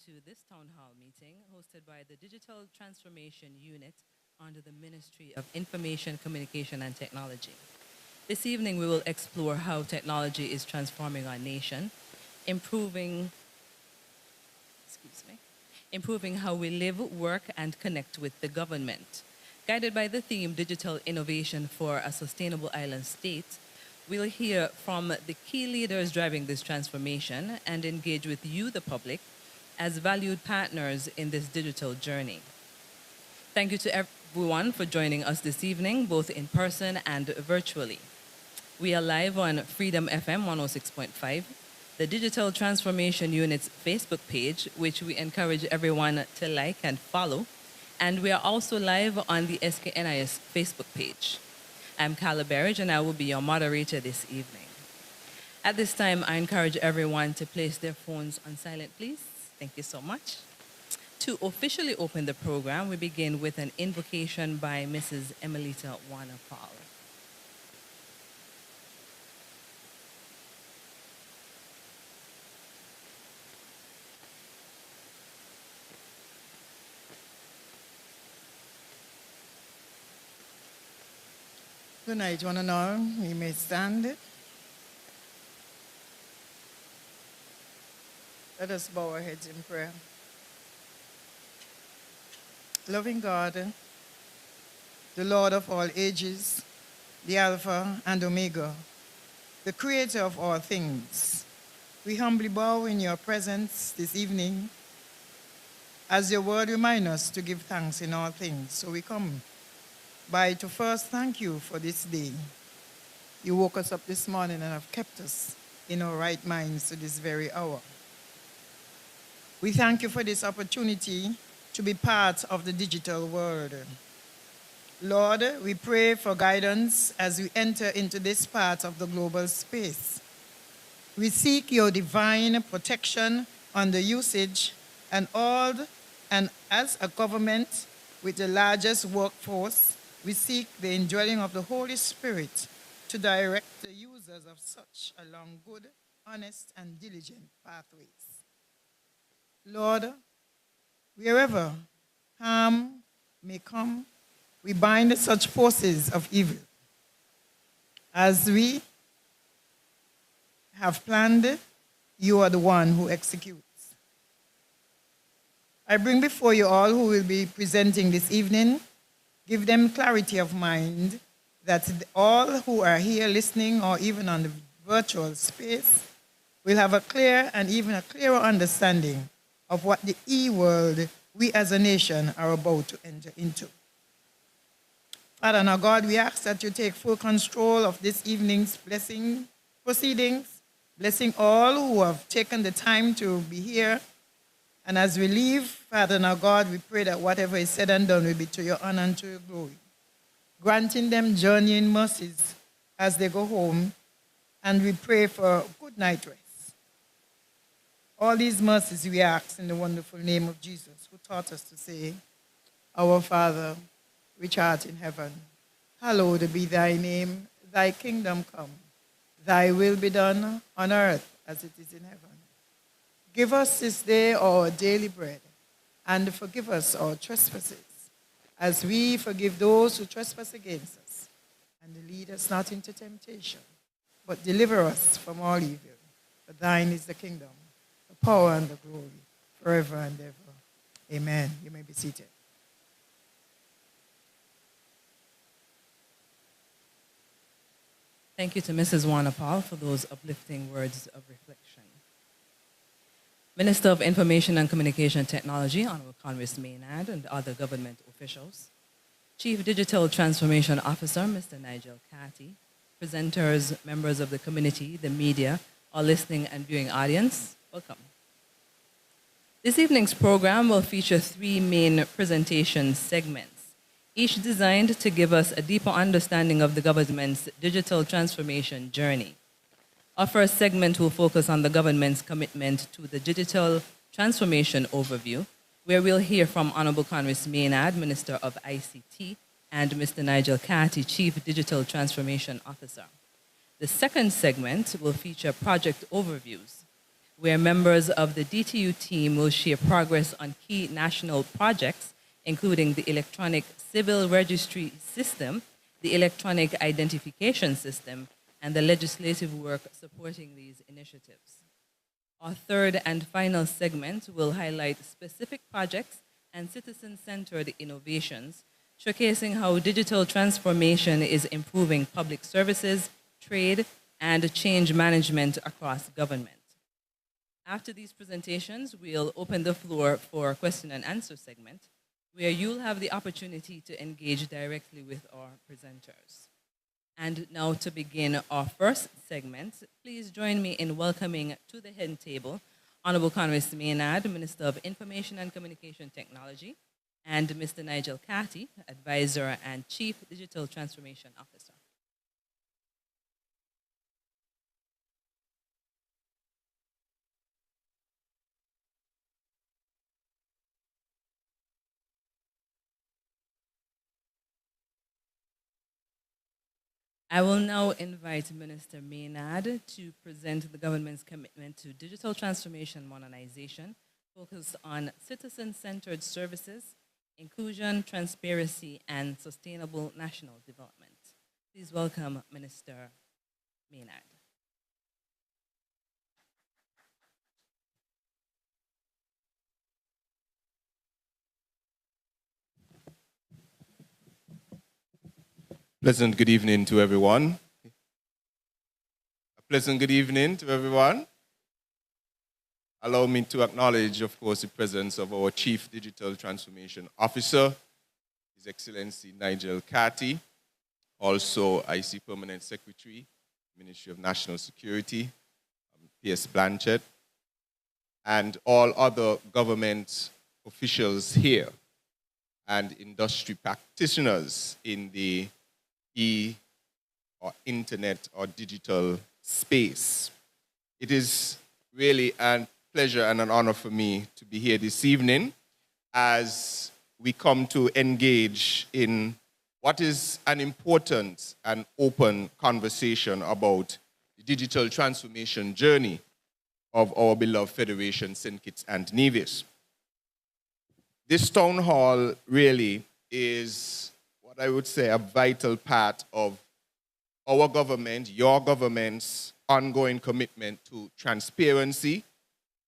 to this town hall meeting hosted by the Digital Transformation Unit under the Ministry of Information, Communication and Technology. This evening we will explore how technology is transforming our nation, improving, improving how we live, work and connect with the government. Guided by the theme Digital Innovation for a Sustainable Island State, we'll hear from the key leaders driving this transformation and engage with you, the public, as valued partners in this digital journey. Thank you to everyone for joining us this evening, both in person and virtually. We are live on Freedom FM 106.5, the Digital Transformation Unit's Facebook page, which we encourage everyone to like and follow. And we are also live on the SKNIS Facebook page. I'm Carla Berridge, and I will be your moderator this evening. At this time, I encourage everyone to place their phones on silent, please. Thank you so much. To officially open the program, we begin with an invocation by Mrs. Emelita Warner-Paul. Good night, one and all. We may stand. Let us bow our heads in prayer. Loving God, the Lord of all ages, the Alpha and Omega, the Creator of all things, we humbly bow in your presence this evening as your word reminds us to give thanks in all things. So we come by to first thank you for this day. You woke us up this morning and have kept us in our right minds to this very hour. We thank you for this opportunity to be part of the digital world. Lord, we pray for guidance as we enter into this part of the global space. We seek your divine protection on the usage and as a government with the largest workforce, we seek the indwelling of the Holy Spirit to direct the users of such along good, honest, and diligent pathways. Lord, wherever harm may come, we bind such forces of evil. As we have planned, you are the one who executes. I bring before you all who will be presenting this evening. Give them clarity of mind that all who are here listening or even on the virtual space will have a clear and even a clearer understanding of what the e-world we as a nation are about to enter into. Father, now God, we ask that you take full control of this evening's proceedings, blessing all who have taken the time to be here. And as we leave, Father, now God, we pray that whatever is said and done will be to your honor and to your glory, granting them journeying mercies as they go home, and we pray for good night rest. All these mercies we ask in the wonderful name of Jesus, who taught us to say, Our Father, which art in heaven, hallowed be thy name, thy kingdom come, thy will be done on earth as it is in heaven. Give us this day our daily bread, and forgive us our trespasses, as we forgive those who trespass against us. And lead us not into temptation, but deliver us from all evil. For thine is the kingdom, the power and the glory, forever and ever. Amen. You may be seated. Thank you to Mrs. Warner-Paul for those uplifting words of reflection. Minister of Information and Communication Technology, Honorable Congress Maynard, and other government officials. Chief Digital Transformation Officer, Mr. Nigel Carty. Presenters, members of the community, the media, our listening and viewing audience, welcome. This evening's program will feature three main presentation segments, each designed to give us a deeper understanding of the government's digital transformation journey. Our first segment will focus on the government's commitment to the digital transformation overview, where we'll hear from Honorable Congress Maynard, Minister of ICT, and Mr. Nigel Carty, Chief Digital Transformation Officer. The second segment will feature project overviews, where members of the DTU team will share progress on key national projects, including the electronic civil registry system, the electronic identification system, and the legislative work supporting these initiatives. Our third and final segment will highlight specific projects and citizen-centered innovations, showcasing how digital transformation is improving public services, trade, and change management across government. After these presentations, we'll open the floor for a question and answer segment, where you'll have the opportunity to engage directly with our presenters. And now to begin our first segment, please join me in welcoming to the head table Honorable Conway Maynard, Minister of Information and Communication Technology, and Mr. Nigel Catty, Advisor and Chief Digital Transformation Officer. I will now invite Minister Maynard to present the government's commitment to digital transformation modernization, focused on citizen-centered services, inclusion, transparency, and sustainable national development. Please welcome Minister Maynard. Pleasant good evening to everyone. A pleasant good evening to everyone. Allow me to acknowledge, of course, the presence of our Chief Digital Transformation Officer, His Excellency Nigel Catty, also IC Permanent Secretary, Ministry of National Security, P.S. Blanchett, and all other government officials here, and industry practitioners in the or internet or digital space. It is really a pleasure and an honor for me to be here this evening as we come to engage in what is an important and open conversation about the digital transformation journey of our beloved Federation, St. Kitts and Nevis. This town hall really is what I would say a vital part of our government, your government's ongoing commitment to transparency,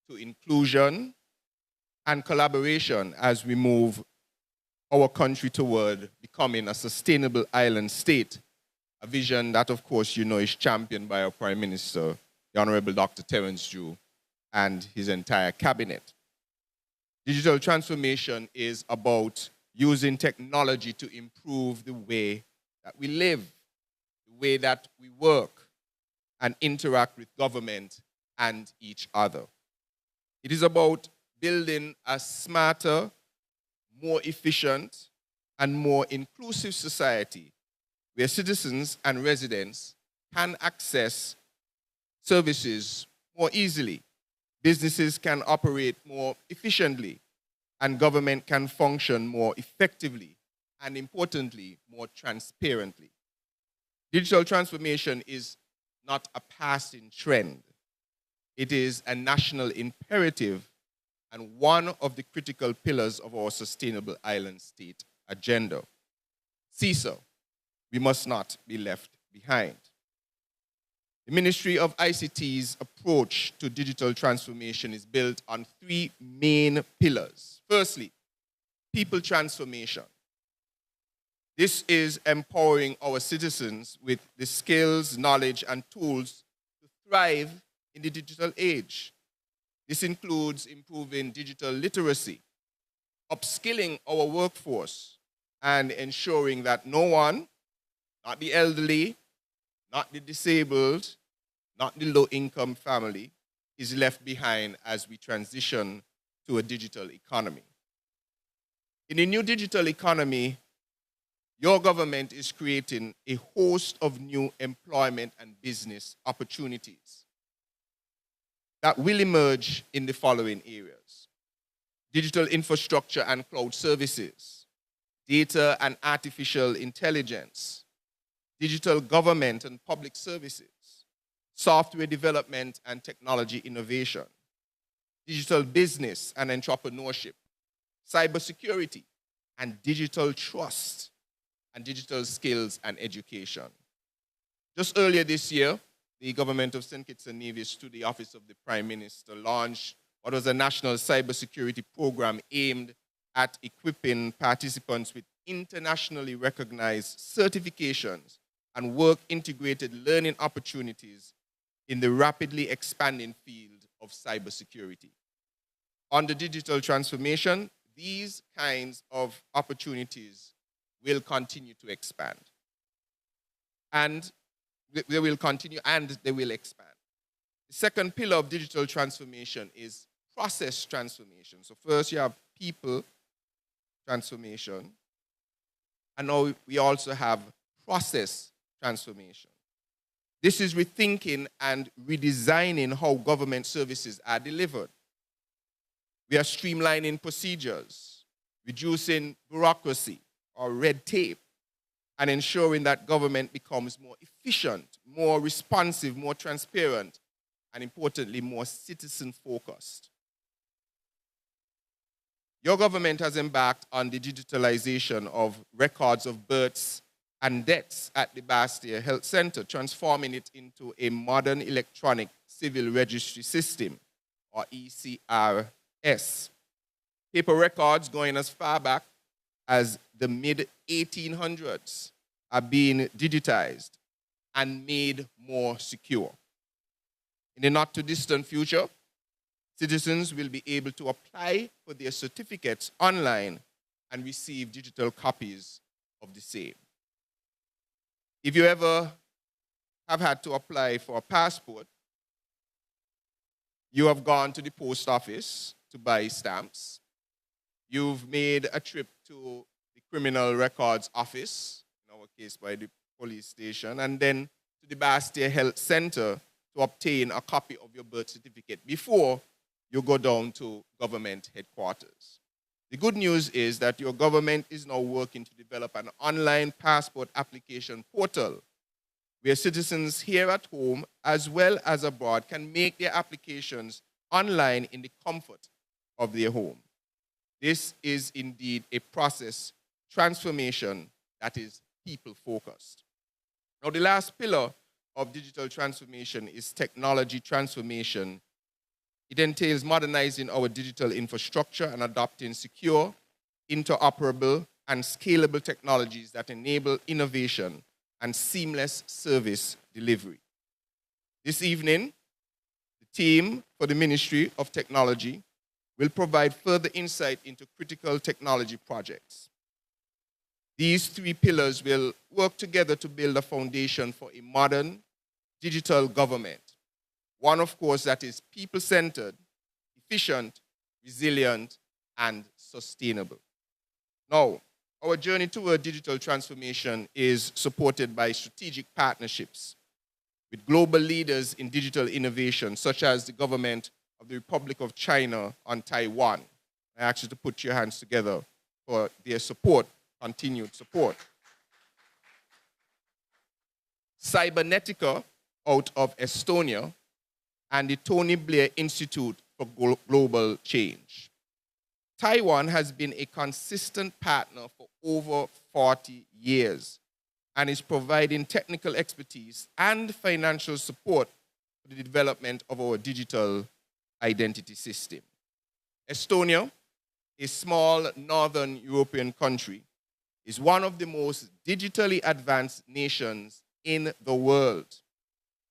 to inclusion, and collaboration as we move our country toward becoming a sustainable island state, a vision that, of course, you know is championed by our Prime Minister, the Honorable Dr. Terence Drew, and his entire cabinet. Digital transformation is about using technology to improve the way that we live, the way that we work and interact with government and each other. It is about building a smarter, more efficient, and more inclusive society where citizens and residents can access services more easily, businesses can operate more efficiently, and government can function more effectively and, importantly, more transparently. Digital transformation is not a passing trend. It is a national imperative and one of the critical pillars of our sustainable island state agenda. See so, we must not be left behind. The Ministry of ICT's approach to digital transformation is built on three main pillars. Firstly, people transformation. This is empowering our citizens with the skills, knowledge, and tools to thrive in the digital age. This includes improving digital literacy, upskilling our workforce, and ensuring that no one, not the elderly, not the disabled, not the low-income family, is left behind as we transition to a digital economy. In a new digital economy, your government is creating a host of new employment and business opportunities that will emerge in the following areas: digital infrastructure and cloud services, data and artificial intelligence, digital government and public services, software development and technology innovation, digital business and entrepreneurship, cybersecurity, and digital trust, and digital skills and education. Just earlier this year, the government of St. Kitts and Nevis, through the Office of the Prime Minister, launched what was a national cybersecurity program aimed at equipping participants with internationally recognized certifications and work-integrated learning opportunities in the rapidly expanding field of cybersecurity. Under digital transformation, these kinds of opportunities will continue to expand. And they will continue and they will expand. The second pillar of digital transformation is process transformation. So first you have people transformation, and now we also have process transformation. This is rethinking and redesigning how government services are delivered. We are streamlining procedures, reducing bureaucracy or red tape, and ensuring that government becomes more efficient, more responsive, more transparent, and importantly, more citizen-focused. Your government has embarked on the digitalization of records of births and deaths at the Bastia Health Center, transforming it into a modern electronic civil registry system, or ECRS. Paper records going as far back as the mid-1800s are being digitized and made more secure. In the not-too-distant future, citizens will be able to apply for their certificates online and receive digital copies of the same. If you ever have had to apply for a passport, you have gone to the post office to buy stamps. You've made a trip to the criminal records office, in our case by the police station, and then to the Bastia Health Center to obtain a copy of your birth certificate before you go down to government headquarters. The good news is that your government is now working to develop an online passport application portal where citizens here at home as well as abroad can make their applications online in the comfort of their home. This is indeed a process transformation that is people-focused. Now, the last pillar of digital transformation is technology transformation. It entails modernizing our digital infrastructure and adopting secure, interoperable, and scalable technologies that enable innovation and seamless service delivery. This evening, the team for the Ministry of Technology will provide further insight into critical technology projects. These three pillars will work together to build a foundation for a modern digital government. One, of course, that is people-centered, efficient, resilient, and sustainable. Now, our journey toward digital transformation is supported by strategic partnerships with global leaders in digital innovation, such as the government of the Republic of China on Taiwan. I ask you to put your hands together for their support, continued support. Cybernetica out of Estonia, and the Tony Blair Institute for Global Change. Taiwan has been a consistent partner for over 40 years and is providing technical expertise and financial support for the development of our digital identity system. Estonia, a small northern European country, is one of the most digitally advanced nations in the world.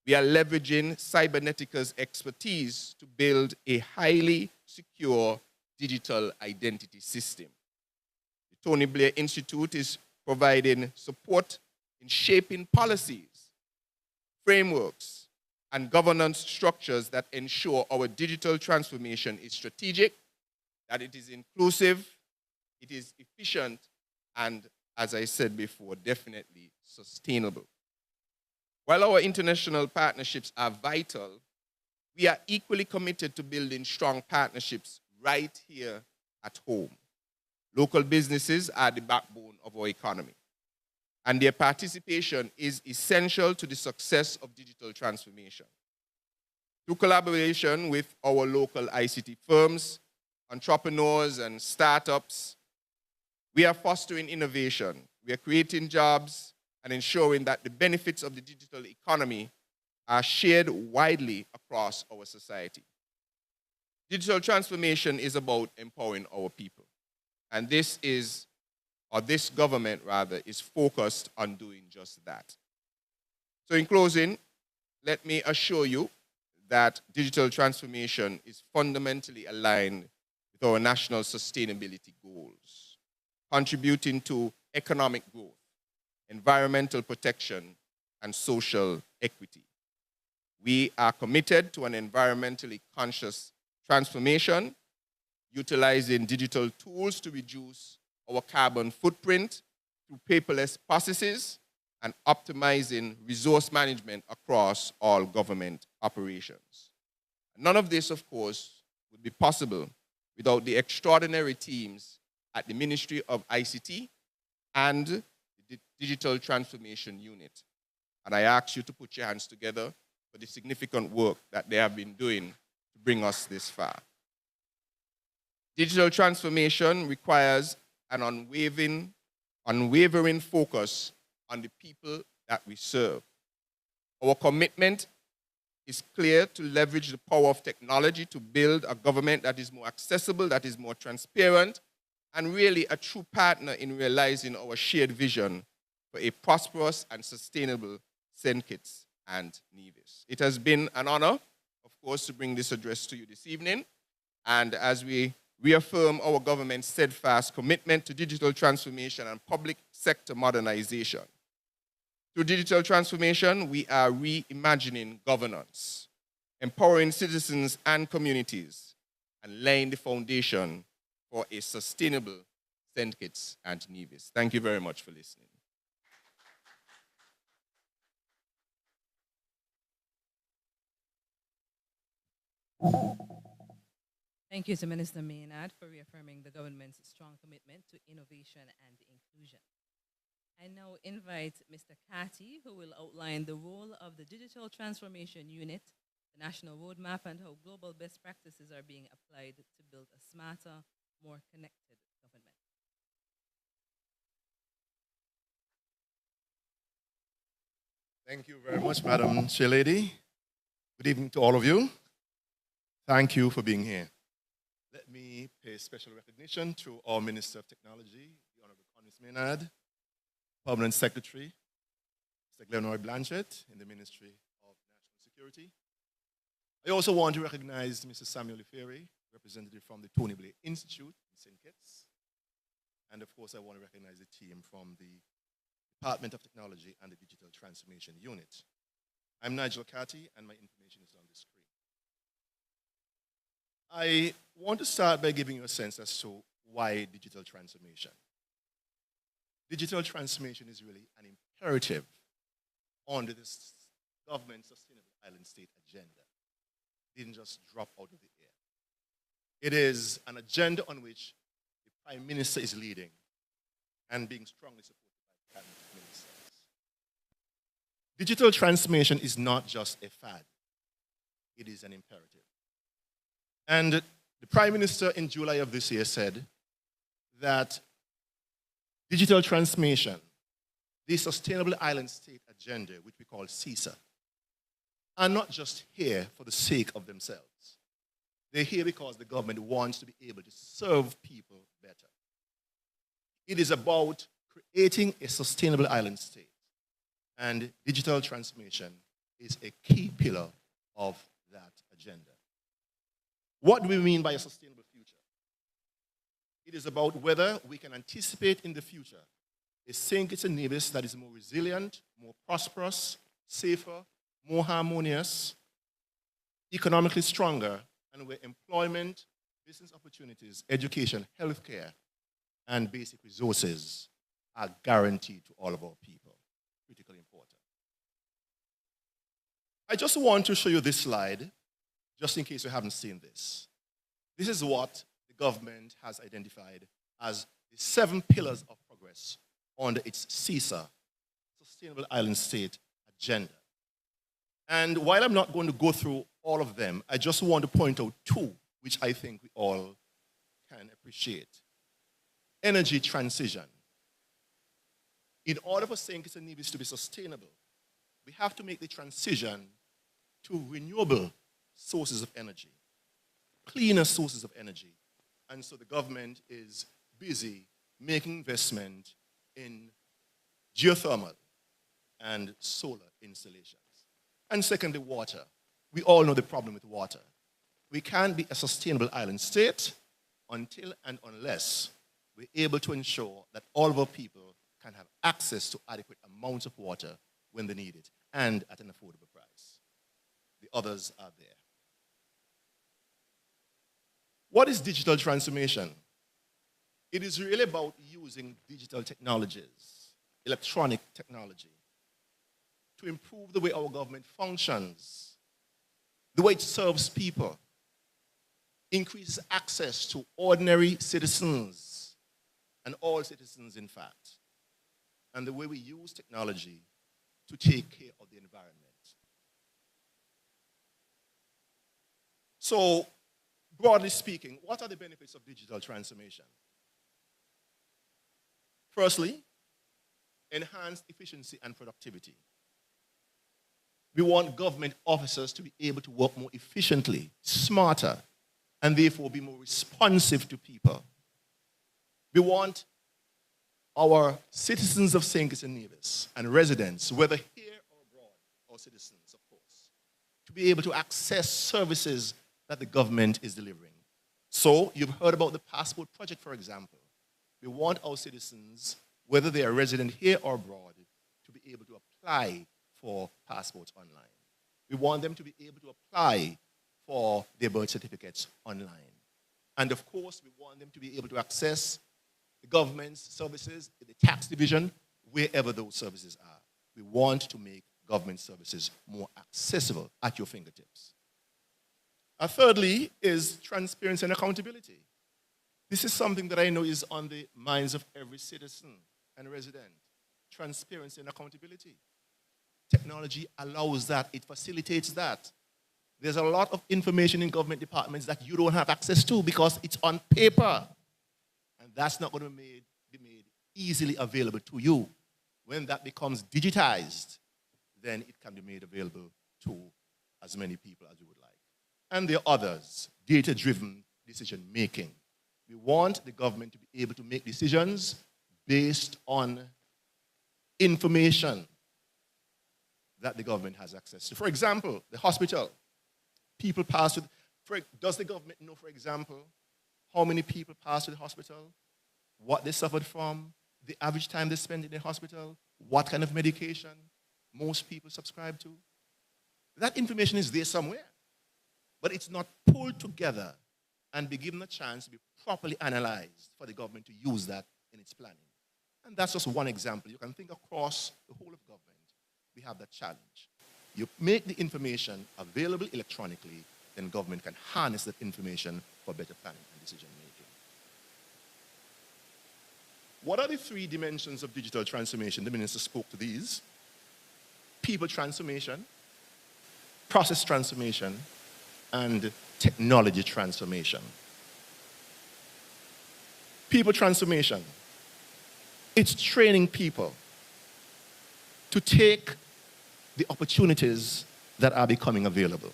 We are leveraging Cybernetica's expertise to build a highly secure digital identity system. The Tony Blair Institute is providing support in shaping policies, frameworks, and governance structures that ensure our digital transformation is strategic, that it is inclusive, it is efficient, and, as I said before, definitely sustainable. While our international partnerships are vital, we are equally committed to building strong partnerships right here at home. Local businesses are the backbone of our economy. and their participation is essential to the success of digital transformation. Through collaboration with our local ICT firms, entrepreneurs, and startups, we are fostering innovation. We are creating jobs and ensuring that the benefits of the digital economy are shared widely across our society. Digital transformation is about empowering our people. And this government rather, is focused on doing just that. So in closing, let me assure you that digital transformation is fundamentally aligned with our national sustainability goals, contributing to economic growth, environmental protection, and social equity. We are committed to an environmentally conscious transformation, utilizing digital tools to reduce our carbon footprint through paperless processes and optimizing resource management across all government operations. None of this, of course, would be possible without the extraordinary teams at the Ministry of ICT and the Digital Transformation Unit. And I ask you to put your hands together for the significant work that they have been doing to bring us this far. Digital transformation requires an unwavering focus on the people that we serve. Our commitment is clear to leverage the power of technology to build a government that is more accessible, that is more transparent, and really a true partner in realizing our shared vision for a prosperous and sustainable St. Kitts and Nevis. It has been an honor, of course, to bring this address to you this evening. And as we reaffirm our government's steadfast commitment to digital transformation and public sector modernization. Through digital transformation, we are reimagining governance, empowering citizens and communities, and laying the foundation for a sustainable St. Kitts and Nevis. Thank you very much for listening. Thank you to Minister Maynard for reaffirming the government's strong commitment to innovation and inclusion. I now invite Mr. Catty, who will outline the role of the Digital Transformation Unit, the national roadmap, and how global best practices are being applied to build a smarter, more connected government. Thank you very much, Madam Chairlady. Good evening to all of you. Thank you for being here. Let me pay special recognition to our Minister of Technology, the Honorable Connis Maynard, Permanent Secretary, Mr. Glenroy Blanchett in the Ministry of National Security. I also want to recognize Mr. Samuel Iferi, representative from the Tony Blair Institute in St. Kitts. And of course, I want to recognize the team from the Department of Technology and the Digital Transformation Unit. I'm Nigel Catty, and my information is on the screen. I want to start by giving you a sense as to why digital transformation. Digital transformation is really an imperative under this government sustainable island state agenda. It didn't just drop out of the air. It is an agenda on which the Prime Minister is leading and being strongly supported by the cabinet ministers. Digital transformation is not just a fad. It is an imperative. And the Prime Minister in July of this year said that digital transformation, the Sustainable Island State Agenda, which we call CISA, are not just here for the sake of themselves. They're here because the government wants to be able to serve people better. It is about creating a sustainable island state. And digital transformation is a key pillar of that agenda. What do we mean by a sustainable future? It is about whether we can anticipate in the future a St. Kitts and Nevis that is more resilient, more prosperous, safer, more harmonious, economically stronger, and where employment, business opportunities, education, healthcare, and basic resources are guaranteed to all of our people. Critically important. I just want to show you this slide, just in case you haven't seen this. This is what the government has identified as the 7 pillars of progress under its CISA Sustainable Island State agenda. And while I'm not going to go through all of them, I just want to point out two, which I think we all can appreciate. Energy transition. In order for St. Kitts and Nevis to be sustainable, we have to make the transition to renewable sources of energy, cleaner sources of energy. And so the government is busy making investment in geothermal and solar installations. And secondly, water. We all know the problem with water. We can't be a sustainable island state until and unless we're able to ensure that all of our people can have access to adequate amounts of water when they need it and at an affordable price. The others are there. What is digital transformation? It is really about using digital technologies, electronic technology, to improve the way our government functions, the way it serves people, increases access to ordinary citizens, and all citizens, in fact, and the way we use technology to take care of the environment. So, broadly speaking, what are the benefits of digital transformation? Firstly, enhanced efficiency and productivity. We want government officers to be able to work more efficiently, smarter, and therefore be more responsive to people. We want our citizens of St. Kitts and Nevis and residents, whether here or abroad, or citizens, of course, to be able to access services that the government is delivering. So, you've heard about the passport project, for example. We want our citizens, whether they are resident here or abroad, to be able to apply for passports online. We want them to be able to apply for their birth certificates online. And of course, we want them to be able to access the government's services, the tax division, wherever those services are. We want to make government services more accessible at your fingertips. Thirdly is transparency and accountability. This is something that I know is on the minds of every citizen and resident. Transparency and accountability. Technology allows that, it facilitates that. There's a lot of information in government departments that you don't have access to because it's on paper. And that's not going to be made easily available to you. When that becomes digitized, then it can be made available to as many people as you would like. And there are others, data-driven decision making. We want the government to be able to make decisions based on information that the government has access to. For example, the hospital. People pass through, does the government know, for example, how many people pass to the hospital, what they suffered from, the average time they spend in the hospital, what kind of medication most people subscribe to? That information is there somewhere, but it's not pulled together and be given a chance to be properly analyzed for the government to use that in its planning. And that's just one example. You can think across the whole of government. We have that challenge. You make the information available electronically, then government can harness that information for better planning and decision making. What are the three dimensions of digital transformation? The minister spoke to these. People transformation, process transformation, and technology transformation. People transformation. It's training people to take the opportunities that are becoming available.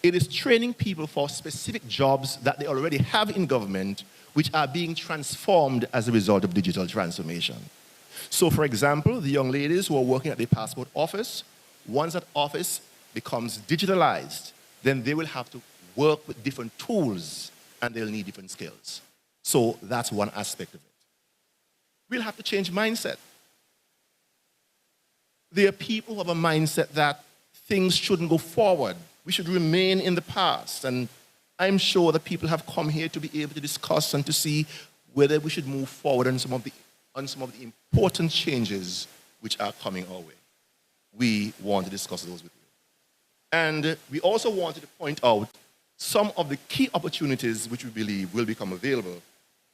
It is training people for specific jobs that they already have in government, which are being transformed as a result of digital transformation. So, for example, the young ladies who are working at the passport office, once that office becomes digitalized, then they will have to work with different tools and they'll need different skills. So that's one aspect of it. We'll have to change mindset. There are people who have a mindset that things shouldn't go forward. We should remain in the past. And I'm sure that people have come here to be able to discuss and to see whether we should move forward on some of the important changes which are coming our way. We want to discuss those with you. And we also wanted to point out some of the key opportunities which we believe will become available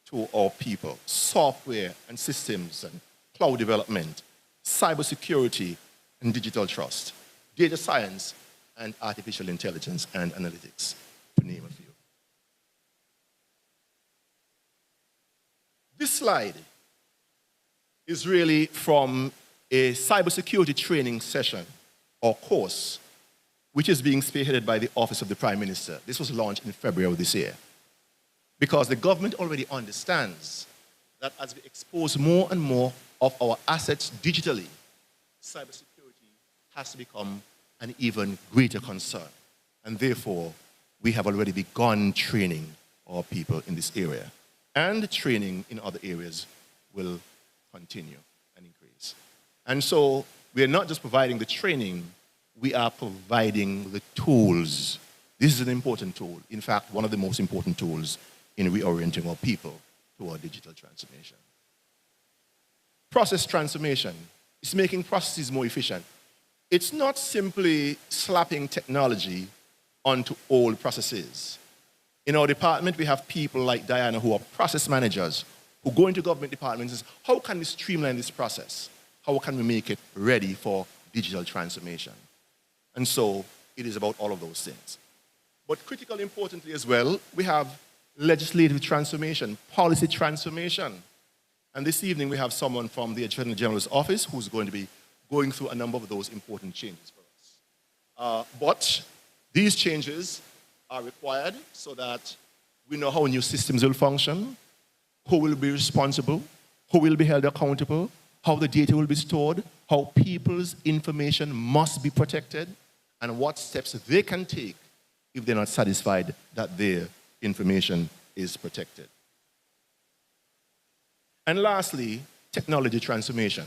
to our people. Software and systems and cloud development, cybersecurity and digital trust, data science, and artificial intelligence and analytics, to name a few. This slide is really from a cybersecurity training session or course, which is being spearheaded by the Office of the Prime Minister. This was launched in February of this year. Because the government already understands that as we expose more and more of our assets digitally, cybersecurity has to become an even greater concern. And therefore, we have already begun training our people in this area. And training in other areas will continue and increase. And so we are not just providing the training, we are providing the tools. This is an important tool. In fact, one of the most important tools in reorienting our people toward digital transformation. Process transformation is making processes more efficient. It's not simply slapping technology onto old processes. In our department, we have people like Diana who are process managers who go into government departments and say, how can we streamline this process? How can we make it ready for digital transformation? And so it is about all of those things. But critically importantly as well, we have legislative transformation, policy transformation. And this evening we have someone from the Attorney General's office who's going to be going through a number of those important changes for us. But these changes are required so that we know how new systems will function, who will be responsible, who will be held accountable, how the data will be stored, how people's information must be protected, and what steps they can take if they're not satisfied that their information is protected. And lastly, technology transformation.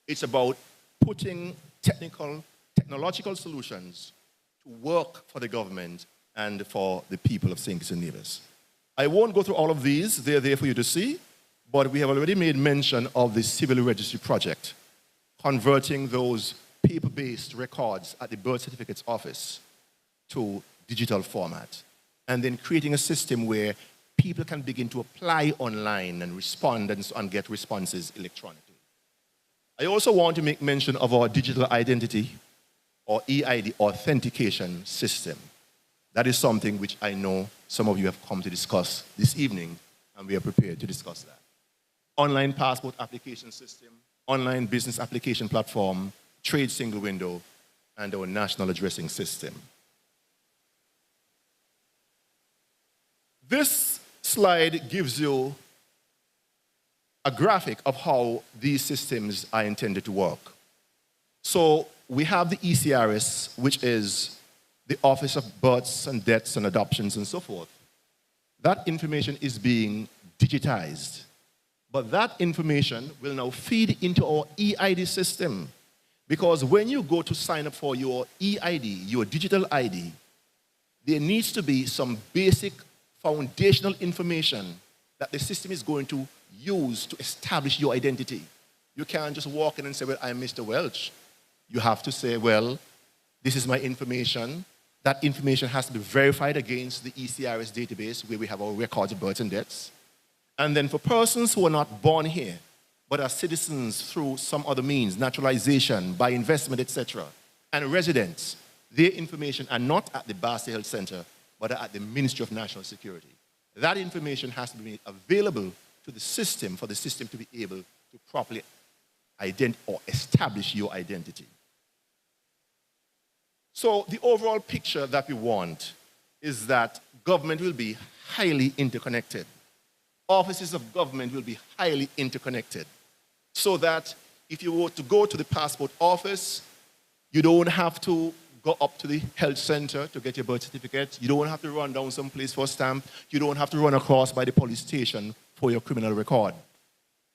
It's about putting technological solutions to work for the government and for the people of St. Kitts and Nevis. I won't go through all of these, they're there for you to see, but we have already made mention of the civil registry project, converting those paper-based records at the birth certificates office to digital format, and then creating a system where people can begin to apply online and respond and get responses electronically. I also want to make mention of our digital identity or EID authentication system. That is something which I know some of you have come to discuss this evening, and we are prepared to discuss that. Online passport application system, online business application platform, trade single window, and our national addressing system. This slide gives you a graphic of how these systems are intended to work. So we have the ECRS, which is the Office of Births and Deaths and Adoptions and so forth. That information is being digitized. But that information will now feed into our EID system. Because when you go to sign up for your EID, your digital ID, there needs to be some basic foundational information that the system is going to use to establish your identity. You can't just walk in and say, well, I'm Mr. Welch. You have to say, well, this is my information. That information has to be verified against the ECRS database where we have our records of births and deaths. And then for persons who are not born here, but are citizens through some other means, naturalization, by investment, etc., and residents, their information are not at the Barnstable Health Center, but are at the Ministry of National Security. That information has to be made available to the system for the system to be able to properly or establish your identity. So the overall picture that we want is that government will be highly interconnected. Offices of government will be highly interconnected, so that if you were to go to the passport office, you don't have to go up to the health center to get your birth certificate. You don't have to run down someplace for a stamp. You don't have to run across by the police station for your criminal record.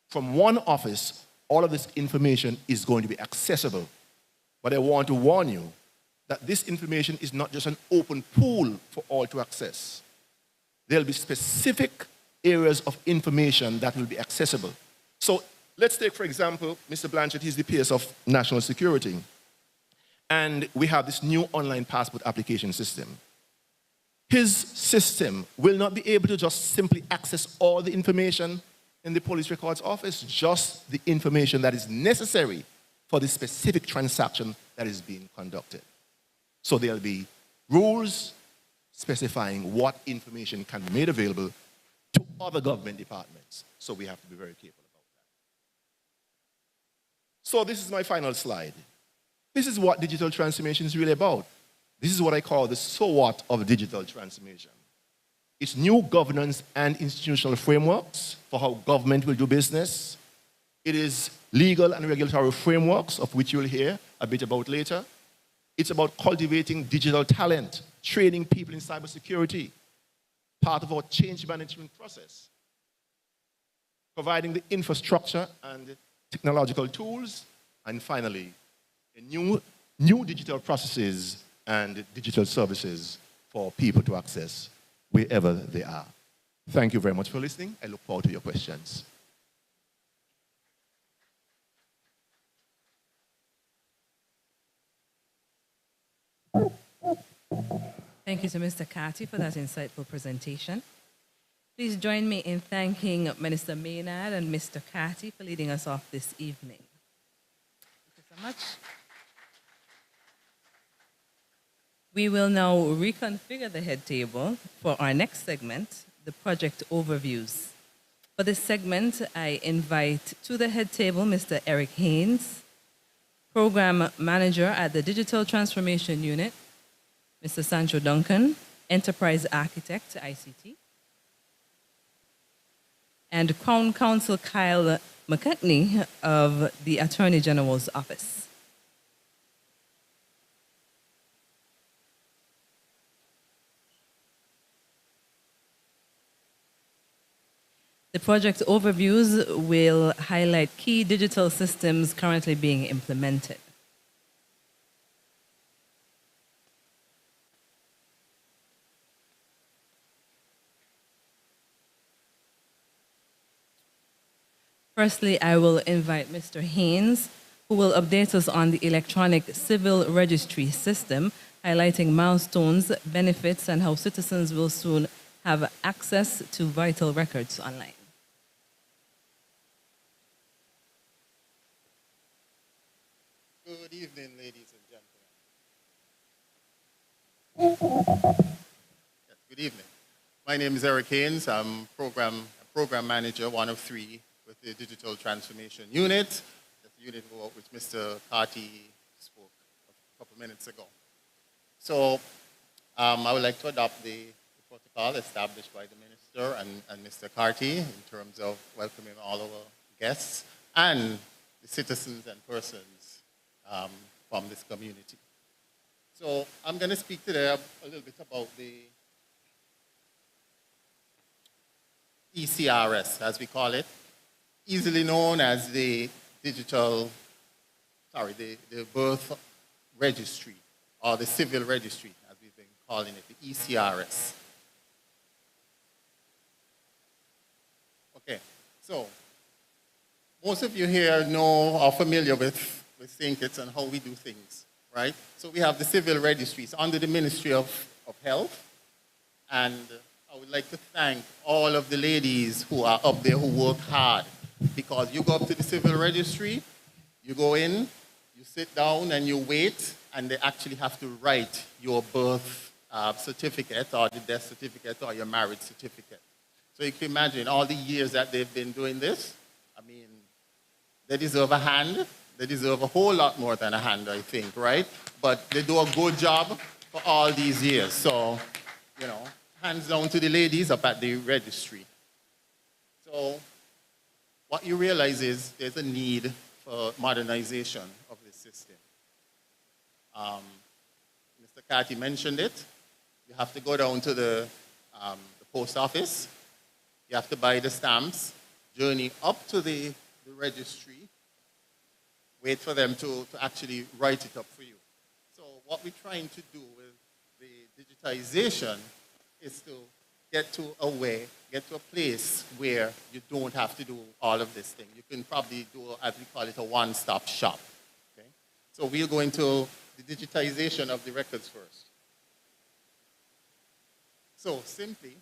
From one office, all of this information is going to be accessible. But I want to warn you that this information is not just an open pool for all to access. There'll be specific areas of information that will be accessible. So let's take, for example, Mr. Blanchett, he's the PS of National Security. And we have this new online passport application system. His system will not be able to just simply access all the information in the police records office, just the information that is necessary for the specific transaction that is being conducted. So there'll be rules specifying what information can be made available to other government departments. So we have to be very careful about that. So this is my final slide. This is what digital transformation is really about. This is what I call the so what of digital transformation. It's new governance and institutional frameworks for how government will do business. It is legal and regulatory frameworks, of which you'll hear a bit about later. It's about cultivating digital talent, training people in cybersecurity, part of our change management process, providing the infrastructure and technological tools, and finally, new digital processes and digital services for people to access wherever they are. Thank you very much for listening. I look forward to your questions. Thank you to Mr. Carty for that insightful presentation. Please join me in thanking Minister Maynard and Mr. Carty for leading us off this evening. Thank you so much. We will now reconfigure the head table for our next segment, the project overviews. For this segment, I invite to the head table Mr. Eric Haynes, Program Manager at the Digital Transformation Unit, Mr. Sancho Duncan, Enterprise Architect, ICT, and Crown Counsel Kyle McCartney of the Attorney General's Office. The project overviews will highlight key digital systems currently being implemented. Firstly, I will invite Mr. Haynes, who will update us on the electronic civil registry system, highlighting milestones, benefits, and how citizens will soon have access to vital records online. Good evening, ladies and gentlemen. Yes, good evening. My name is Eric Haynes. I'm program manager, one of three, with the Digital Transformation Unit. That's the unit which Mr. Carty spoke a couple minutes ago. So I would like to adopt the protocol established by the Minister and Mr. Carty in terms of welcoming all our guests and the citizens and persons from this community. So I'm going to speak today a little bit about the ECRS, as we call it, easily known as the the birth registry, or the civil registry, as we've been calling it, the ECRS. Okay, so most of you here know or familiar with Thinkits and how we do things, right? So we have the civil registries under the Ministry of Health, and I would like to thank all of the ladies who are up there who work hard, because you go up to the civil registry, you go in, you sit down and you wait, and they actually have to write your birth certificate or the death certificate or your marriage certificate. So you can imagine all the years that they've been doing this. I mean, they deserve a hand. They deserve a whole lot more than a hand, I think, right? But they do a good job for all these years. So, you know, hands down to the ladies up at the registry. So what you realize is there's a need for modernization of this system. Mr. Carty mentioned it. You have to go down to the post office. You have to buy the stamps, journey up to the registry, wait for them to actually write it up for you. So what we're trying to do with the digitization is to get to a place where you don't have to do all of this thing. You can probably do, as we call it, a one-stop shop. Okay? So we'll go into the digitization of the records first. So simply,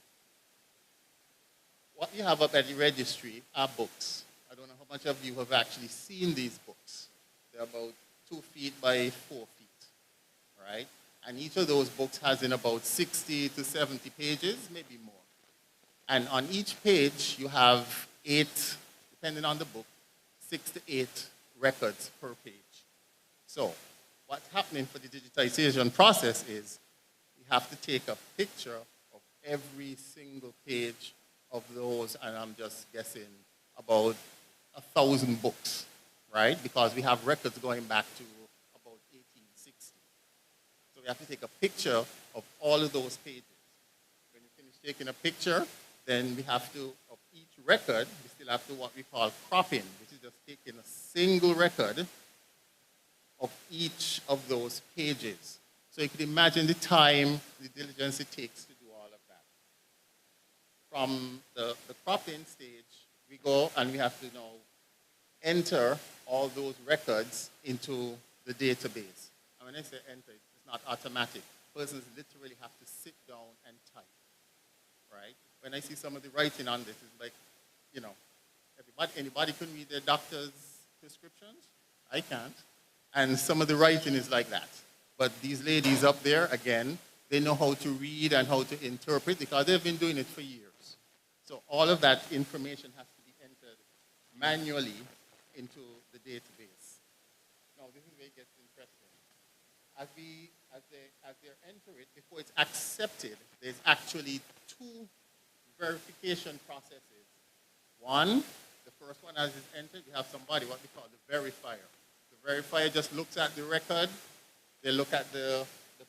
what you have up at the registry are books. I don't know how much of you have actually seen these books. They're about 2 feet by 4 feet, right? And each of those books has in about 60 to 70 pages, maybe more. And on each page, you have 8, depending on the book, 6 to 8 records per page. So what's happening for the digitization process is we have to take a picture of every single page of those, and I'm just guessing about 1,000 books, right? Because we have records going back to about 1860. So we have to take a picture of all of those pages. When you finish taking a picture, then we have to, of each record, we still have to what we call cropping, which is just taking a single record of each of those pages. So you can imagine the time, the diligence it takes to do all of that. From the cropping stage, we go and we have to now enter all those records into the database. And when I say enter, it's not automatic. Persons literally have to sit down and type, right? When I see some of the writing on this, it's like, you know, anybody can read their doctor's prescriptions? I can't. And some of the writing is like that. But these ladies up there, again, they know how to read and how to interpret because they've been doing it for years. So all of that information has to be entered manually into the database. Now, this is where it gets interesting. As they enter it, before it's accepted, there's actually 2 verification processes. One, the first one as it's entered, you have somebody, what we call the verifier. The verifier just looks at the record, they look at the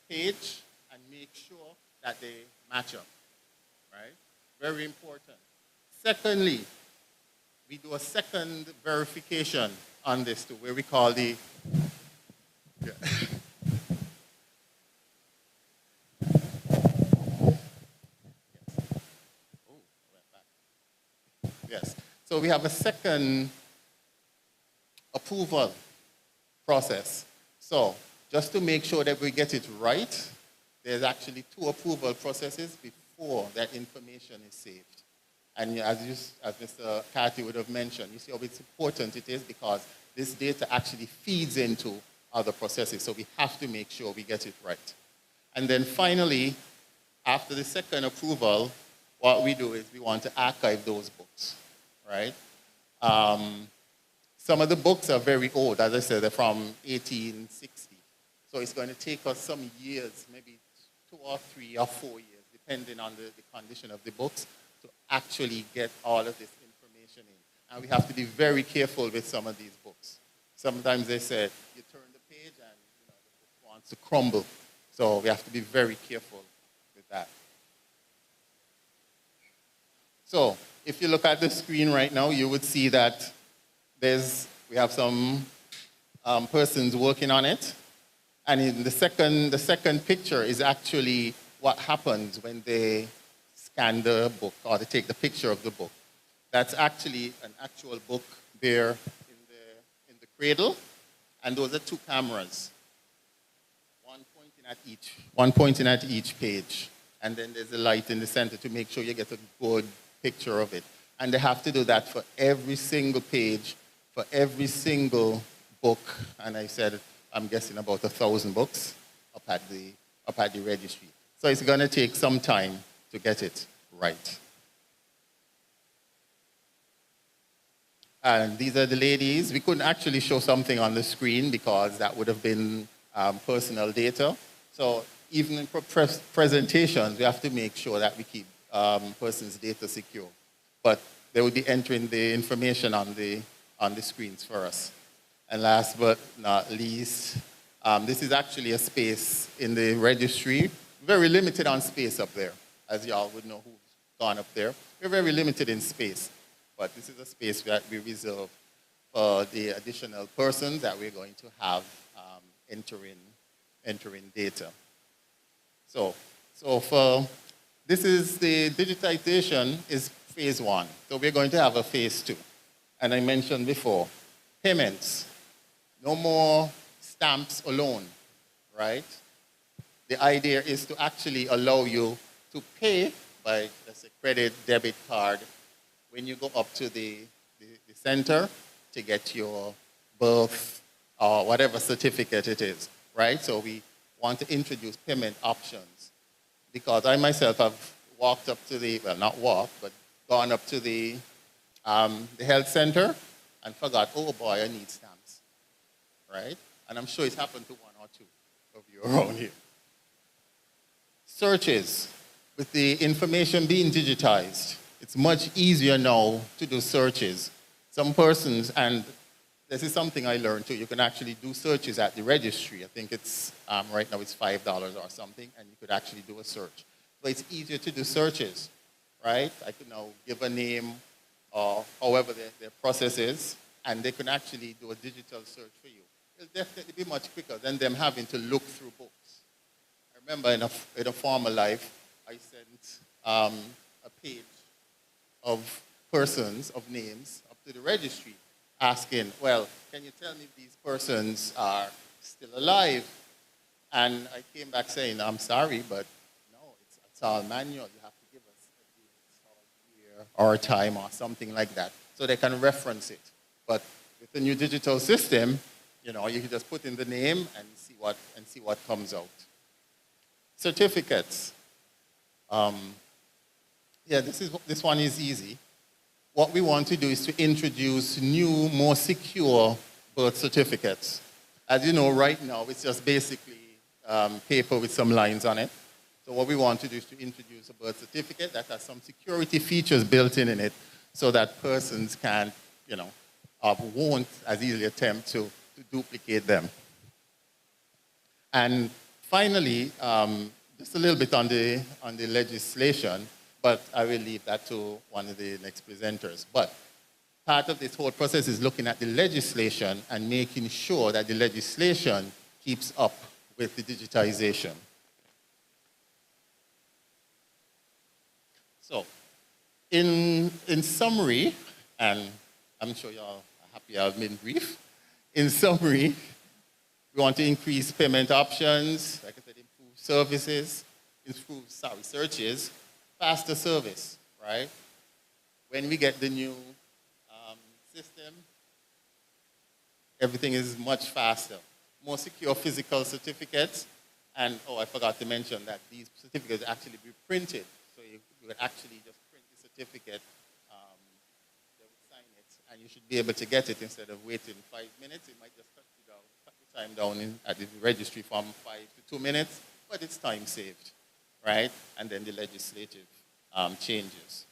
page, and make sure that they match up, right? Very important. Secondly, we do a second verification on this too, where we call the, yeah. Yes. So we have a second approval process. So just to make sure that we get it right, there's actually 2 approval processes before that information is saved. And as Mr. Carty would have mentioned, you see how it's important it is because this data actually feeds into other processes. So we have to make sure we get it right. And then finally, after the second approval, what we do is we want to archive those books, right? Some of the books are very old. As I said, they're from 1860. So it's going to take us some years, maybe 2 or 3 or 4 years, depending on the condition of the books, to actually get all of this information in. And we have to be very careful with some of these books. Sometimes they say, you turn the page and the book wants to crumble. So we have to be very careful with that. So if you look at the screen right now, you would see that we have some persons working on it. And in the second picture is actually what happens when they scan the book or they take the picture of the book. That's actually an actual book there in the cradle. And those are 2 cameras, one pointing at each page. And then there's a light in the center to make sure you get a good picture of it. And they have to do that for every single page, for every single book. And I said, I'm guessing about 1,000 books up at the registry. So it's going to take some time to get it right. And these are the ladies. We couldn't actually show something on the screen because that would have been personal data. So even in presentations, we have to make sure that we keep person's data secure. But they will be entering the information on the screens for us. And last but not least, this is actually a space in the registry. Very limited on space up there, as y'all would know who's gone up there. We're very limited in space. But this is a space that we reserve for the additional persons that we're going to have entering data. So this is the digitization is phase 1. So we're going to have a phase 2. And I mentioned before, payments. No more stamps alone, right? The idea is to actually allow you to pay by, let's say, credit, debit card, when you go up to the center to get your birth or whatever certificate it is, right? So we want to introduce payment options because I myself have walked up to the, well, not walked, but gone up to the health center and forgot, oh boy, I need stamps, right? And I'm sure it's happened to one or two of you around here. Searches. With the information being digitized, it's much easier now to do searches. Some persons, and this is something I learned too, you can actually do searches at the registry. I think it's, right now it's $5 or something, and you could actually do a search. So it's easier to do searches, right? I could now give a name or however their process is, and they can actually do a digital search for you. It'll definitely be much quicker than them having to look through books. I remember in a former life, I sent a page of persons, of names, up to the registry asking, well, can you tell me if these persons are still alive? And I came back saying, I'm sorry, but no, it's all manual. You have to give us a date or year or a time or something like that so they can reference it. But with the new digital system, you know, you can just put in the name and see what comes out. Certificates. Yeah, this one is easy. What we want to do is to introduce new, more secure birth certificates. As you know, right now, it's just basically paper with some lines on it. So what we want to do is to introduce a birth certificate that has some security features built in it so that persons can, you know, won't as easily attempt to duplicate them. And finally, just a little bit on the legislation, but I will leave that to one of the next presenters. But part of this whole process is looking at the legislation and making sure that the legislation keeps up with the digitization. So, in summary, and I'm sure y'all are happy I've been brief. In summary, we want to increase payment options, like I said, improve services, searches, faster service, right? When we get the new system, everything is much faster. More secure physical certificates, and oh, I forgot to mention that these certificates actually be printed. So you would actually just print the certificate, they would sign it, and you should be able to get it instead of waiting 5 minutes. It might just cut the time down at the registry from 5 to 2 minutes, but it's time saved, right? And then the legislative changes.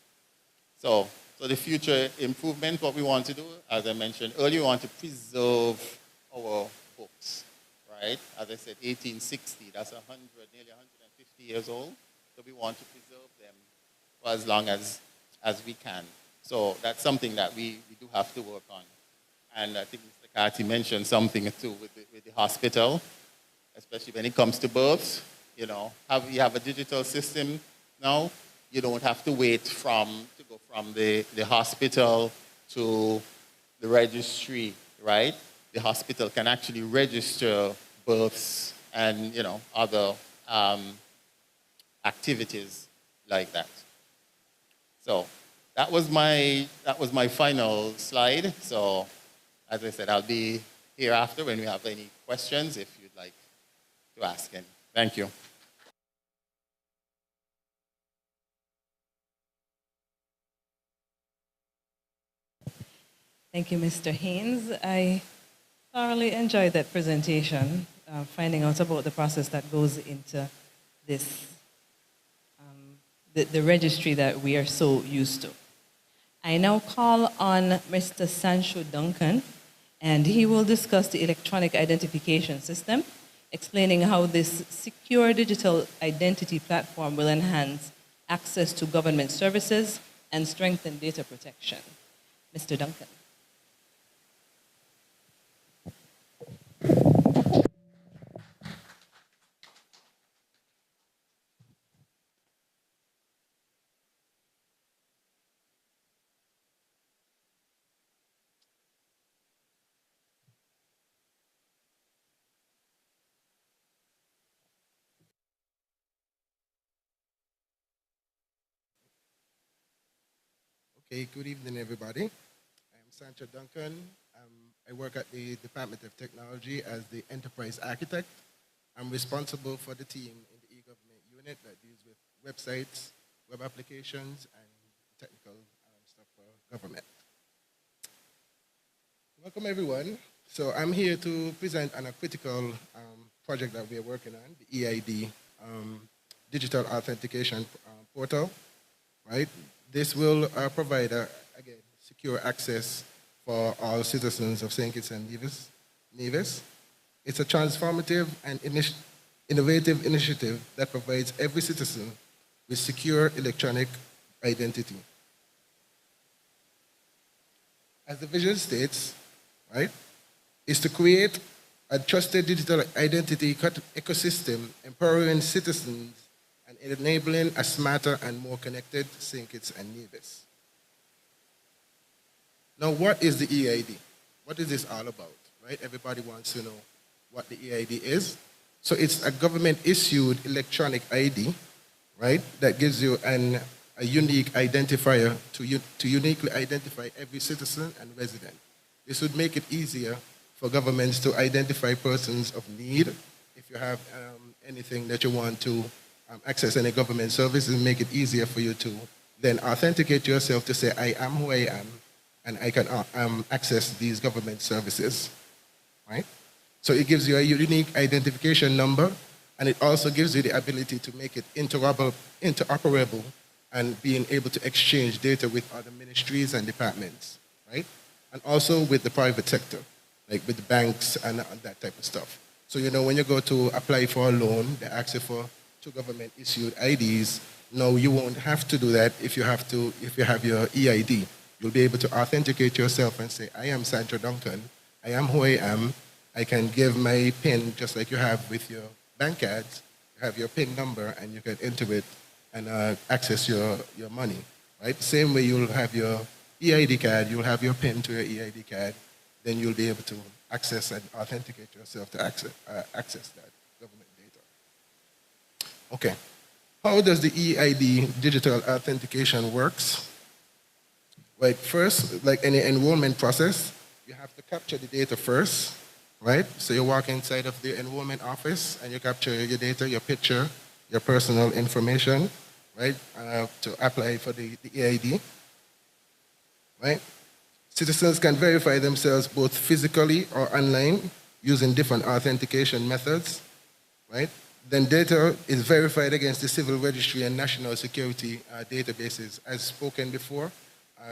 So the future improvement, what we want to do, as I mentioned earlier, we want to preserve our books, right? As I said, 1860, that's nearly 150 years old. So we want to preserve them for as long as we can. So that's something that we do have to work on. And I think Mr. Carty mentioned something too with the hospital, especially when it comes to births. You know, you have a digital system now. You don't have to wait to go from the hospital to the registry, right? The hospital can actually register births and, you know, other activities like that. So that was my final slide. So as I said, I'll be here after when we have any questions if you'd like to ask any. Thank you. Thank you, Mr. Haynes. I thoroughly enjoyed that presentation, finding out about the process that goes into this, the registry that we are so used to. I now call on Mr. Sancho Duncan, and he will discuss the electronic identification system, explaining how this secure digital identity platform will enhance access to government services and strengthen data protection. Mr. Duncan. Okay, good evening, everybody. I'm Sancho Duncan. I work at the Department of Technology as the Enterprise Architect. I'm responsible for the team in the e-government unit that deals with websites, web applications, and technical stuff for government. Welcome, everyone. So I'm here to present on a critical project that we're working on, the EID, Digital Authentication Portal, right? This will provide, again, secure access for all citizens of St. Kitts and Nevis. It's a transformative and innovative initiative that provides every citizen with secure electronic identity. As the vision states, right, is to create a trusted digital identity ecosystem empowering citizens and enabling a smarter and more connected St. Kitts and Nevis. Now, what is the EID? What is this all about, right? Everybody wants to know what the EID is. So it's a government-issued electronic ID, right, that gives you a unique identifier to uniquely identify every citizen and resident. This would make it easier for governments to identify persons of need. If you have anything that you want to access any government services, make it easier for you to then authenticate yourself to say, I am who I am, and I can access these government services, right? So it gives you a unique identification number, and it also gives you the ability to make it interoperable and being able to exchange data with other ministries and departments, right? And also with the private sector, like with the banks and that type of stuff. So, you know, when you go to apply for a loan, they ask you for 2 government-issued IDs. No, you won't have to do that if you have your EID. You'll be able to authenticate yourself and say, I am Sancho Duncan, I am who I am, I can give my PIN just like you have with your bank cards. You have your PIN number and you can enter it and access your money, right? Same way you'll have your EID card, you'll have your PIN to your EID card, then you'll be able to access and authenticate yourself to access that government data. Okay, how does the EID digital authentication works? Right, first, like any enrollment process, you have to capture the data first, right? So you walk inside of the enrollment office and you capture your data, your picture, your personal information, right, to apply for the EID, right? Citizens can verify themselves both physically or online using different authentication methods, right? Then data is verified against the civil registry and national security databases. As spoken before,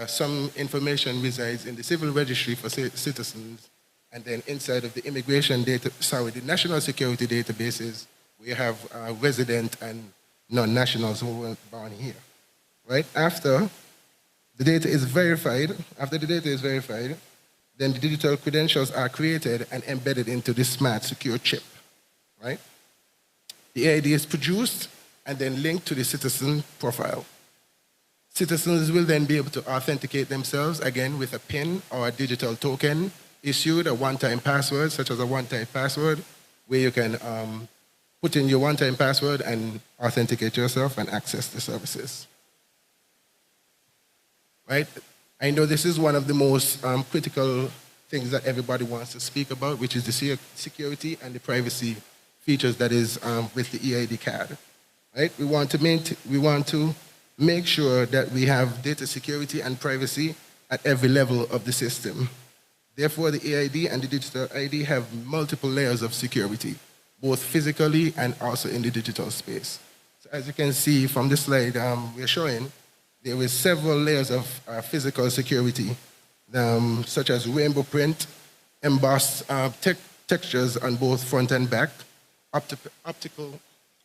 some information resides in the civil registry for citizens, and then inside of the the national security databases, we have resident and non-nationals who were born here, right? After the data is verified, then the digital credentials are created and embedded into this smart secure chip, right? The EID is produced and then linked to the citizen profile. Citizens will then be able to authenticate themselves, again, with a PIN or a digital token issued, a one-time password, such as a one-time password, where you can put in your one-time password and authenticate yourself and access the services. Right? I know this is one of the most critical things that everybody wants to speak about, which is the security and the privacy features that is with the EID card. Right? We want to make sure that we have data security and privacy at every level of the system. Therefore, the EID and the digital ID have multiple layers of security, both physically and also in the digital space. So as you can see from the slide we're showing, there were several layers of physical security, such as rainbow print, embossed textures on both front and back,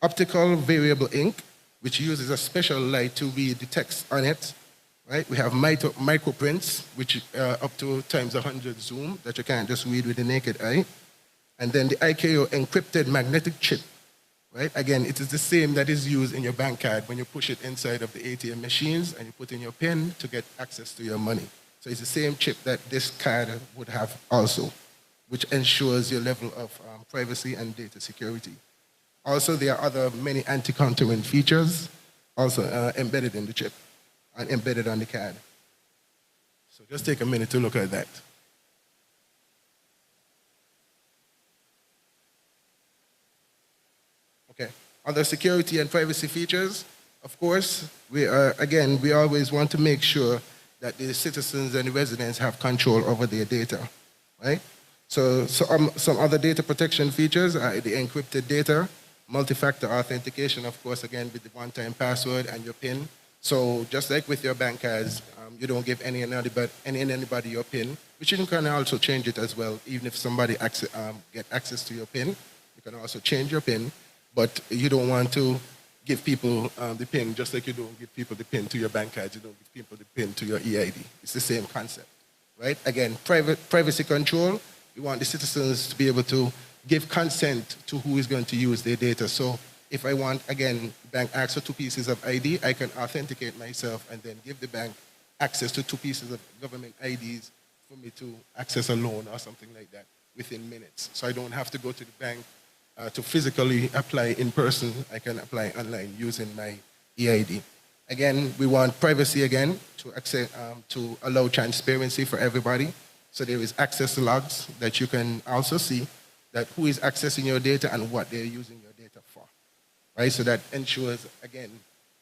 optical variable ink, which uses a special light to read the text on it, right? We have microprints, which up to times 100 zoom, that you can't just read with the naked eye. And then the IKO encrypted magnetic chip, right? Again, it is the same that is used in your bank card when you push it inside of the ATM machines and you put in your PIN to get access to your money. So it's the same chip that this card would have also, which ensures your level of privacy and data security. Also, there are many anti-countering features also embedded in the chip and embedded on the card. So just take a minute to look at that. Okay. Other security and privacy features, of course, we always want to make sure that the citizens and the residents have control over their data, right? So some other data protection features are the encrypted data, multi-factor authentication, of course, again, with the one-time password and your PIN. So just like with your bank cards, you don't give anybody your PIN, which you can also change it as well. Even if somebody get access to your PIN, you can also change your PIN, but you don't want to give people the PIN, just like you don't give people the PIN to your bank cards, you don't give people the PIN to your EID. It's the same concept, right? Again, privacy control, we want the citizens to be able to give consent to who is going to use their data. So if I want, again, bank access to 2 pieces of ID, I can authenticate myself and then give the bank access to 2 pieces of government IDs for me to access a loan or something like that within minutes. So I don't have to go to the bank to physically apply in person. I can apply online using my EID. Again, we want privacy again to allow transparency for everybody. So there is access logs that you can also see that who is accessing your data and what they're using your data for, right? So that ensures, again,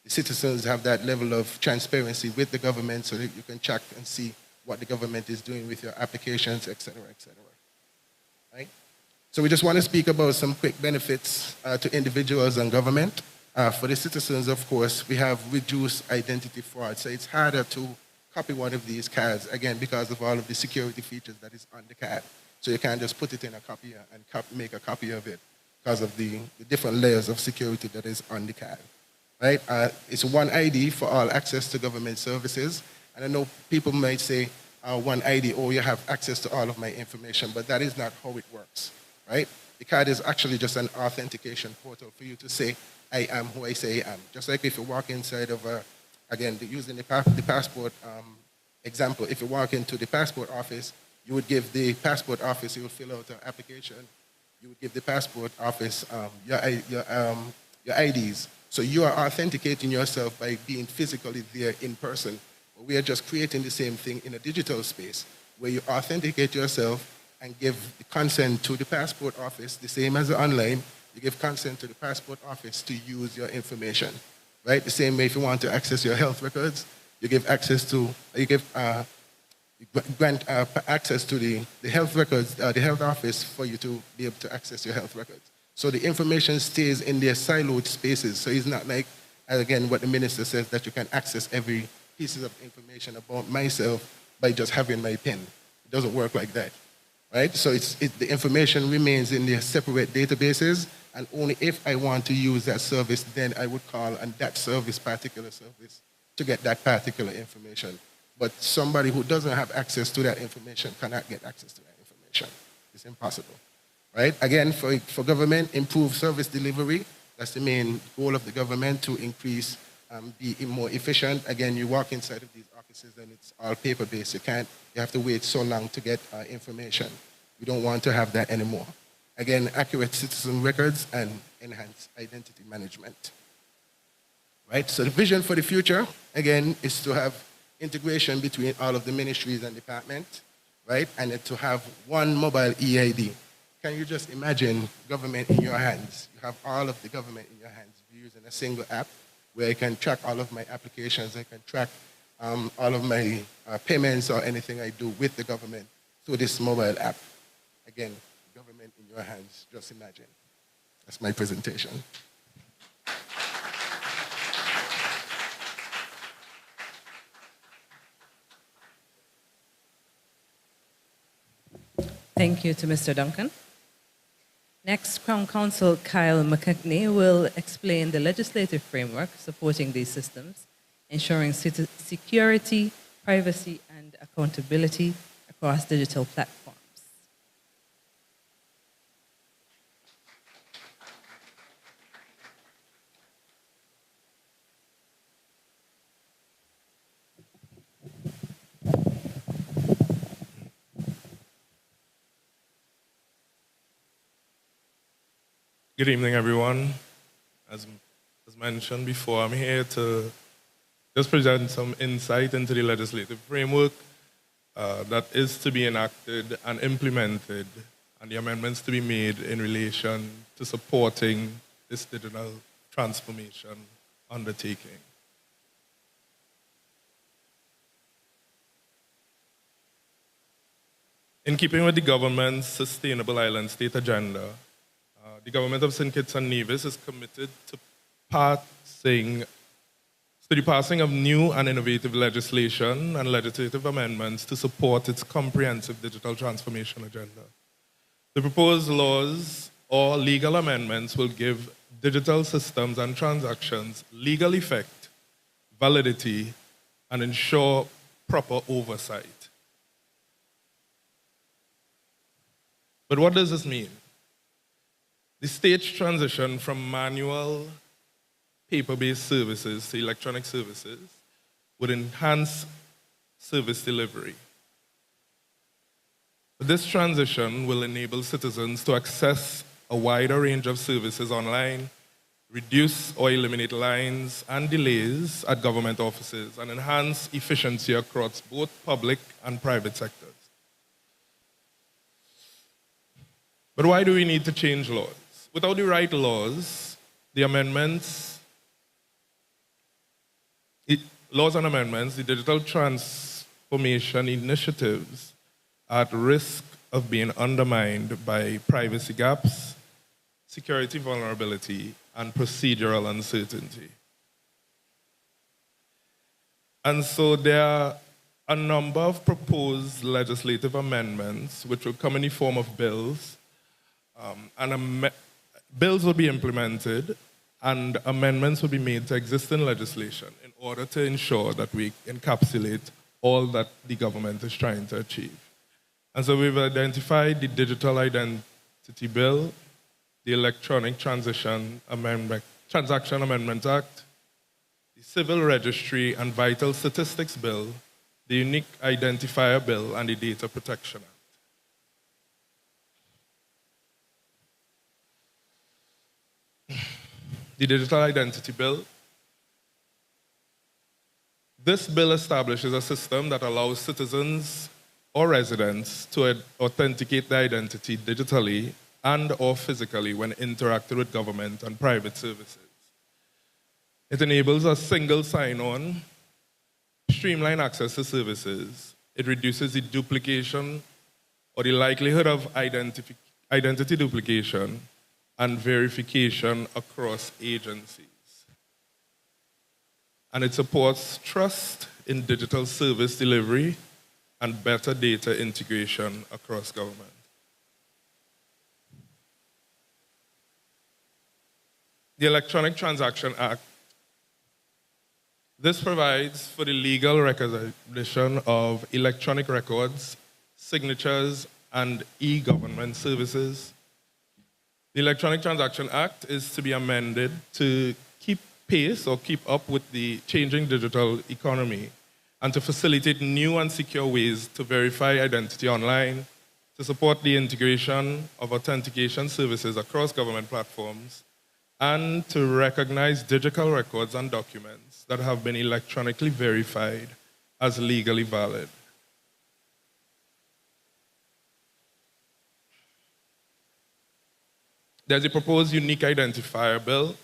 the citizens have that level of transparency with the government so that you can check and see what the government is doing with your applications, et cetera, right? So we just want to speak about some quick benefits to individuals and government. For the citizens, of course, we have reduced identity fraud. So it's harder to copy one of these cards, again, because of all of the security features that is on the card. So you can't just put it in a copier and make a copy of it because of the different layers of security that is on the card, right? It's one ID for all access to government services. And I know people might say, one ID, oh, you have access to all of my information, but that is not how it works, right? The card is actually just an authentication portal for you to say, I am who I say I am. Just like if you walk inside of again, using the passport example, if you walk into the passport office, you would give the passport office, you would fill out an application, you would give the passport office your IDs. So you are authenticating yourself by being physically there in person. We are just creating the same thing in a digital space where you authenticate yourself and give the consent to the passport office, the same as online. You give consent to the passport office to use your information, right? The same way if you want to access your health records, you give access to, grant access to the health records, the health office for you to be able to access your health records. So the information stays in their siloed spaces. So it's not like, again, what the minister says, that you can access every piece of information about myself by just having my PIN. It doesn't work like that, right? So the information remains in their separate databases, and only if I want to use that service, then I would call on that particular service, to get that particular information. But somebody who doesn't have access to that information cannot get access to that information. It's impossible, right? Again, for government, improve service delivery. That's the main goal of the government, to increase, be more efficient. Again, you walk inside of these offices and it's all paper-based. You have to wait so long to get information. We don't want to have that anymore. Again, accurate citizen records and enhanced identity management. Right? So the vision for the future, again, is to have integration between all of the ministries and departments, right? And to have one mobile EID. Can you just imagine government in your hands? You have all of the government in your hands. You're using a single app where I can track all of my applications. I can track all of my payments or anything I do with the government through this mobile app. Again, government in your hands, just imagine. That's my presentation. Thank you to Mr. Duncan. Next, Crown Counsel Kyle McKechnie will explain the legislative framework supporting these systems, ensuring security, privacy, and accountability across digital platforms. Good evening, everyone. As mentioned before, I'm here to just present some insight into the legislative framework that is to be enacted and implemented, and the amendments to be made in relation to supporting this digital transformation undertaking. In keeping with the government's Sustainable Island State agenda, the government of St. Kitts and Nevis is committed to the passing of new and innovative legislation and legislative amendments to support its comprehensive digital transformation agenda. The proposed laws or legal amendments will give digital systems and transactions legal effect, validity, and ensure proper oversight. But what does this mean? The stage transition from manual, paper-based services to electronic services would enhance service delivery. This transition will enable citizens to access a wider range of services online, reduce or eliminate lines and delays at government offices, and enhance efficiency across both public and private sectors. But why do we need to change laws? Without the right laws, the laws and amendments, the digital transformation initiatives are at risk of being undermined by privacy gaps, security vulnerability, and procedural uncertainty. And so there are a number of proposed legislative amendments which will come in the form of bills, bills will be implemented and amendments will be made to existing legislation in order to ensure that we encapsulate all that the government is trying to achieve. And so we've identified the Digital Identity Bill, the Electronic Transaction Amendment Act, the Civil Registry and Vital Statistics Bill, the Unique Identifier Bill, and the Data Protection Act. The Digital Identity Bill. This bill establishes a system that allows citizens or residents to authenticate their identity digitally and or physically when interacting with government and private services. It enables a single sign-on, streamline access to services. It reduces the duplication or the likelihood of identity duplication and verification across agencies. And it supports trust in digital service delivery and better data integration across government. The Electronic Transaction Act. This provides for the legal recognition of electronic records, signatures, and e-government services. The Electronic Transaction Act is to be amended to keep pace or keep up with the changing digital economy and to facilitate new and secure ways to verify identity online, to support the integration of authentication services across government platforms, and to recognize digital records and documents that have been electronically verified as legally valid. There's a proposed Unique Identifier Bill,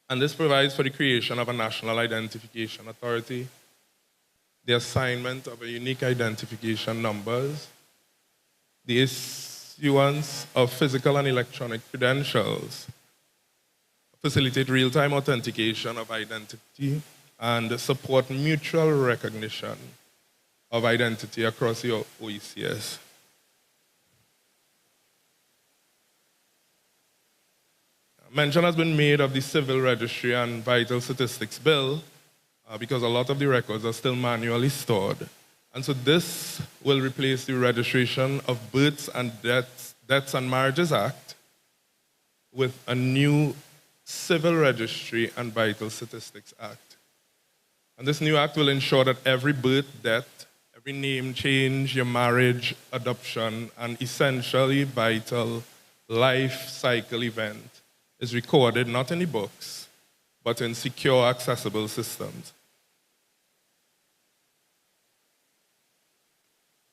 and this provides for the creation of a National Identification Authority, the assignment of a unique identification numbers, the issuance of physical and electronic credentials, facilitate real-time authentication of identity, and support mutual recognition of identity across the OECS. Mention has been made of the Civil Registry and Vital Statistics Bill because a lot of the records are still manually stored. And so this will replace the Registration of Births and Deaths and Marriages Act with a new Civil Registry and Vital Statistics Act. And this new act will ensure that every birth, death, every name change, your marriage, adoption, and essentially vital life cycle event is recorded not in the books, but in secure, accessible systems.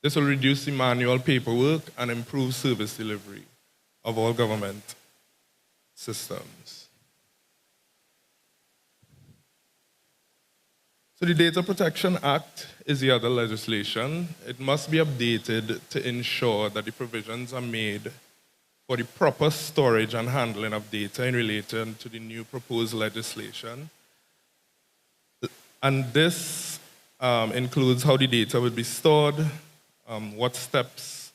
This will reduce the manual paperwork and improve service delivery of all government systems. So the Data Protection Act is the other legislation. It must be updated to ensure that the provisions are made for the proper storage and handling of data in relation to the new proposed legislation. And this includes how the data would be stored, what steps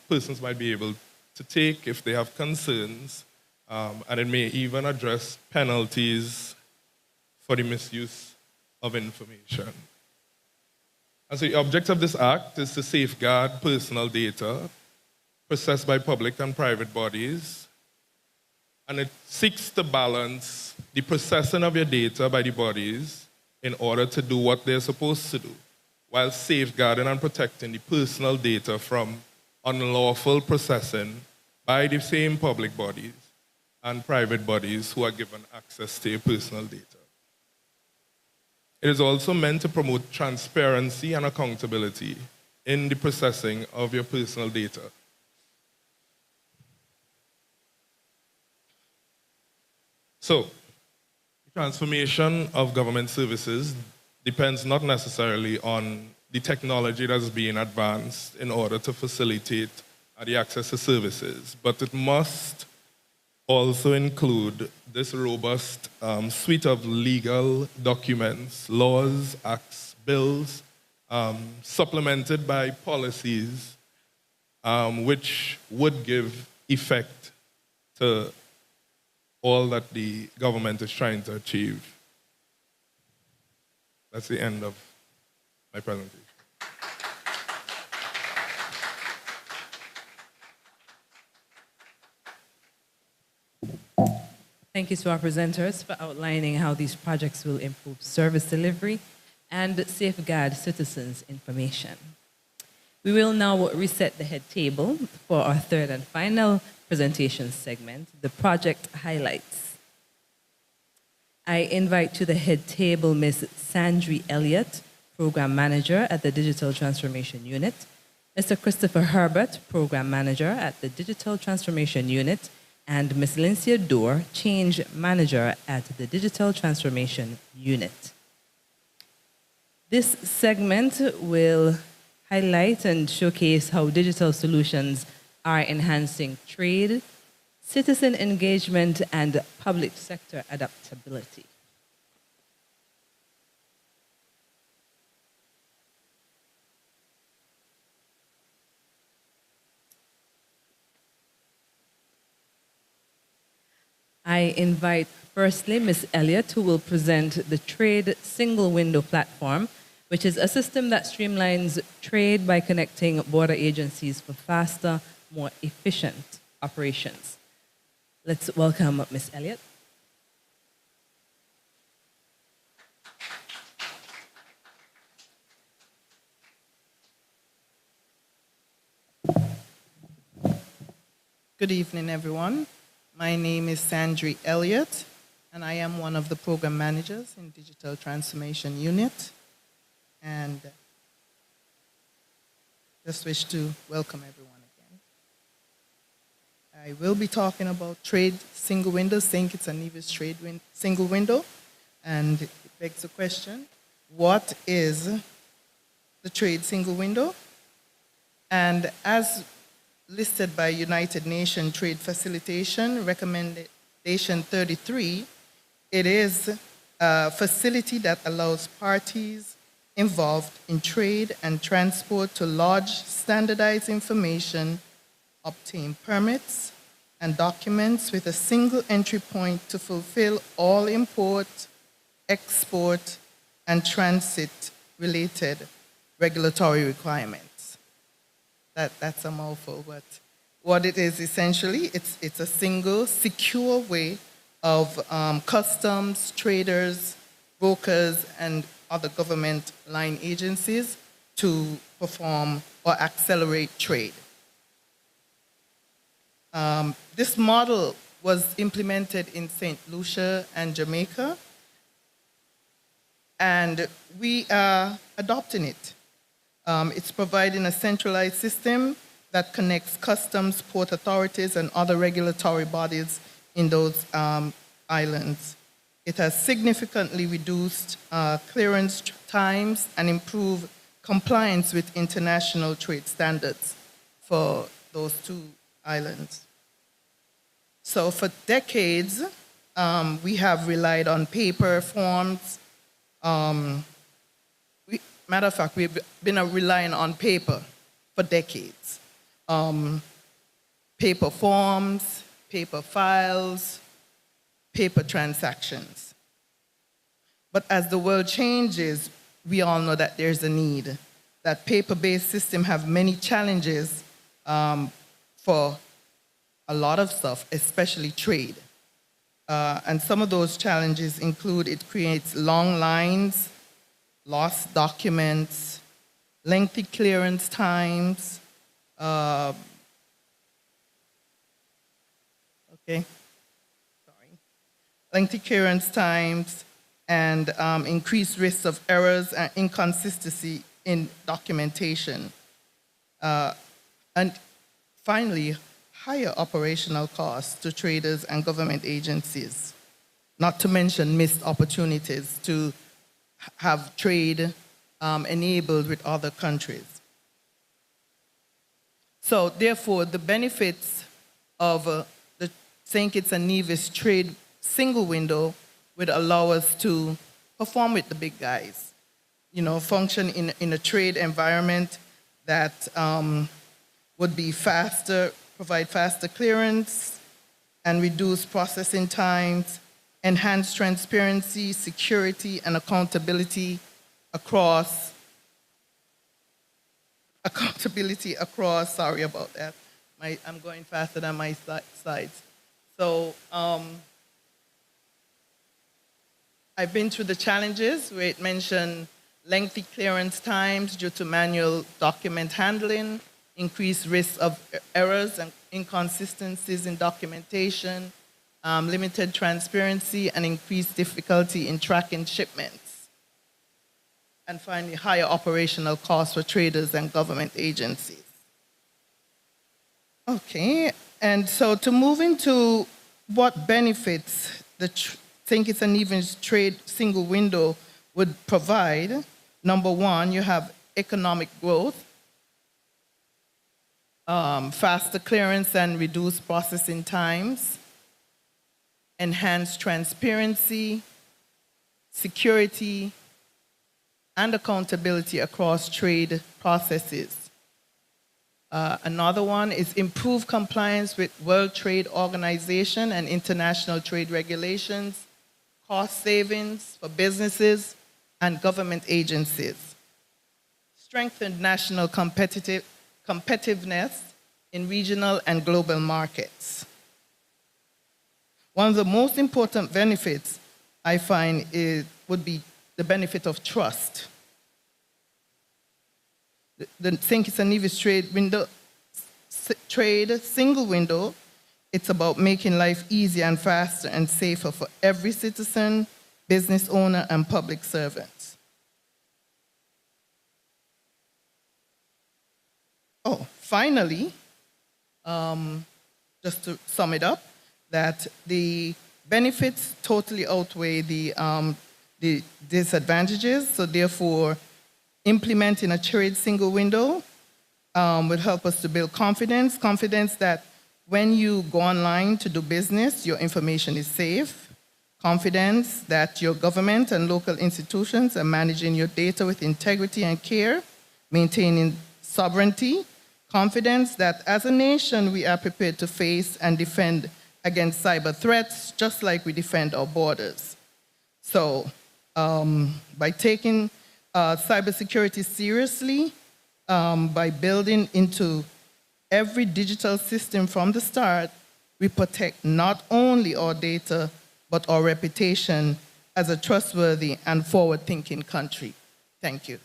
persons might be able to take if they have concerns, and it may even address penalties for the misuse of information. And so the object of this act is to safeguard personal data processed by public and private bodies, and it seeks to balance the processing of your data by the bodies in order to do what they're supposed to do, while safeguarding and protecting the personal data from unlawful processing by the same public bodies and private bodies who are given access to your personal data. It is also meant to promote transparency and accountability in the processing of your personal data. So, the transformation of government services depends not necessarily on the technology that's being advanced in order to facilitate the access to services, but it must also include this robust suite of legal documents, laws, acts, bills, supplemented by policies which would give effect to all that the government is trying to achieve. That's the end of my presentation. Thank you to our presenters for outlining how these projects will improve service delivery and safeguard citizens' information. We will now reset the head table for our third and final presentation segment, the project highlights. I invite to the head table Ms. Sandri Elliott, Program Manager at the Digital Transformation Unit, Mr. Christopher Herbert, Program Manager at the Digital Transformation Unit, and Ms. Lyncia Dorr, Change Manager at the Digital Transformation Unit. This segment will highlight and showcase how digital solutions are enhancing trade, citizen engagement, and public sector adaptability. I invite firstly Ms. Elliott, who will present the Trade Single Window Platform, which is a system that streamlines trade by connecting border agencies for faster, more efficient operations. Let's welcome Ms. Elliott. Good evening, everyone. My name is Sandri Elliott, and I am one of the program managers in Digital Transformation Unit. And just wish to welcome everyone again. I will be talking about trade single windows, saying it's a Nevis trade single window. And it begs the question, what is the trade single window? And as listed by United Nations Trade Facilitation, Recommendation 33, it is a facility that allows parties involved in trade and transport to lodge standardized information, obtain permits and documents with a single entry point to fulfill all import, export, and transit-related regulatory requirements. That's a mouthful, but what it is essentially, it's a single, secure way of customs, traders, brokers, and other government line agencies to perform or accelerate trade. This model was implemented in St. Lucia and Jamaica, and we are adopting it. It's providing a centralized system that connects customs, port authorities, and other regulatory bodies in those islands. It has significantly reduced clearance times and improved compliance with international trade standards for those two islands. So for decades, we have relied on paper forms. Matter of fact, we've been relying on paper for decades. Paper forms, paper files, paper transactions. But as the world changes, we all know that there's a need. That paper-based systems have many challenges for a lot of stuff, especially trade. And some of those challenges include it creates long lines, lost documents, lengthy clearance times, lengthy clearance times, and increased risks of errors and inconsistency in documentation. And finally, higher operational costs to traders and government agencies, not to mention missed opportunities to have trade enabled with other countries. So therefore, the benefits of the St. Kitts and Nevis trade single window would allow us to perform with the big guys, function in a trade environment that would be faster, provide faster clearance, and reduce processing times, enhance transparency, security, and accountability across, sorry about that. I'm going faster than my slides. So I've been through the challenges where it mentioned lengthy clearance times due to manual document handling, increased risk of errors and inconsistencies in documentation, limited transparency, and increased difficulty in tracking shipments. And finally, higher operational costs for traders and government agencies. Okay, and so to move into what benefits the St. Kitts and Nevis trade single window would provide, number one, you have economic growth, faster clearance and reduced processing times, enhanced transparency, security, and accountability across trade processes. Another one is improved compliance with World Trade Organization and international trade regulations, cost savings for businesses and government agencies, strengthened national competitiveness in regional and global markets. One of the most important benefits I find would be the benefit of trust. The St. Kitts and Nevis trade single window, it's about making life easier and faster and safer for every citizen, business owner, and public servants. Oh, finally, just to sum it up, that the benefits totally outweigh the disadvantages, so therefore, implementing a trade single window will help us to build confidence that when you go online to do business, your information is safe, confidence that your government and local institutions are managing your data with integrity and care, maintaining sovereignty, confidence that as a nation we are prepared to face and defend against cyber threats just like we defend our borders. So by taking cybersecurity seriously, by building into every digital system from the start, we protect not only our data, but our reputation as a trustworthy and forward-thinking country. Thank you.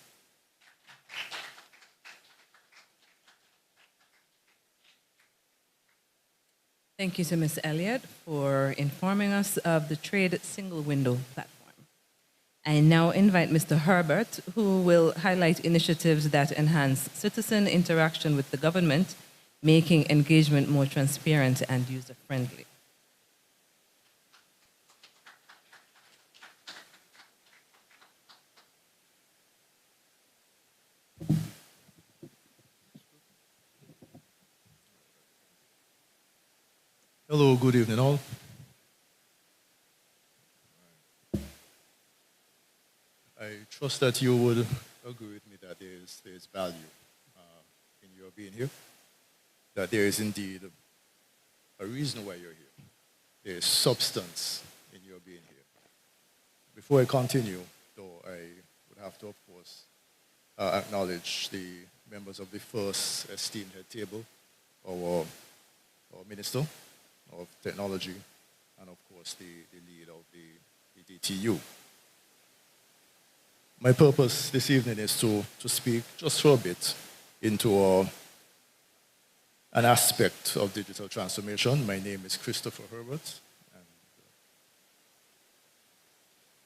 Thank you to Ms. Elliott for informing us of the Trade Single Window platform. I now invite Mr. Herbert, who will highlight initiatives that enhance citizen interaction with the government, making engagement more transparent and user-friendly. Hello, good evening all. I trust that you would agree with me that there's value in your being here, that there is indeed a reason why you're here. There is substance in your being here. Before I continue, though, I would have to, of course, acknowledge the members of the first esteemed head table, our Minister of Technology, and of course the lead of the DTU. My purpose this evening is to speak just for a bit into an aspect of digital transformation. My name is Christopher Herbert. And,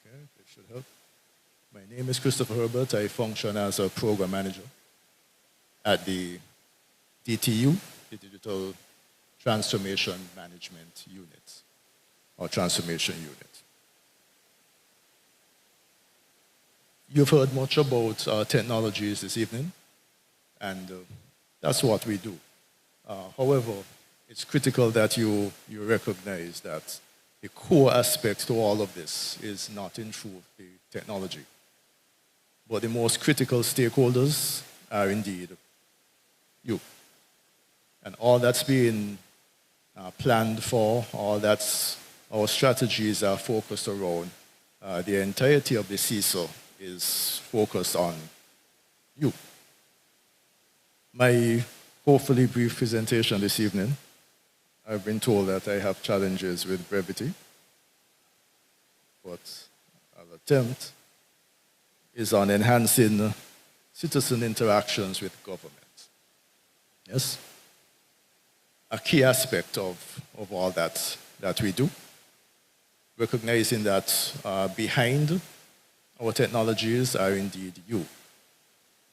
okay, that should help. My name is Christopher Herbert. I function as a program manager at the DTU, the Digital Transformation Management Unit, or Transformation Unit. You've heard much about technologies this evening, and that's what we do. However, it's critical that you recognize that the core aspect to all of this is not in truth the technology, but the most critical stakeholders are indeed you. And all that's being planned for, all that's our strategies are focused around, the entirety of the CISO is focused on you. My hopefully brief presentation this evening, I've been told that I have challenges with brevity, but I'll attempt, is on enhancing citizen interactions with government. Yes? A key aspect of all that we do, recognizing that behind our technologies are indeed you.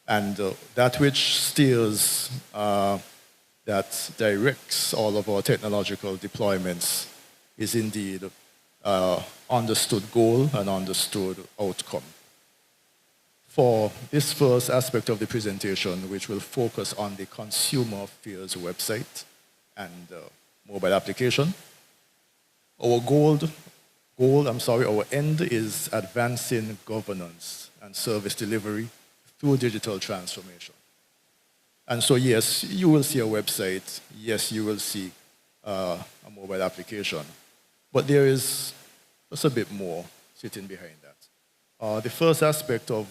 And that which steers, that directs all of our technological deployments is indeed understood goal and understood outcome. For this first aspect of the presentation, which will focus on the Consumer Affairs website and mobile application, our end is advancing governance and service delivery through digital transformation. And so, yes, you will see a website. Yes, you will see a mobile application. But there is just a bit more sitting behind that. The first aspect of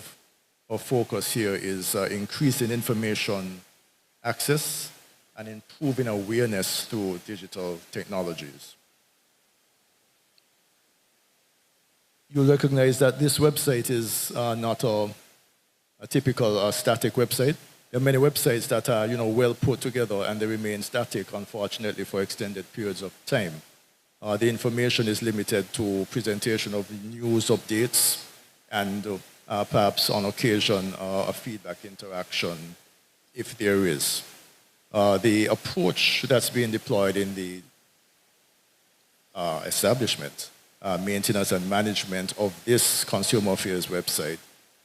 focus here is increasing information access and improving awareness through digital technologies. You'll recognize that this website is not a typical static website. There are many websites that are well put together and they remain static, unfortunately, for extended periods of time. The information is limited to presentation of news updates and perhaps on occasion a feedback interaction if there is. The approach that's being deployed in the establishment, maintenance and management of this Consumer Affairs website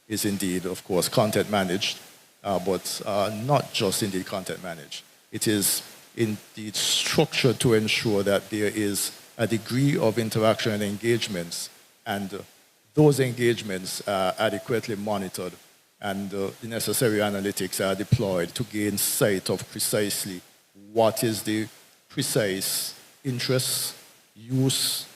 is indeed, of course, content managed, but not just indeed content managed. It is indeed structured to ensure that there is a degree of interaction and engagements, and those engagements are adequately monitored, and the necessary analytics are deployed to gain sight of precisely what is the precise interest, use,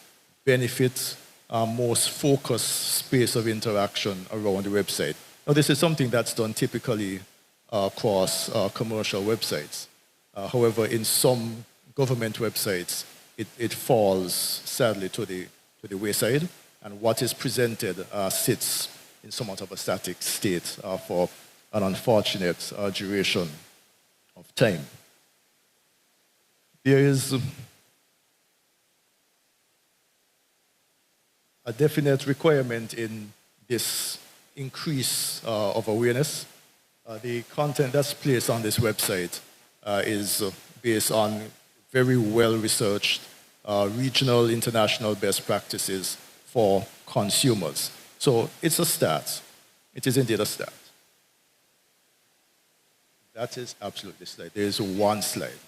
benefit, most focused space of interaction around the website. Now, this is something that's done typically across commercial websites. However, in some government websites, it falls sadly to the wayside, and what is presented sits in somewhat of a static state for an unfortunate duration of time. There is a definite requirement in this increase of awareness. The content that's placed on this website is based on very well-researched regional, international best practices for consumers. So it's a start. It is indeed a start. That is absolutely the slide. There is one slide.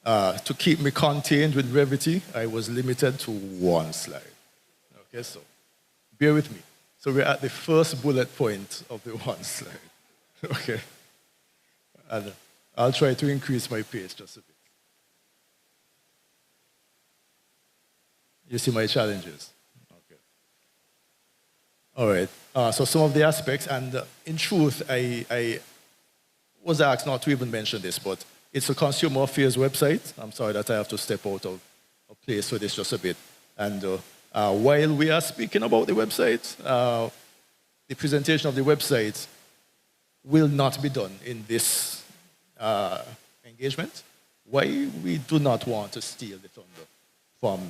To keep me contained with brevity, I was limited to one slide. Okay, so bear with me. So we're at the first bullet point of the one slide. Okay. And I'll try to increase my pace just a bit. You see my challenges? Okay. All right. So some of the aspects, and in truth, I was asked not to even mention this, but it's a consumer affairs website. I'm sorry that I have to step out of place for this just a bit. And while we are speaking about the website, the presentation of the website will not be done in this engagement. Why? We do not want to steal the thunder from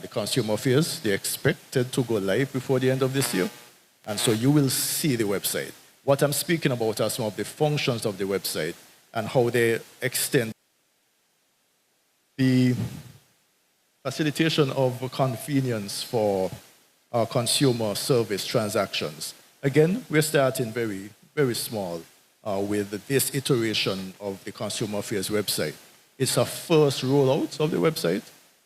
the consumer affairs. They're expected to go live before the end of this year. And so you will see the website. What I'm speaking about are some of the functions of the website and how they extend the facilitation of convenience for consumer service transactions. Again, we're starting very, very small with this iteration of the Consumer Affairs website. It's a first rollout of the website,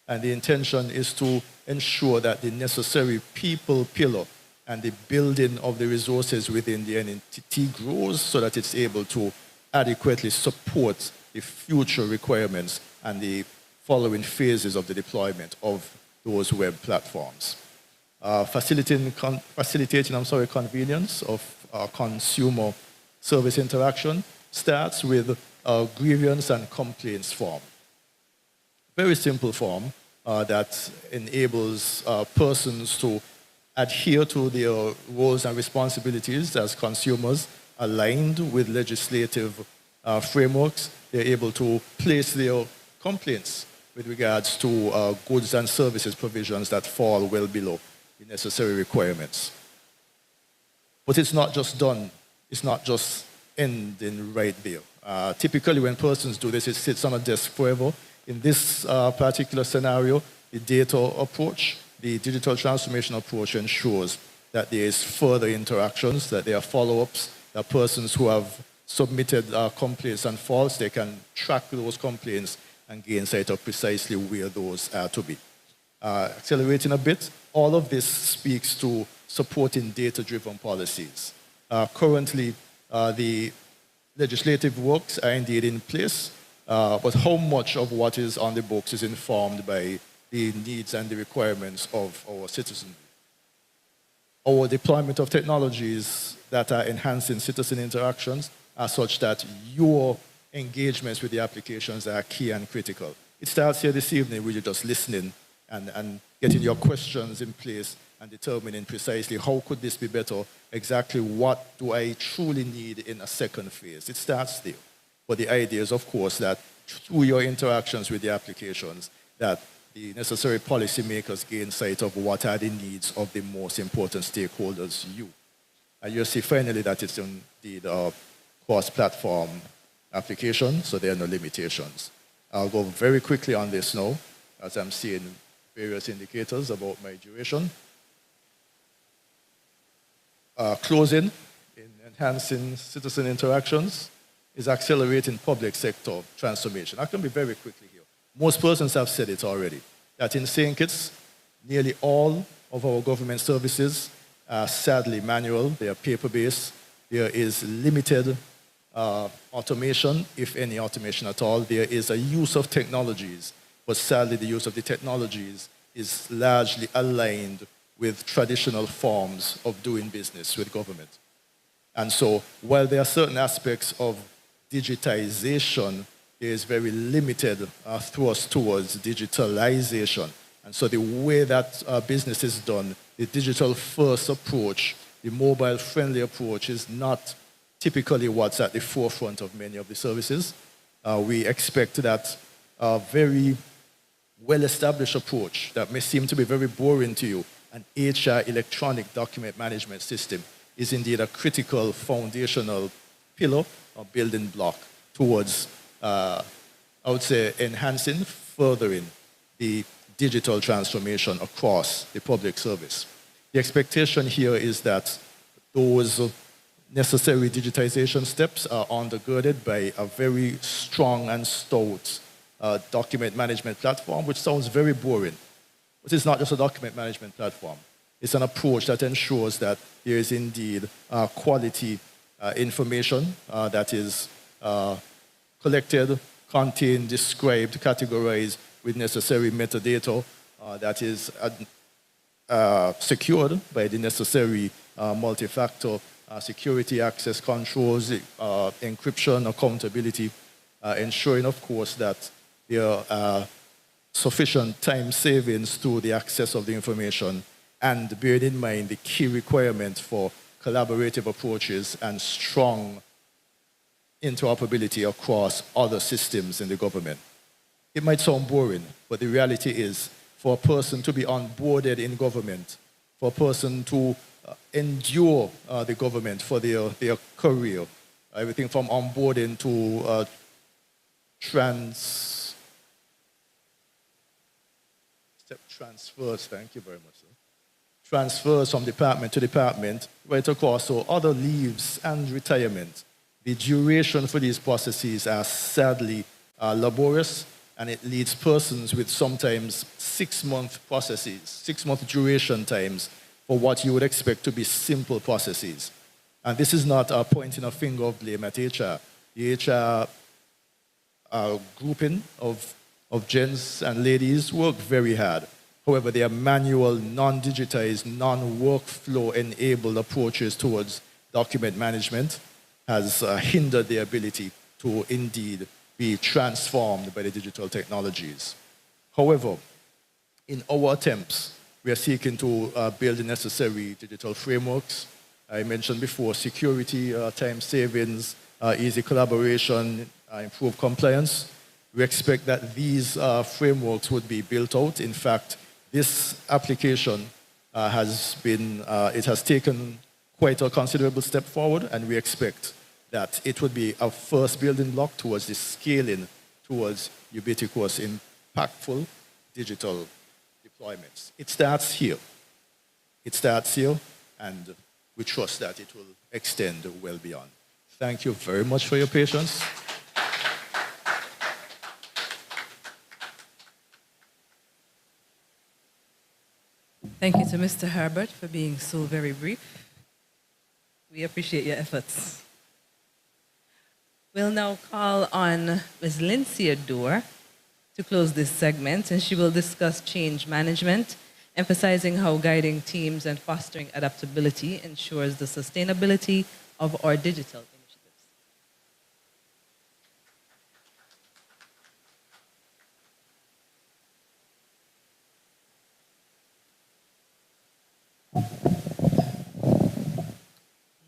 and the intention is to ensure that the necessary people pillar and the building of the resources within the entity grows so that it's able to adequately support the future requirements and the following phases of the deployment of those web platforms. Facilitating convenience of consumer service interaction starts with a grievance and complaints form. Very simple form that enables persons to adhere to their roles and responsibilities as consumers aligned with legislative frameworks. They're able to place their complaints with regards to goods and services provisions that fall well below the necessary requirements. But it's not just done, it's not just ending right there. Typically when persons do this, it sits on a desk forever. In this particular scenario, the data approach, the digital transformation approach ensures that there is further interactions, that there are follow-ups, that persons who have submitted complaints and faults, they can track those complaints and gain sight of precisely where those are to be. Accelerating a bit, all of this speaks to supporting data-driven policies. Currently, the legislative works are indeed in place, but how much of what is on the books is informed by the needs and the requirements of our citizens? Our deployment of technologies that are enhancing citizen interactions are such that your engagements with the applications are key and critical. It starts here this evening with you just listening and getting your questions in place and determining precisely how could this be better, exactly what do I truly need in a second phase. It starts there. But the idea is, of course, that through your interactions with the applications, that the necessary policymakers gain sight of what are the needs of the most important stakeholders, you. And you'll see finally that it's indeed a cross-platform application, so there are no limitations. I'll go very quickly on this now, as I'm seeing various indicators about my duration. Closing in enhancing citizen interactions is accelerating public sector transformation. I can be very quickly here. Most persons have said it already, that in St. Kitts, nearly all of our government services are sadly manual, they are paper-based, there is limited automation, if any automation at all. There is a use of technologies, but sadly the use of the technologies is largely aligned with traditional forms of doing business with government. And so while there are certain aspects of digitization, there is very limited thrust towards digitalization. And so the way that business is done, the digital-first approach, the mobile-friendly approach is not typically what's at the forefront of many of the services. We expect that a very well-established approach that may seem to be very boring to you, an HR electronic document management system, is indeed a critical foundational pillar or building block towards, I would say, enhancing, furthering the digital transformation across the public service. The expectation here is that those necessary digitization steps are undergirded by a very strong and stout document management platform, which sounds very boring. But it's not just a document management platform. It's an approach that ensures that there is indeed quality information that is collected, contained, described, categorized with necessary metadata that is secured by the necessary multi-factor security access controls, encryption, accountability, ensuring, of course, that there are sufficient time savings to the access of the information, and bearing in mind the key requirement for collaborative approaches and strong interoperability across other systems in the government. It might sound boring, but the reality is for a person to be onboarded in government, for a person to endure the government for their career, everything from onboarding to transfers, thank you very much, sir. Transfers from department to department, right across, so other leaves and retirement. The duration for these processes are sadly laborious, and it leads persons with sometimes 6-month processes, 6-month duration times for what you would expect to be simple processes. And this is not pointing a finger of blame at HR. The HR grouping of gents and ladies work very hard. However, their manual, non-digitized, non-workflow-enabled approaches towards document management has hindered their ability to indeed be transformed by the digital technologies. However, in our attempts, we are seeking to build the necessary digital frameworks. I mentioned before security, time savings, easy collaboration, improved compliance. We expect that these frameworks would be built out. In fact, this application it has taken quite a considerable step forward, and we expect that it would be a first building block towards the scaling towards ubiquitous, impactful digital deployments. It starts here. It starts here, and we trust that it will extend well beyond. Thank you very much for your patience. Thank you to Mr. Herbert for being so very brief. We appreciate your efforts. We'll now call on Ms. Lindsay Adore to close this segment, and she will discuss change management, emphasizing how guiding teams and fostering adaptability ensures the sustainability of our digital initiatives.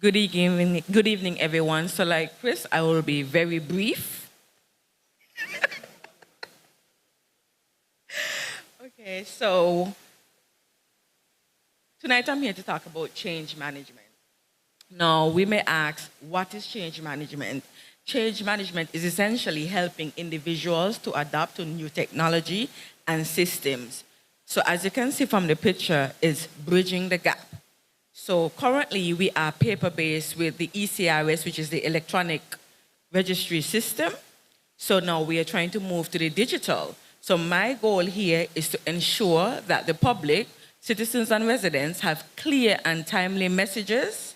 Good evening, everyone. So like Chris, I will be very brief. Okay, so tonight I'm here to talk about change management. Now, we may ask, what is change management? Change management is essentially helping individuals to adapt to new technology and systems. So as you can see from the picture, it's bridging the gap. So currently we are paper-based with the ECRS, which is the electronic registry system. So now we are trying to move to the digital. So my goal here is to ensure that the public, citizens and residents have clear and timely messages,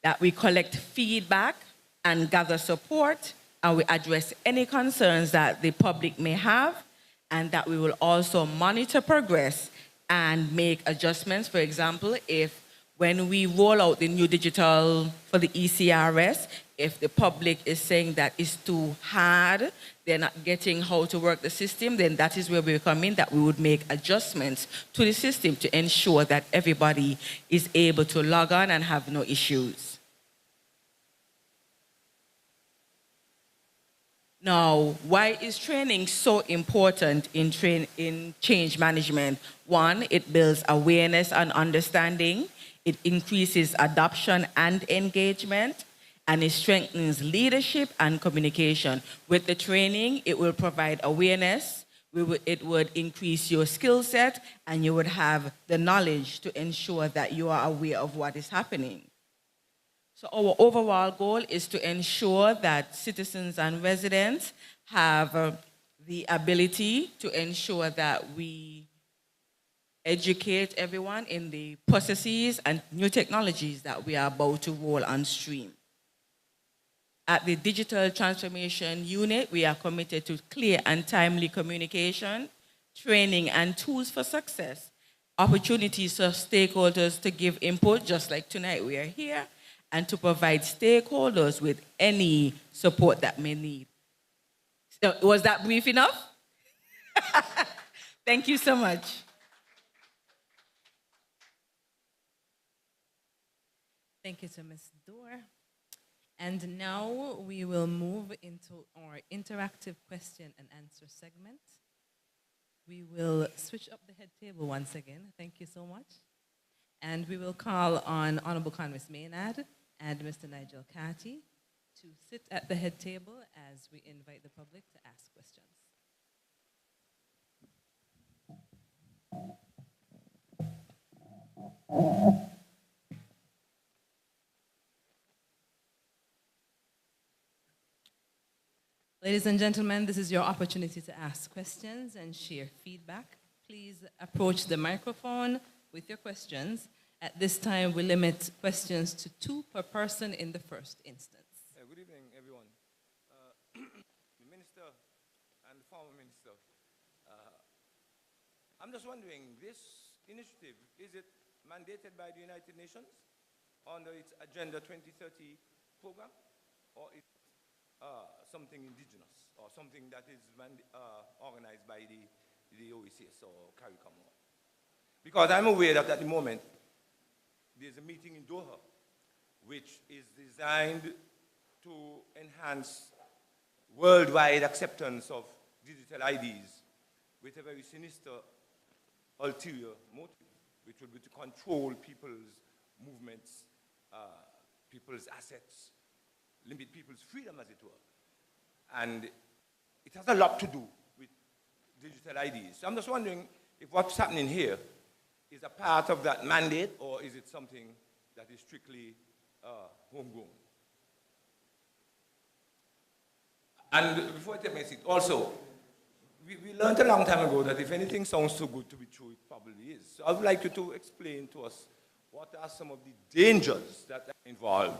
that we collect feedback and gather support, and we address any concerns that the public may have, and that we will also monitor progress and make adjustments. For example, if when we roll out the new digital for the ECRS, if the public is saying that it's too hard, they're not getting how to work the system, then that is where we come in, that we would make adjustments to the system to ensure that everybody is able to log on and have no issues. Now, why is training so important in change management? One, it builds awareness and understanding. It increases adoption and engagement, and it strengthens leadership and communication. With the training, it will provide awareness, it would increase your skill set, and you would have the knowledge to ensure that you are aware of what is happening. So our overall goal is to ensure that citizens and residents have the ability to ensure that we educate everyone in the processes and new technologies that we are about to roll on stream. At the Digital Transformation Unit, we are committed to clear and timely communication, training and tools for success, opportunities for stakeholders to give input, just like tonight we are here, and to provide stakeholders with any support that may need. So, was that brief enough? Thank you so much. Thank you to Ms. Dorr. And now we will move into our interactive question and answer segment. We will switch up the head table once again. Thank you so much. And we will call on Honorable Congress Maynard and Mr. Nigel Catty to sit at the head table as we invite the public to ask questions. Ladies and gentlemen, this is your opportunity to ask questions and share feedback. Please approach the microphone with your questions. At this time, we limit questions to 2 per person in the first instance. Good evening, everyone. The Minister and the former Minister, I'm just wondering, this initiative, is it mandated by the United Nations under its Agenda 2030 program, or is it something indigenous, or something that is organized by the OECS or CARICOM? Because I'm aware that at the moment, there's a meeting in Doha, which is designed to enhance worldwide acceptance of digital IDs with a very sinister ulterior motive, which would be to control people's movements, people's assets, limit people's freedom, as it were. And it has a lot to do with digital IDs. So I'm just wondering if what's happening here is a part of that mandate, or is it something that is strictly homegrown? And before I take my seat, also, we learned a long time ago that if anything sounds too good to be true, it probably is. So I would like you to explain to us what are some of the dangers that are involved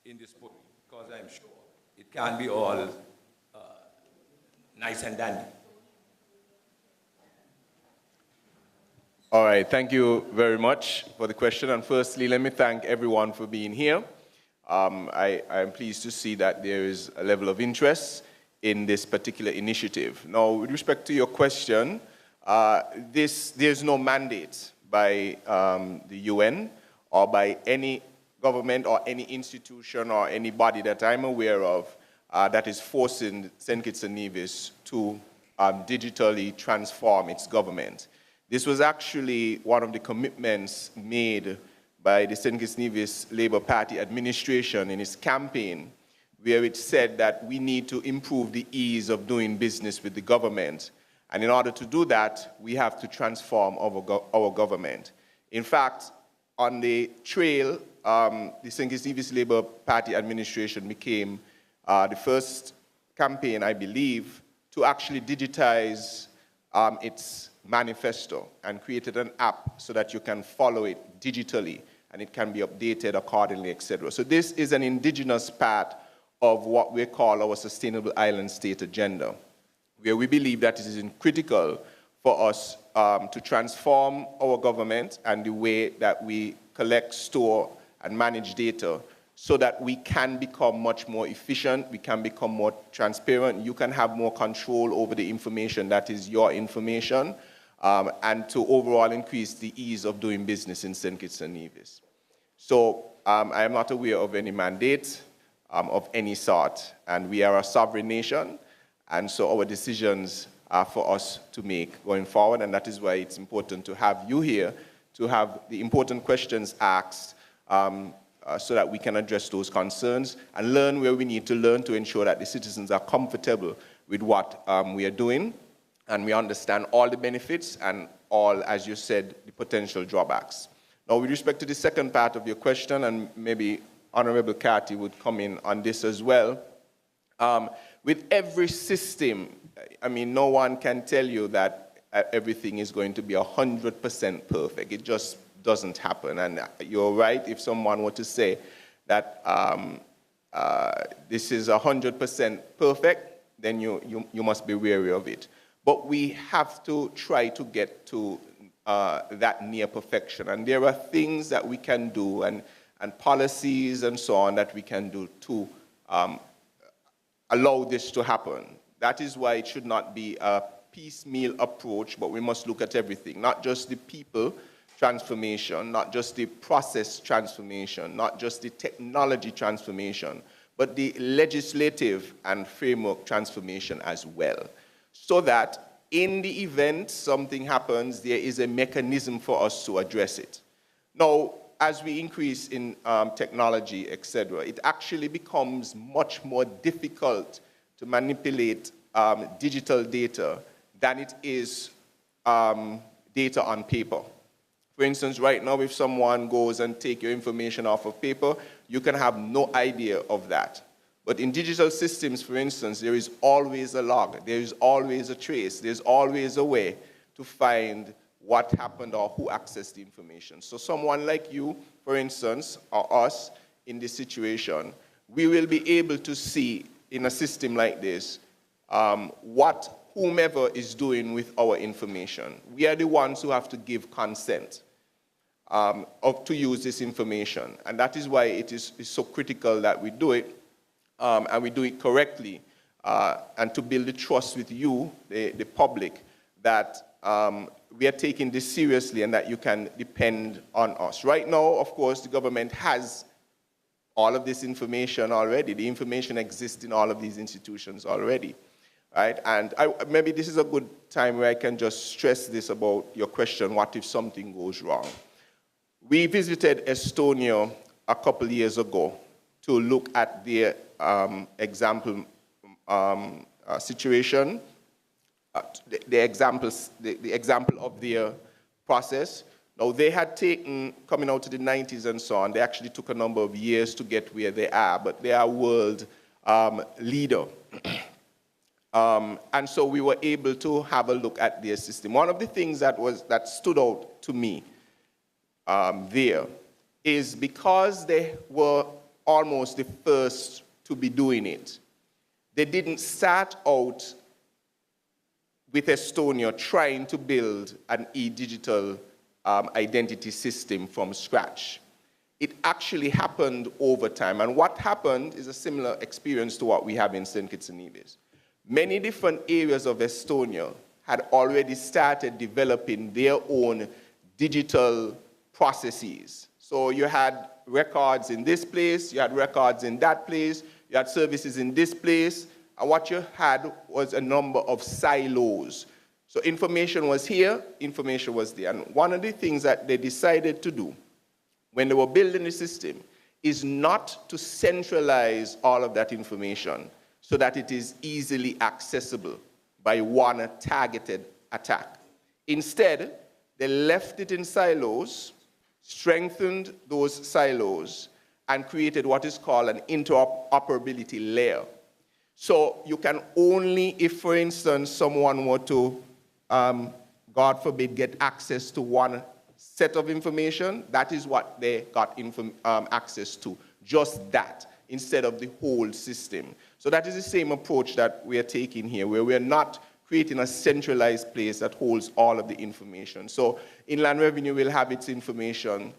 in this program, because I'm sure it can't be all nice and dandy. All right, thank you very much for the question. And firstly, let me thank everyone for being here. I am pleased to see that there is a level of interest in this particular initiative. Now, with respect to your question, there's no mandate by the UN or by any government or any institution or any body that I'm aware of that is forcing St. Kitts and Nevis to digitally transform its government. This was actually one of the commitments made by the St. Kitts Nevis Labour Party administration in its campaign, where it said that we need to improve the ease of doing business with the government. And in order to do that, we have to transform our government. In fact, on the trail, the St. Kitts Nevis Labour Party administration became the first campaign, I believe, to actually digitize its manifesto and created an app so that you can follow it digitally and it can be updated accordingly, etc. So this is an indigenous part of what we call our Sustainable Island State Agenda, where we believe that it is critical for us to transform our government and the way that we collect, store, and manage data so that we can become much more efficient, we can become more transparent, you can have more control over the information that is your information, and to overall increase the ease of doing business in St. Kitts and Nevis. So I am not aware of any mandate of any sort, and we are a sovereign nation, And so our decisions are for us to make going forward, and that is why it's important to have you here, to have the important questions asked, so that we can address those concerns and learn where we need to learn to ensure that the citizens are comfortable with what we are doing, and we understand all the benefits and all, as you said, the potential drawbacks. Now, with respect to the second part of your question, and maybe Honorable Cathy would come in on this as well, with every system, I mean, no one can tell you that everything is going to be 100% perfect. It just doesn't happen. And you're right, if someone were to say that this is 100% perfect, then you must be wary of it. But we have to try to get to that near perfection. And there are things that we can do and policies and so on that we can do to allow this to happen. That is why it should not be a piecemeal approach, but we must look at everything, not just the people transformation, not just the process transformation, not just the technology transformation, but the legislative and framework transformation as well, so that in the event something happens, there is a mechanism for us to address it. Now, as we increase in technology, etc., it actually becomes much more difficult to manipulate digital data than it is data on paper. For instance, right now, if someone goes and takes your information off of paper, you can have no idea of that. But in digital systems, for instance, there is always a log, there is always a trace, there's always a way to find what happened or who accessed the information. So someone like you, for instance, or us in this situation, we will be able to see in a system like this what whomever is doing with our information. We are the ones who have to give consent to use this information. And that is why it is so critical that we do it, and we do it correctly, and to build the trust with you, the public, that we are taking this seriously and that you can depend on us. Right now, of course, the government has all of this information already. The information exists in all of these institutions already. Right? And maybe this is a good time where I can just stress this about your question, what if something goes wrong? We visited Estonia a couple years ago to look at their example situation, the example of their process. Now, they had taken, coming out to the 90s and so on, they actually took a number of years to get where they are, but they are world leader. And so we were able to have a look at their system. One of the things that stood out to me there is because they were almost the first to be doing it, they didn't start out with Estonia trying to build an e-digital identity system from scratch. It actually happened over time. And what happened is a similar experience to what we have in St. Kitts and Nevis. Many different areas of Estonia had already started developing their own digital processes. So you had records in this place, you had records in that place, you had services in this place, and what you had was a number of silos. So information was here, information was there. And one of the things that they decided to do when they were building the system is not to centralize all of that information so that it is easily accessible by one targeted attack. Instead, they left it in silos, strengthened those silos, and created what is called an interoperability layer. So you can only, if for instance someone were to, God forbid, get access to one set of information, that is what they got access to, just that, instead of the whole system. So that is the same approach that we are taking here, where we are not creating a centralized place that holds all of the information. So Inland Revenue will have its information,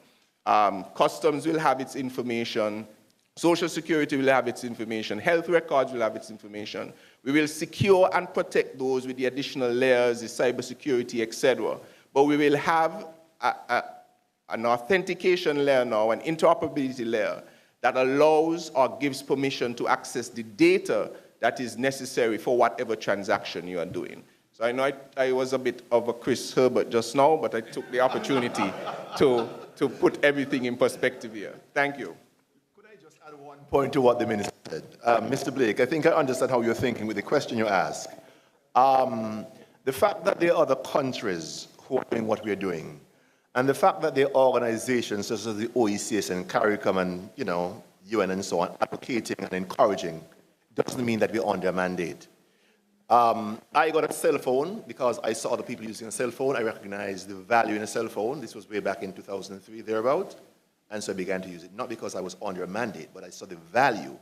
Customs will have its information, Social Security will have its information, health records will have its information. We will secure and protect those with the additional layers, the cybersecurity, etc. But we will have an authentication layer now, an interoperability layer, that allows or gives permission to access the data that is necessary for whatever transaction you are doing. So I know I was a bit of a Chris Herbert just now, but I took the opportunity to put everything in perspective here. Thank you. Could I just add one point to what the minister said? Mr. Blake, I think I understand how you're thinking with the question you ask. The fact that there are other countries who are doing what we're doing, and the fact that there are organizations such as the OECS and CARICOM and, UN and so on, advocating and encouraging, doesn't mean that we're on their mandate. I got a cell phone because I saw other people using a cell phone. I recognized the value in a cell phone. This was way back in 2003, thereabout. And so I began to use it, not because I was under a mandate, but I saw the value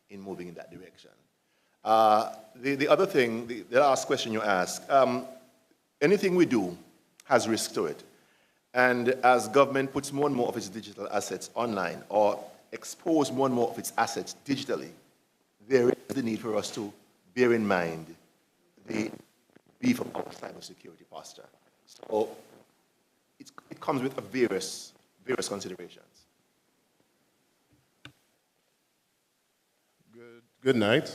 in moving in that direction. The other thing, the last question you asked, anything we do has risk to it. And as government puts more and more of its digital assets online or expose more and more of its assets digitally, there is the need for us to bear in mind the beef of our cybersecurity posture. So it comes with various considerations. Good night.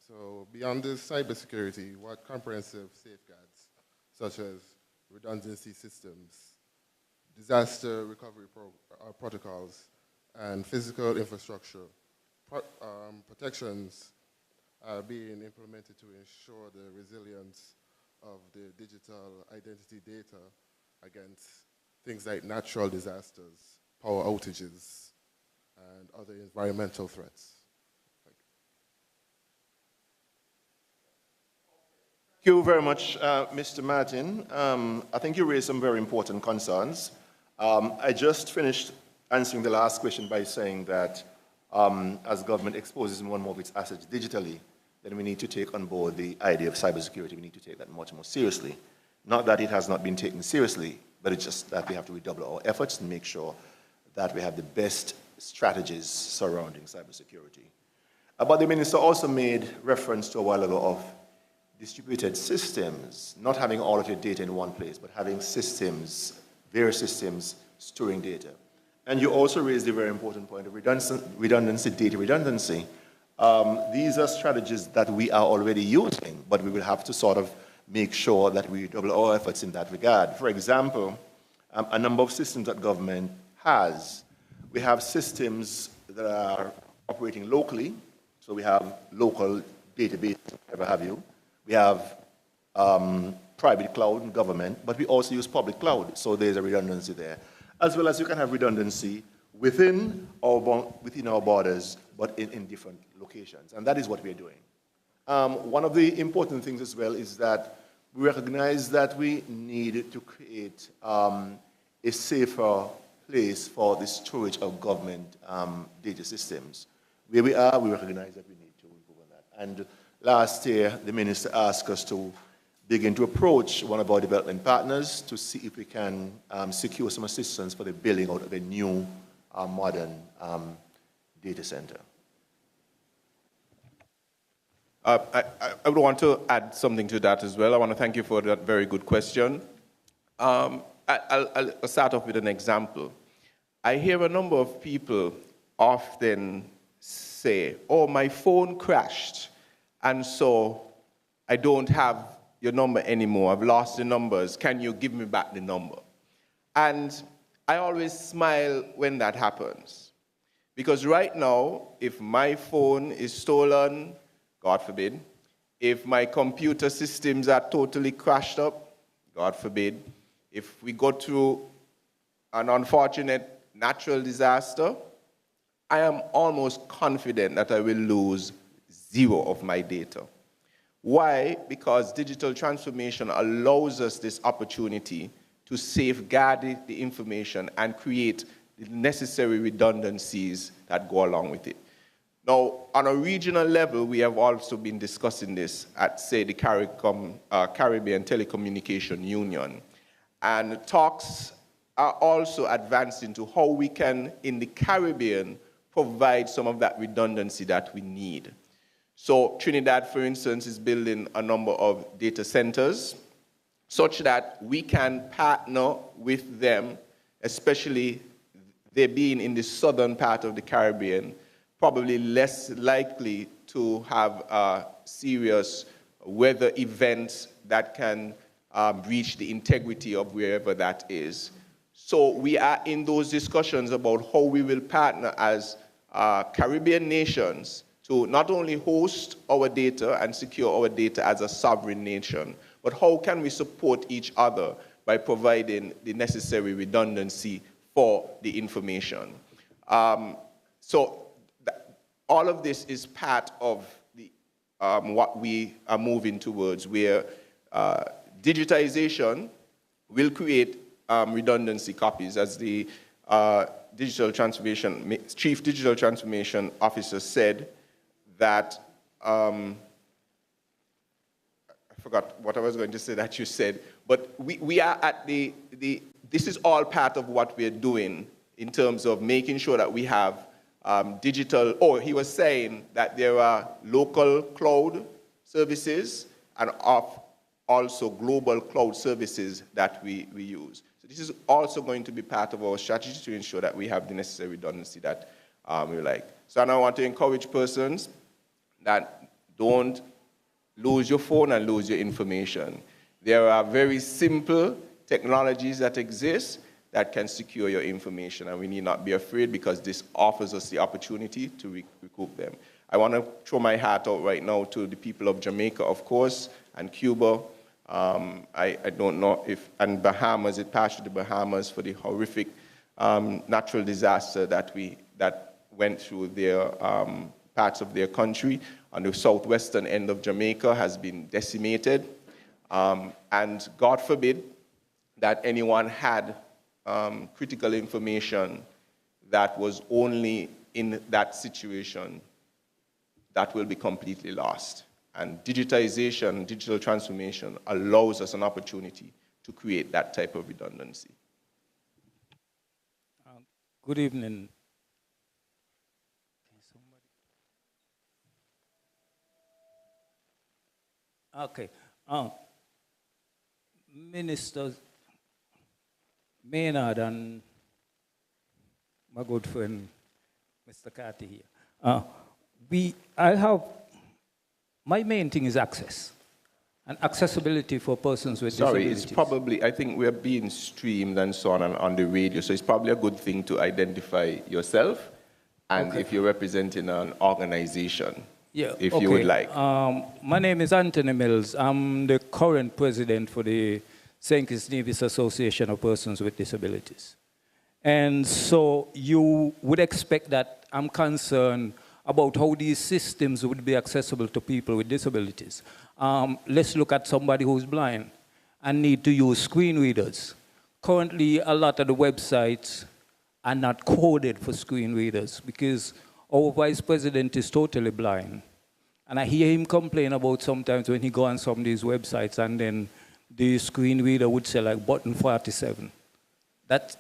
So beyond this cybersecurity, what comprehensive safeguards, such as redundancy systems, disaster recovery protocols, and physical infrastructure protections are being implemented to ensure the resilience of the digital identity data against things like natural disasters, power outages, and other environmental threats? Thank you very much, Mr. Martin. I think you raised some very important concerns. I just finished answering the last question by saying that as government exposes more and more of its assets digitally, then we need to take on board the idea of cybersecurity. We need to take that much more seriously. Not that it has not been taken seriously, but it's just that we have to redouble our efforts and make sure that we have the best strategies surrounding cybersecurity. But the minister also made reference to a while ago of distributed systems, not having all of your data in one place, but having systems, various systems storing data. And you also raised a very important point of redundancy, data redundancy. These are strategies that we are already using, but we will have to sort of make sure that we double our efforts in that regard. For example, a number of systems that government has. We have systems that are operating locally, so we have local databases, whatever have you. We have private cloud and government, but we also use public cloud, so there's a redundancy there. As well as you can have redundancy within our borders, but in different locations, and that is what we're doing. One of the important things as well is that we recognize that we need to create a safer place for the storage of government data systems. Where we are, we recognize that we need to improve on that. And last year, the minister asked us to begin to approach one of our development partners to see if we can secure some assistance for the building out of a new modern data center. I would want to add something to that as well. I want to thank you for that very good question. I'll start off with an example. I hear a number of people often say, oh, my phone crashed, and so I don't have your number anymore. I've lost the numbers. Can you give me back the number? And I always smile when that happens. Because right now, if my phone is stolen, God forbid, if my computer systems are totally crashed up, God forbid, if we go through an unfortunate natural disaster, I am almost confident that I will lose zero of my data. Why? Because digital transformation allows us this opportunity to safeguard the information and create the necessary redundancies that go along with it. Now, on a regional level, we have also been discussing this at, say, the Caribbean Telecommunication Union. And talks are also advancing to how we can, in the Caribbean, provide some of that redundancy that we need. So Trinidad, for instance, is building a number of data centers such that we can partner with them, especially they being in the southern part of the Caribbean, probably less likely to have serious weather events that can breach the integrity of wherever that is. So we are in those discussions about how we will partner as Caribbean nations to not only host our data and secure our data as a sovereign nation, but how can we support each other by providing the necessary redundancy for the information. So all of this is part of the, what we are moving towards, where digitization will create redundancy copies, as the Chief Digital Transformation Officer said, that I forgot what I was going to say that you said, but we are at this is all part of what we're doing in terms of making sure that we have digital, he was saying that there are local cloud services and also global cloud services that we use. So this is also going to be part of our strategy to ensure that we have the necessary redundancy that we like. So I want to encourage persons that don't lose your phone and lose your information. There are very simple technologies that exist that can secure your information, and we need not be afraid because this offers us the opportunity to recoup them. I want to throw my hat out right now to the people of Jamaica, of course, and Cuba. I don't know if, and Bahamas, it passed to the Bahamas for the horrific natural disaster that went through their parts of their country. And the southwestern end of Jamaica has been decimated. And God forbid that anyone had critical information that was only in that situation, that will be completely lost. And digitization, digital transformation allows us an opportunity to create that type of redundancy. Good evening. Okay. Ministers Maynard and my good friend, Mr. Carty here. My main thing is access and accessibility for persons with disabilities. It's probably, I think we're being streamed and so on the radio, so it's probably a good thing to identify yourself and if you're representing an organization. Yeah, if you would like. My name is Anthony Mills. I'm the current president for the St. Kitts Nevis Association of Persons with Disabilities. And so you would expect that I'm concerned about how these systems would be accessible to people with disabilities. Let's look at somebody who's blind and need to use screen readers. Currently, a lot of the websites are not coded for screen readers because our vice president is totally blind. And I hear him complain about sometimes when he goes on some of these websites and then the screen reader would say like button 47. That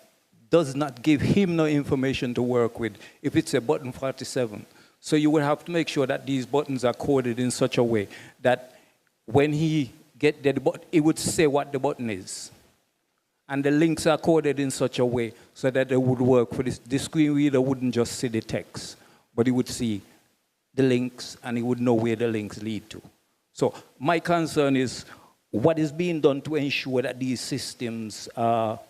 does not give him no information to work with if it's a button 47. So you would have to make sure that these buttons are coded in such a way that when he get there, it would say what the button is. And the links are coded in such a way so that they would work for this. The screen reader wouldn't just see the text, but he would see the links and he would know where the links lead to. So my concern is what is being done to ensure that these systems are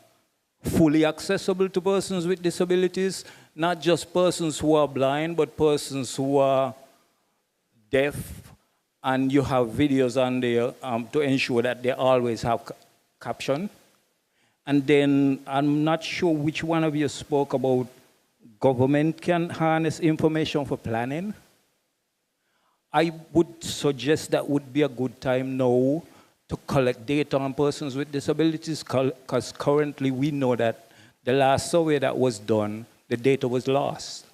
fully accessible to persons with disabilities, not just persons who are blind, but persons who are deaf, and you have videos on there to ensure that they always have caption. And then I'm not sure which one of you spoke about government can harness information for planning. I would suggest that would be a good time now to collect data on persons with disabilities, because currently we know that the last survey that was done, the data was lost.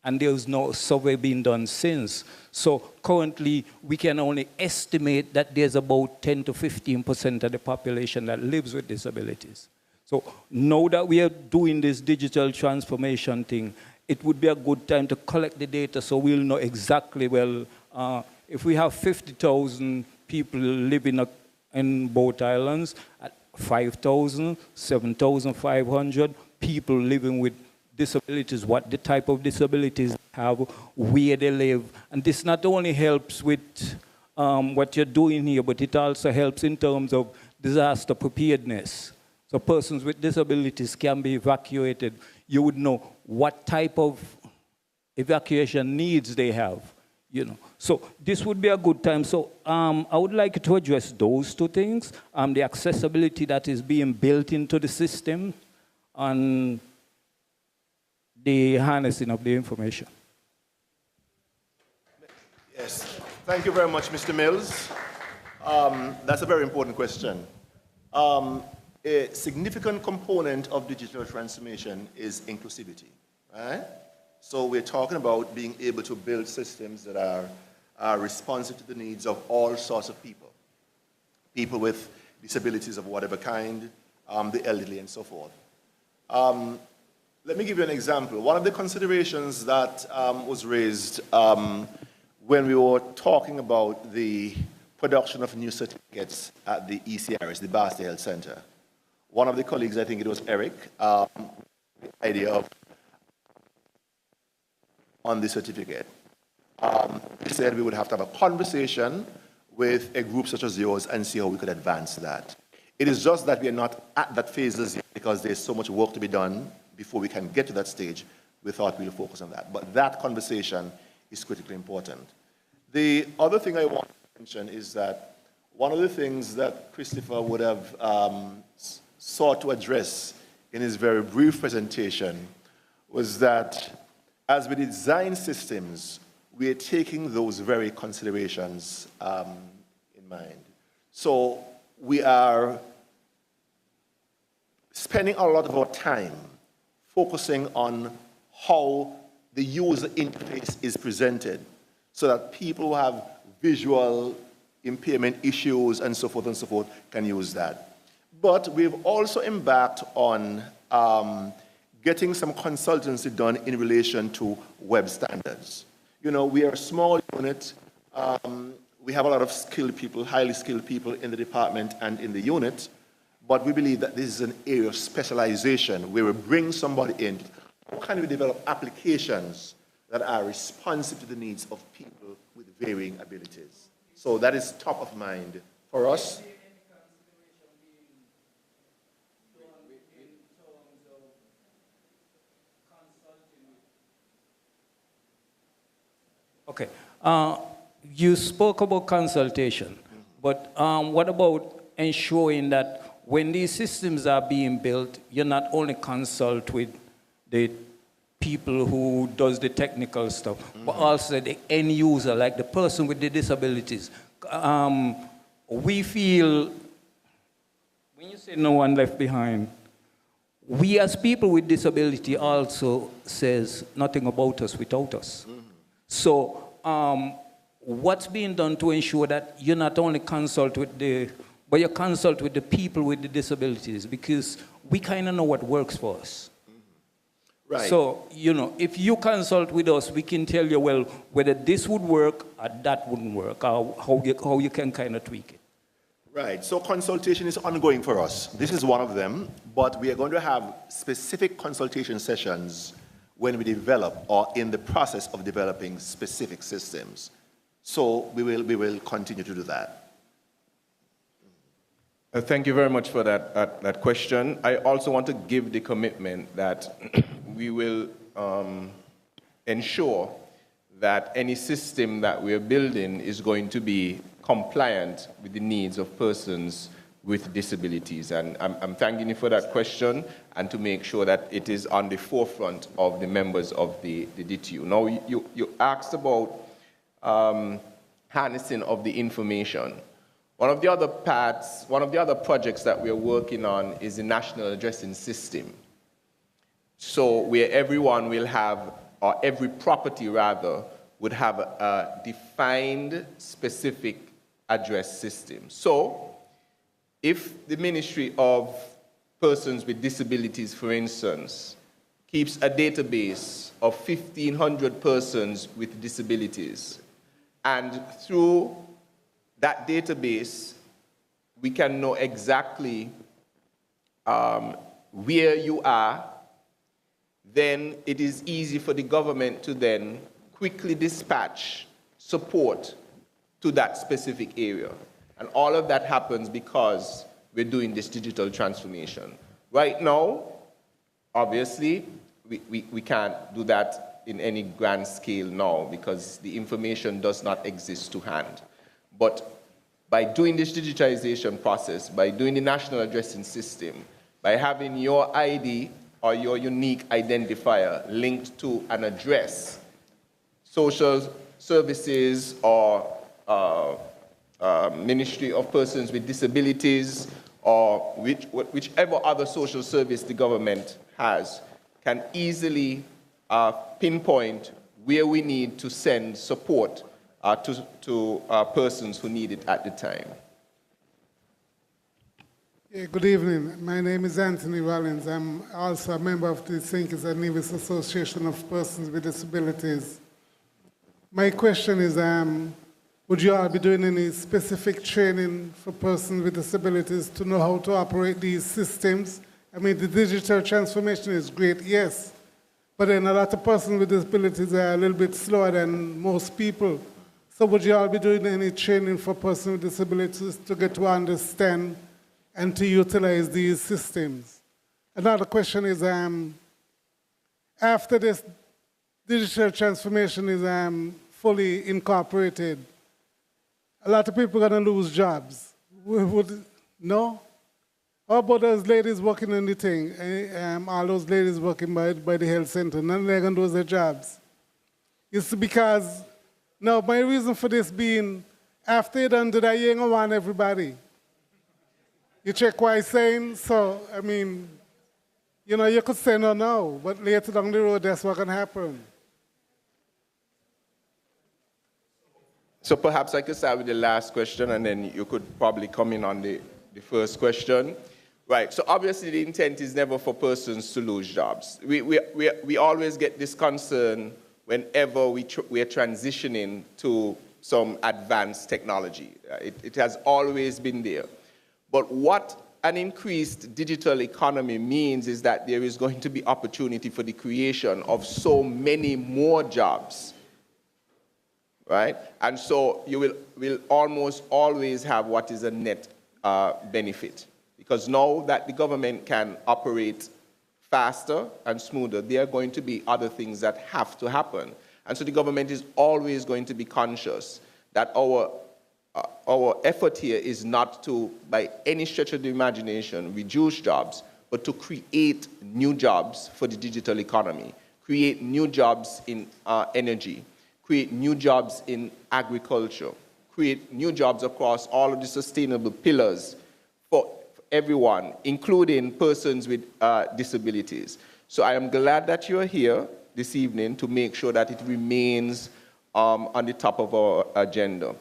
And there was no survey being done since. So currently we can only estimate that there's about 10 to 15% of the population that lives with disabilities. So now that we are doing this digital transformation thing, it would be a good time to collect the data so we'll know exactly, well, if we have 50,000 people living in both islands, at 5,000, 7,500 people living with disabilities, what the type of disabilities they have, where they live. And this not only helps with what you're doing here, but it also helps in terms of disaster preparedness. So persons with disabilities can be evacuated. You would know what type of evacuation needs they have, you know. So this would be a good time. So I would like to address those two things, the accessibility that is being built into the system and the harnessing of the information. Yes, thank you very much, Mr. Mills. That's a very important question. A significant component of digital transformation is inclusivity, right? So we're talking about being able to build systems that are responsive to the needs of all sorts of people. People with disabilities of whatever kind, the elderly and so forth. Let me give you an example. One of the considerations that was raised when we were talking about the production of new certificates at the ECRS, the Basta Health Center. One of the colleagues, I think it was Eric, the idea of on the certificate. He said we would have to have a conversation with a group such as yours and see how we could advance that. It is just that we are not at that phase yet because there's so much work to be done before we can get to that stage. We thought we'll focus on that. But that conversation is critically important. The other thing I want to mention is that one of the things that Christopher would have sought to address in his very brief presentation was that as we design systems, we are taking those very considerations in mind. So we are spending a lot of our time focusing on how the user interface is presented so that people who have visual impairment issues and so forth can use that. But we've also embarked on getting some consultancy done in relation to web standards. You know, we are a small unit. We have a lot of skilled people, highly skilled people in the department and in the unit, but we believe that this is an area of specialization where we bring somebody in. How can we develop applications that are responsive to the needs of people with varying abilities? So that is top of mind for us. Okay. You spoke about consultation, but what about ensuring that when these systems are being built, you not only consult with the people who does the technical stuff, but also the end user, like the person with the disabilities. We feel, when you say no one left behind, we as people with disability also says nothing about us without us. So what's being done to ensure that you not only consult with but you consult with the people with the disabilities, because we kind of know what works for us. Right. So, you know, if you consult with us, we can tell you, well, whether this would work or that wouldn't work, or how you can kind of tweak it. Right, so consultation is ongoing for us. This is one of them, but we are going to have specific consultation sessions when we develop or in the process of developing specific systems. So we will continue to do that. Thank you very much for that question. I also want to give the commitment that we will ensure that any system that we're building is going to be compliant with the needs of persons with disabilities. And I'm thanking you for that question and to make sure that it is on the forefront of the members of the DTU. Now, you asked about harnessing of the information. One of the other projects that we're working on is the National Addressing System. So where everyone will have, or every property rather, would have a defined specific address system. So if the Ministry of Persons with Disabilities, for instance, keeps a database of 1,500 persons with disabilities, and through that database, we can know exactly where you are, then it is easy for the government to then quickly dispatch support to that specific area. And all of that happens because we're doing this digital transformation. Right now, obviously, we can't do that in any grand scale now because the information does not exist to hand. But by doing this digitization process, by doing the national addressing system, by having your ID or your unique identifier linked to an address, social services or Ministry of Persons with Disabilities or whichever other social service the government has can easily pinpoint where we need to send support to persons who need it at the time. Yeah, good evening. My name is Anthony Rollins. I'm also a member of the St. Kitts and Nevis Association of Persons with Disabilities. My question is, would you all be doing any specific training for persons with disabilities to know how to operate these systems? I mean, the digital transformation is great, yes, but then a lot of persons with disabilities are a little bit slower than most people. So would you all be doing any training for persons with disabilities to get to understand and to utilize these systems? Another question is, after this digital transformation is fully incorporated, a lot of people are going to lose jobs. No? How about those ladies working in the thing? All those ladies working by the health center, none of them are going to lose their jobs. It's because, now my reason for this being, after you done do that, you ain't going to want everybody. You check what I'm saying? So, I mean, you know, you could say no, but later down the road, that's what can happen. So perhaps I could start with the last question, and then you could probably come in on the first question. Right, so obviously the intent is never for persons to lose jobs. We always get this concern whenever we are transitioning to some advanced technology. It has always been there. But what an increased digital economy means is that there is going to be opportunity for the creation of so many more jobs, right? And so you will almost always have what is a net benefit. Because now that the government can operate faster and smoother, there are going to be other things that have to happen. And so the government is always going to be conscious that our effort here is not to, by any stretch of the imagination, reduce jobs, but to create new jobs for the digital economy, create new jobs in energy, create new jobs in agriculture, create new jobs across all of the sustainable pillars for everyone, including persons with disabilities. So I am glad that you're here this evening to make sure that it remains on the top of our agenda.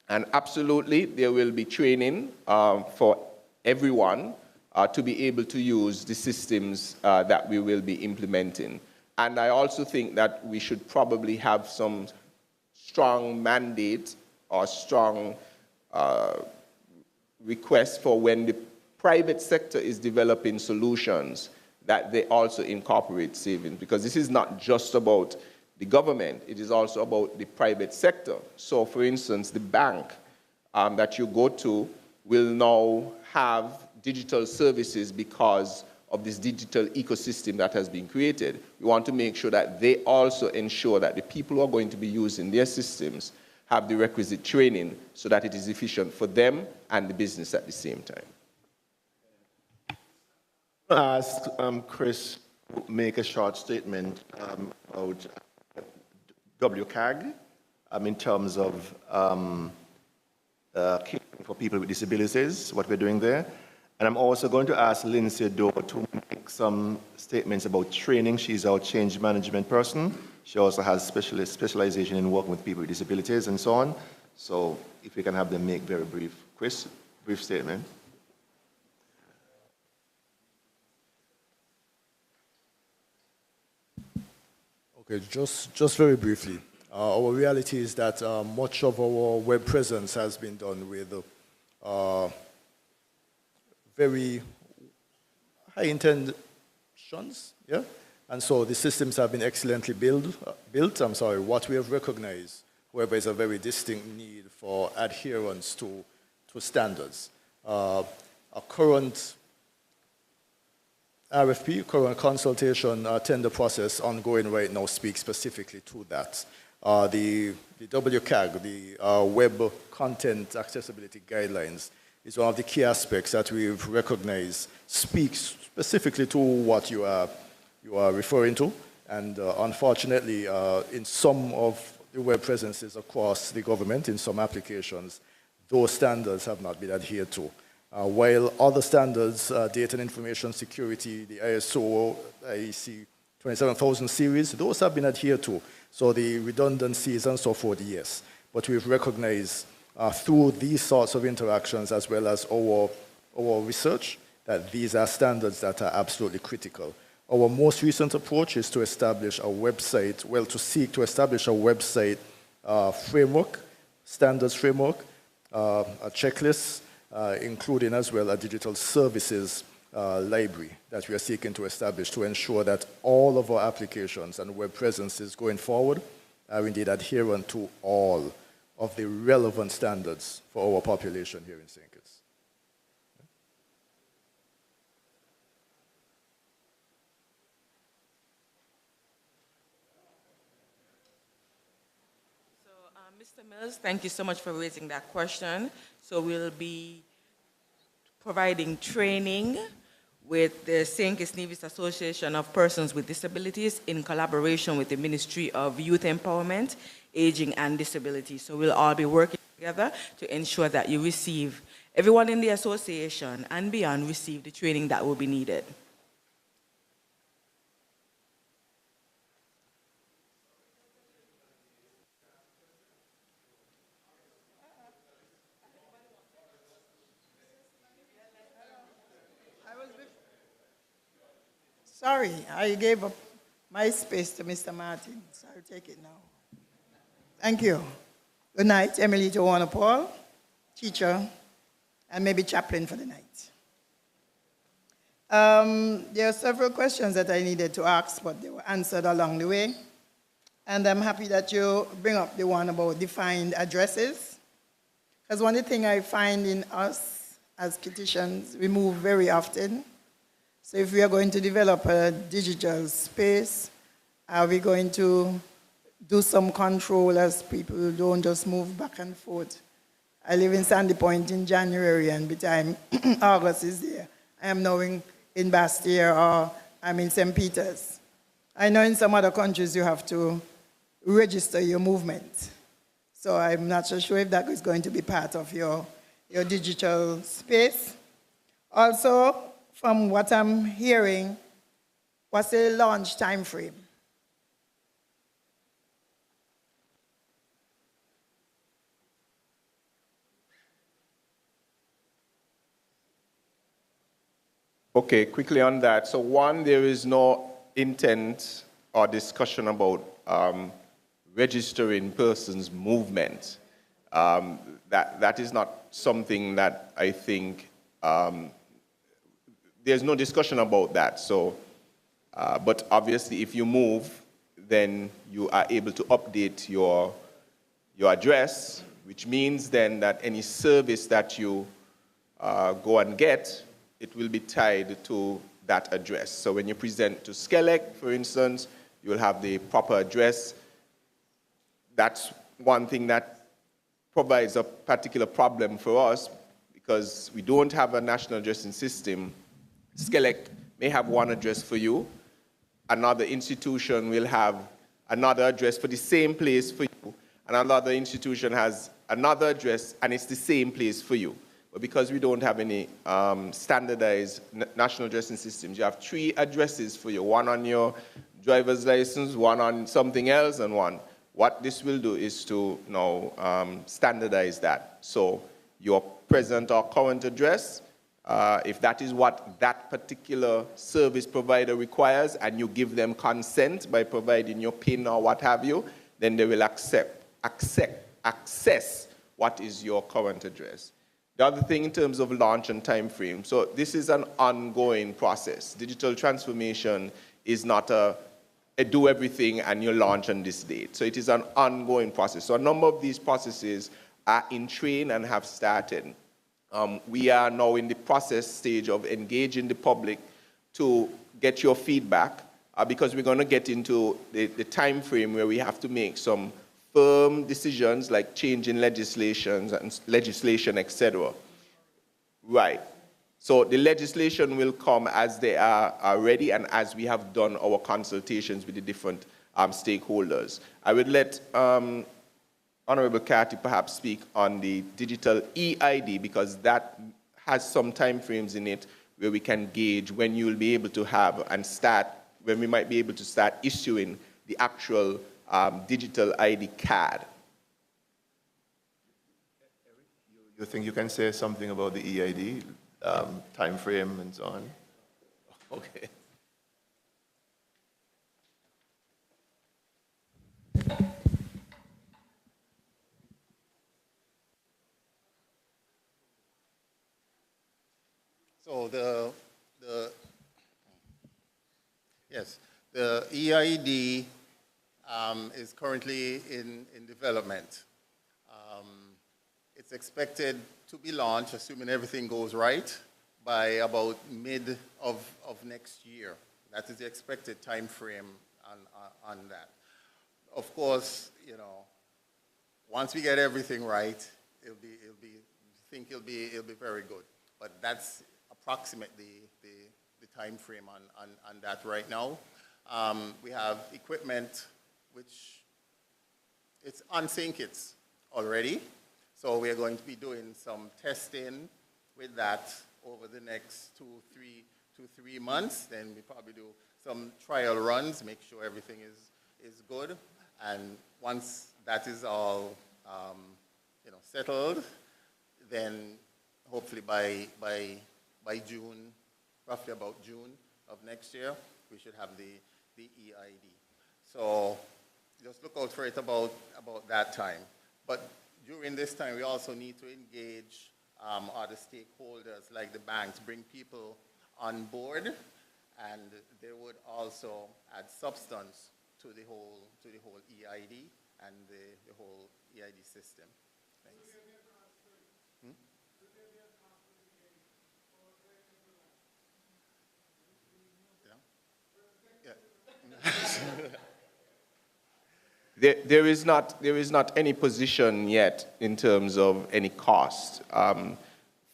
And absolutely, there will be training for everyone to be able to use the systems that we will be implementing. And I also think that we should probably have some strong mandate or strong request for when the private sector is developing solutions that they also incorporate savings, because this is not just about the government, it is also about the private sector. So for instance, the bank that you go to will now have digital services because of this digital ecosystem that has been created. We want to make sure that they also ensure that the people who are going to be using their systems have the requisite training so that it is efficient for them and the business at the same time. I asked Chris to make a short statement about WCAG in terms of caring for people with disabilities, what we're doing there. And I'm also going to ask Lindsay Doe to make some statements about training. She's our change management person. She also has specialization in working with people with disabilities and so on. So if we can have them make very brief. Chris, brief statement. Okay, just very briefly. Our reality is that much of our web presence has been done with very high intentions, yeah? And so the systems have been excellently built. What we have recognized, however, is a very distinct need for adherence to standards. A current RFP, current consultation tender process ongoing right now speaks specifically to that. The WCAG, the Web Content Accessibility Guidelines, is one of the key aspects that we've recognized speaks specifically to what you are referring to. And unfortunately, in some of the web presences across the government, in some applications, those standards have not been adhered to. While other standards, data and information security, the ISO, IEC 27000 series, those have been adhered to. So the redundancies and so forth, yes. But we've recognized through these sorts of interactions as well as our research that these are standards that are absolutely critical. Our most recent approach is to establish a website, to seek to establish a website framework, standards framework, a checklist, including as well a digital services library that we are seeking to establish to ensure that all of our applications and web presences going forward are indeed adherent to all of the relevant standards for our population here in St. Kitts. Mr. Mills, thank you so much for raising that question. So we'll be providing training with the St. Kitts Nevis Association of Persons with Disabilities in collaboration with the Ministry of Youth Empowerment, Aging and Disability. So we'll all be working together to ensure that you receive, everyone in the association and beyond receive the training that will be needed. Sorry, I gave up my space to Mr. Martin, so I'll take it now. Thank you. Good night, Emily Joanna Paul, teacher, and maybe chaplain for the night. There are several questions that I needed to ask, but they were answered along the way. And I'm happy that you bring up the one about defined addresses. Because one of the things I find in us as Kittitians, we move very often. So if we are going to develop a digital space, are we going to do some control as people don't just move back and forth? I live in Sandy Point in January, and by the time August is there, I am now in Bastille or I'm in St. Peter's. I know in some other countries you have to register your movement. So I'm not so sure if that is going to be part of your digital space. Also, from what I'm hearing, what's the launch time frame? Okay, quickly on that. So one, there is no intent or discussion about registering persons' movement. That is not something that I think, there's no discussion about that. So, but obviously if you move, then you are able to update your address, which means then that any service that you go and get, it will be tied to that address. So when you present to Skelec, for instance, you will have the proper address. That's one thing that provides a particular problem for us because we don't have a national addressing system. Skelec may have one address for you. Another institution will have another address for the same place for you. And another institution has another address and it's the same place for you. But because we don't have any standardized national addressing systems, you have 3 addresses for you, one on your driver's license, one on something else, and one. What this will do is to now standardize that. So your present or current address, if that is what that particular service provider requires and you give them consent by providing your PIN or what have you, then they will access what is your current address. The other thing in terms of launch and time frame, so this is an ongoing process. Digital transformation is not a do everything and you launch on this date. So it is an ongoing process. So a number of these processes are in train and have started. We are now in the process stage of engaging the public to get your feedback because we're going to get into the time frame where we have to make some firm decisions like changing legislation, etc. Right. So the legislation will come as they are ready and as we have done our consultations with the different stakeholders. I would let Honorable Cathy perhaps speak on the digital EID because that has some time frames in it where we can gauge when you will be able to have and start, when we might be able to start issuing the actual digital ID card. You think you can say something about the EID, time frame and so on? Okay. So the EID is currently in development. It's expected to be launched, assuming everything goes right, by about mid of next year. That is the expected time frame on that. Of course, you know, once we get everything right, it'll be very good. But that's approximately the time frame on that right now. We have equipment which it's on SyncKits already. So we are going to be doing some testing with that over the next two, three months. Then we probably do some trial runs, make sure everything is good. And once that is all settled, then hopefully by June, roughly about June of next year, we should have the EID. So just look out for it about that time. But during this time, we also need to engage other stakeholders like the banks, bring people on board, and they would also add substance to the whole EID and the whole EID system. Thanks. There is not any position yet in terms of any cost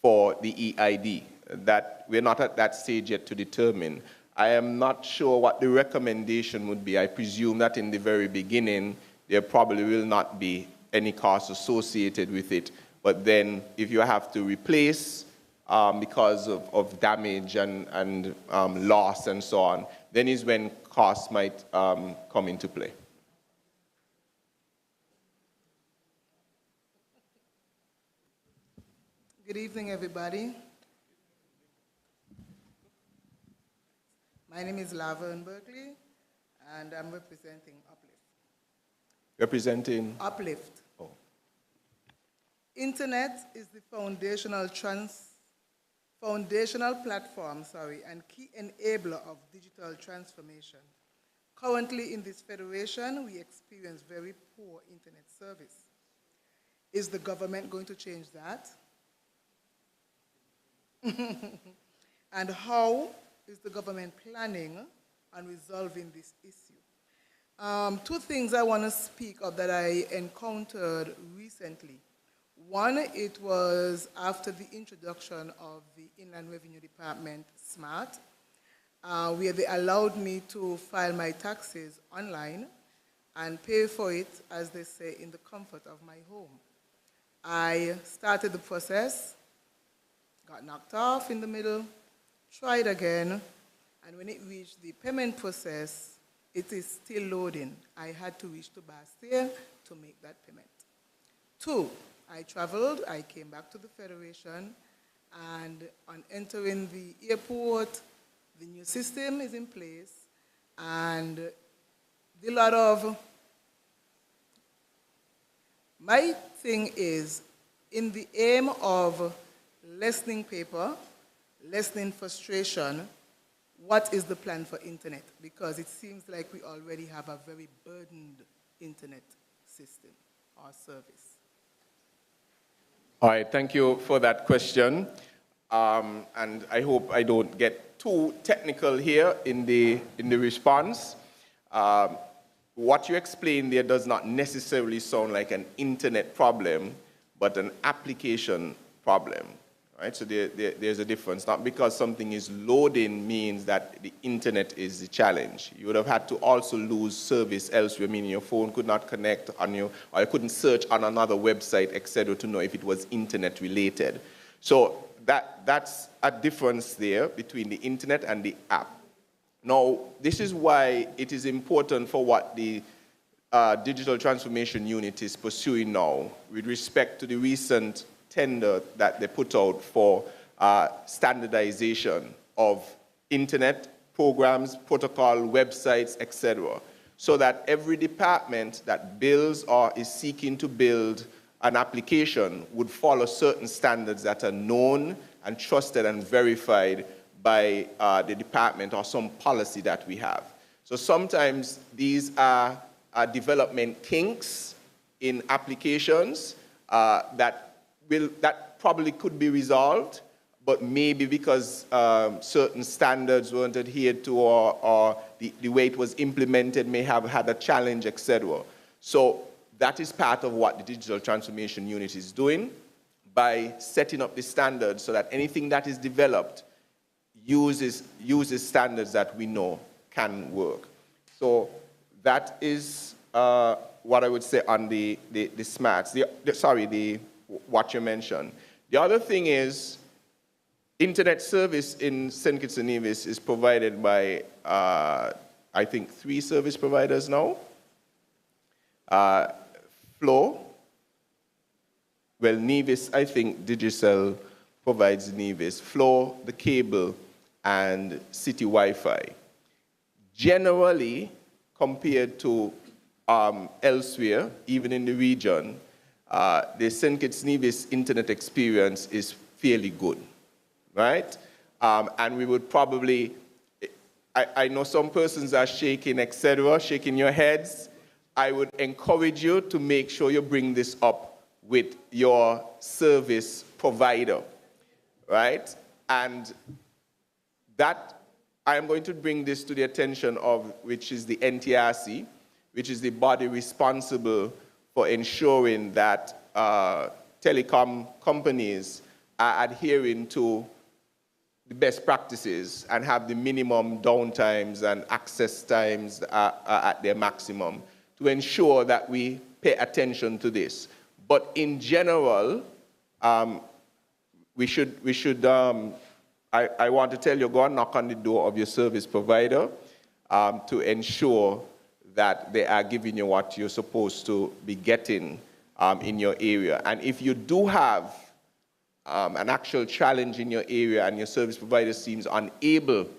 for the EID. That we're not at that stage yet to determine. I am not sure what the recommendation would be. I presume that in the very beginning there probably will not be any cost associated with it. But then if you have to replace because of damage and loss and so on, then is when costs might come into play. Good evening, everybody. My name is Laverne Berkeley, and I'm representing Uplift. Representing? Uplift. Oh. Internet is the foundational platform, and key enabler of digital transformation. Currently in this federation, we experience very poor internet service. Is the government going to change that? And how is the government planning on resolving this issue? Two things I want to speak of that I encountered recently. One, it was after the introduction of the Inland Revenue Department SMART, where they allowed me to file my taxes online and pay for it, as they say, in the comfort of my home. I started the process, got knocked off in the middle, tried again, and when it reached the payment process, it is still loading. I had to reach to Bastille to make that payment. Two, I traveled, I came back to the Federation, and on entering the airport, the new system is in place, and the lot of, my thing is, in the aim of lessening paper, lessening frustration, what is the plan for internet? Because it seems like we already have a very burdened internet system or service. All right, thank you for that question. And I hope I don't get too technical here in the response. What you explained there does not necessarily sound like an internet problem, but an application problem, right? So there's a difference. Not because something is loading means that the internet is the challenge. You would have had to also lose service elsewhere, meaning your phone could not connect on you, or you couldn't search on another website, etc., to know if it was internet related. So that's a difference there between the internet and the app. Now, this is why it is important for what the Digital Transformation Unit is pursuing now with respect to the recent tender that they put out for standardization of internet programs, protocol, websites, etc., so that every department that builds or is seeking to build an application would follow certain standards that are known and trusted and verified by the department or some policy that we have. So sometimes these are development kinks in applications that probably could be resolved, but maybe because certain standards weren't adhered to or the way it was implemented may have had a challenge, etc. So that is part of what the Digital Transformation Unit is doing by setting up the standards so that anything that is developed uses standards that we know can work. So that is what I would say on the smarts. What you mentioned. The other thing is, internet service in St. Kitts and Nevis is provided by, I think, 3 service providers now. Flow. Well, Nevis, I think Digicel provides Nevis. Flow, the cable, and city Wi-Fi. Generally, compared to elsewhere, even in the region, the St. Kitts Nevis internet experience is fairly good, right? And we would probably, I know some persons are shaking, etc., shaking your heads. I would encourage you to make sure you bring this up with your service provider, right? And that, I am going to bring this to the attention of, which is the NTRC, which is the body responsible for ensuring that telecom companies are adhering to the best practices and have the minimum downtimes and access times at their maximum to ensure that we pay attention to this. But in general, we should I want to tell you, go and knock on the door of your service provider to ensure that they are giving you what you're supposed to be getting in your area. And if you do have an actual challenge in your area and your service provider seems unable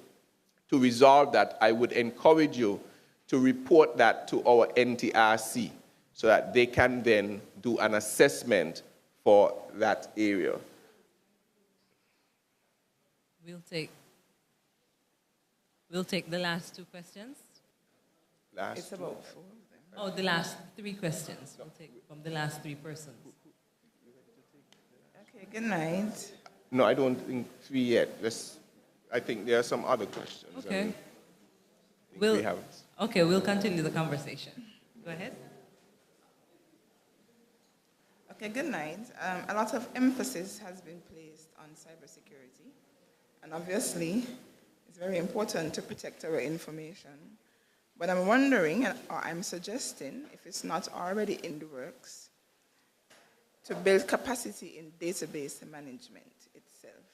to resolve that, I would encourage you to report that to our NTRC so that they can then do an assessment for that area. We'll take the last 2 questions. It's about 4 of them. Oh, the last 3 questions. We'll take from the last 3 persons. Okay, good night. No, I don't think 3 yet. I think there are some other questions. Okay. Okay, we'll continue the conversation. Go ahead. Okay, good night. A lot of emphasis has been placed on cybersecurity, and obviously, it's very important to protect our information. But I'm wondering, or I'm suggesting, if it's not already in the works, to build capacity in database management itself.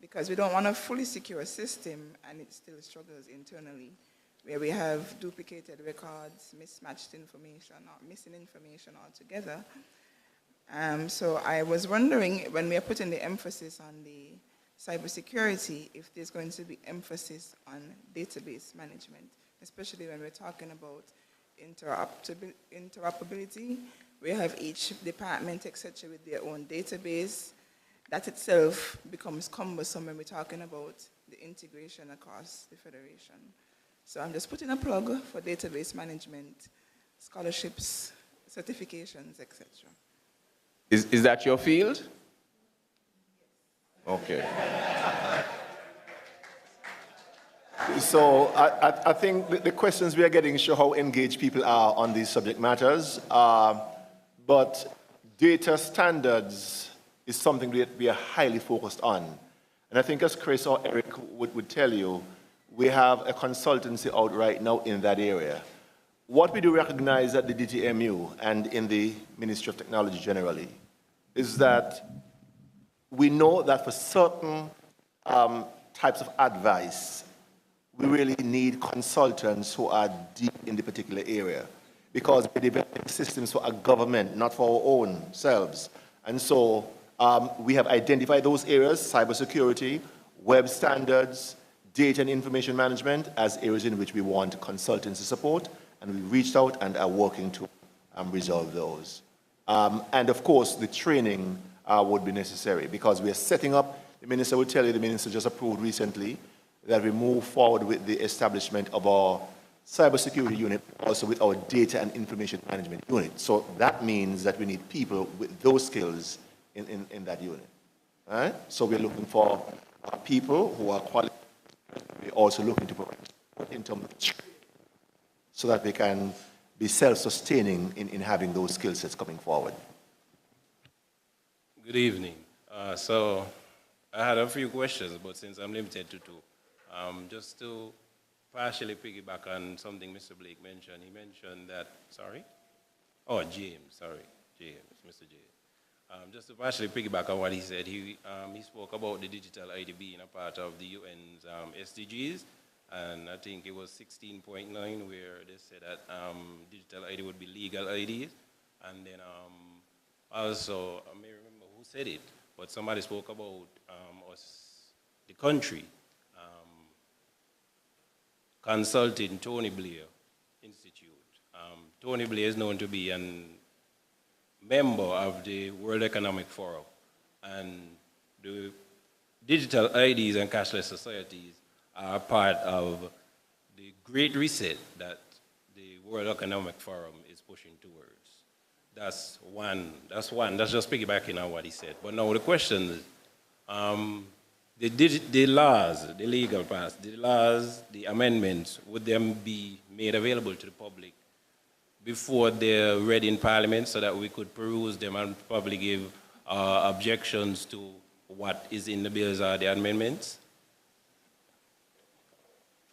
Because we don't want a fully secure system and it still struggles internally, where we have duplicated records, mismatched information, or missing information altogether. So I was wondering, when we are putting the emphasis on the cybersecurity, if there's going to be emphasis on database management, especially when we're talking about interoperability. We have each department, etc., with their own database, that itself becomes cumbersome when we're talking about the integration across the Federation. So I'm just putting a plug for database management, scholarships, certifications, etc. Is that your field? Okay. So I think the questions we are getting show how engaged people are on these subject matters. But data standards is something that we are highly focused on. And I think as Chris or Eric would tell you, we have a consultancy out right now in that area. What we do recognize at the DTMU and in the Ministry of Technology generally is that we know that for certain types of advice, we really need consultants who are deep in the particular area because we're developing systems for a government, not for our own selves. And so we have identified those areas, cybersecurity, web standards, data and information management, as areas in which we want consultancy support, and we reached out and are working to resolve those. And of course, the training would be necessary because we are setting up, the minister will tell you, the minister just approved recently that we move forward with the establishment of our cybersecurity unit, also with our data and information management unit. So that means that we need people with those skills in that unit. All right? So we're looking for people who are qualified. We're also looking to provide in terms of training so that they can be self-sustaining in having those skill sets coming forward. Good evening. So I had a few questions, but since I'm limited to two, just to partially piggyback on something Mr. Blake mentioned. He mentioned that, sorry? Oh, James, sorry. James, Mr. James. Just to partially piggyback on what he said, he spoke about the digital ID being a part of the UN's SDGs, and I think it was 16.9 where they said that digital ID would be legal IDs, and then also, I may remember who said it, but somebody spoke about us, the country, consulting Tony Blair Institute. Tony Blair is known to be a member of the World Economic Forum, and the digital IDs and cashless societies are part of the Great Reset that the World Economic Forum is pushing towards. That's one. That's just piggybacking on what he said. But now the question is, the laws, the legal pass, the laws, the amendments, would them be made available to the public before they're ready in Parliament so that we could peruse them and probably give objections to what is in the bills or the amendments?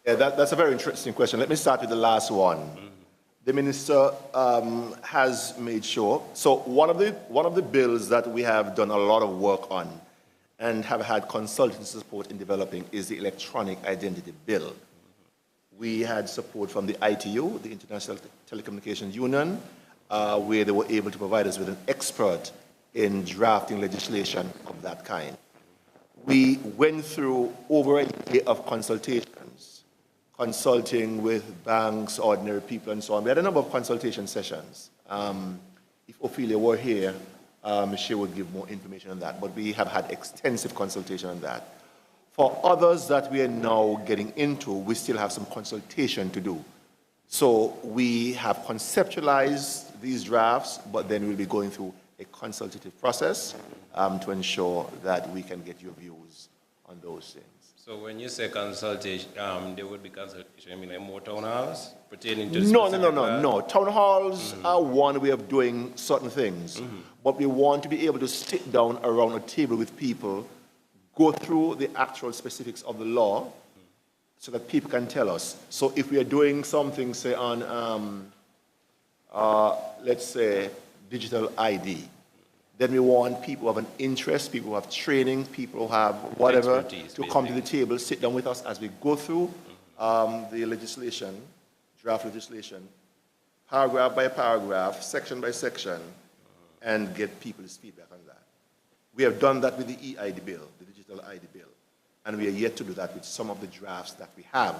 Yeah, that's a very interesting question. Let me start with the last one. The minister has made sure. So one of the bills that we have done a lot of work on and have had consultancy support in developing is the Electronic Identity Bill. We had support from the ITU, the International Telecommunications Union, where they were able to provide us with an expert in drafting legislation of that kind. We went through over a year of consultations, consulting with banks, ordinary people, and so on. We had a number of consultation sessions. If Ophelia were here, she would give more information on that, but we have had extensive consultation on that. For others that we are now getting into, we still have some consultation to do. So we have conceptualized these drafts, but then we'll be going through a consultative process to ensure that we can get your views on those things. So when you say consultation, there would be consultation, I mean like more town halls pertaining to No. Town halls are one way of doing certain things, but we want to be able to sit down around a table with people, go through the actual specifics of the law, so that people can tell us. So if we are doing something, say on, let's say, digital ID, then we want people who have an interest, people who have training, people who have whatever, to come to the table, sit down with us as we go through the legislation, draft legislation, paragraph by paragraph, section by section, and get people's feedback on that. We have done that with the EID bill, the digital ID bill, and we are yet to do that with some of the drafts that we have.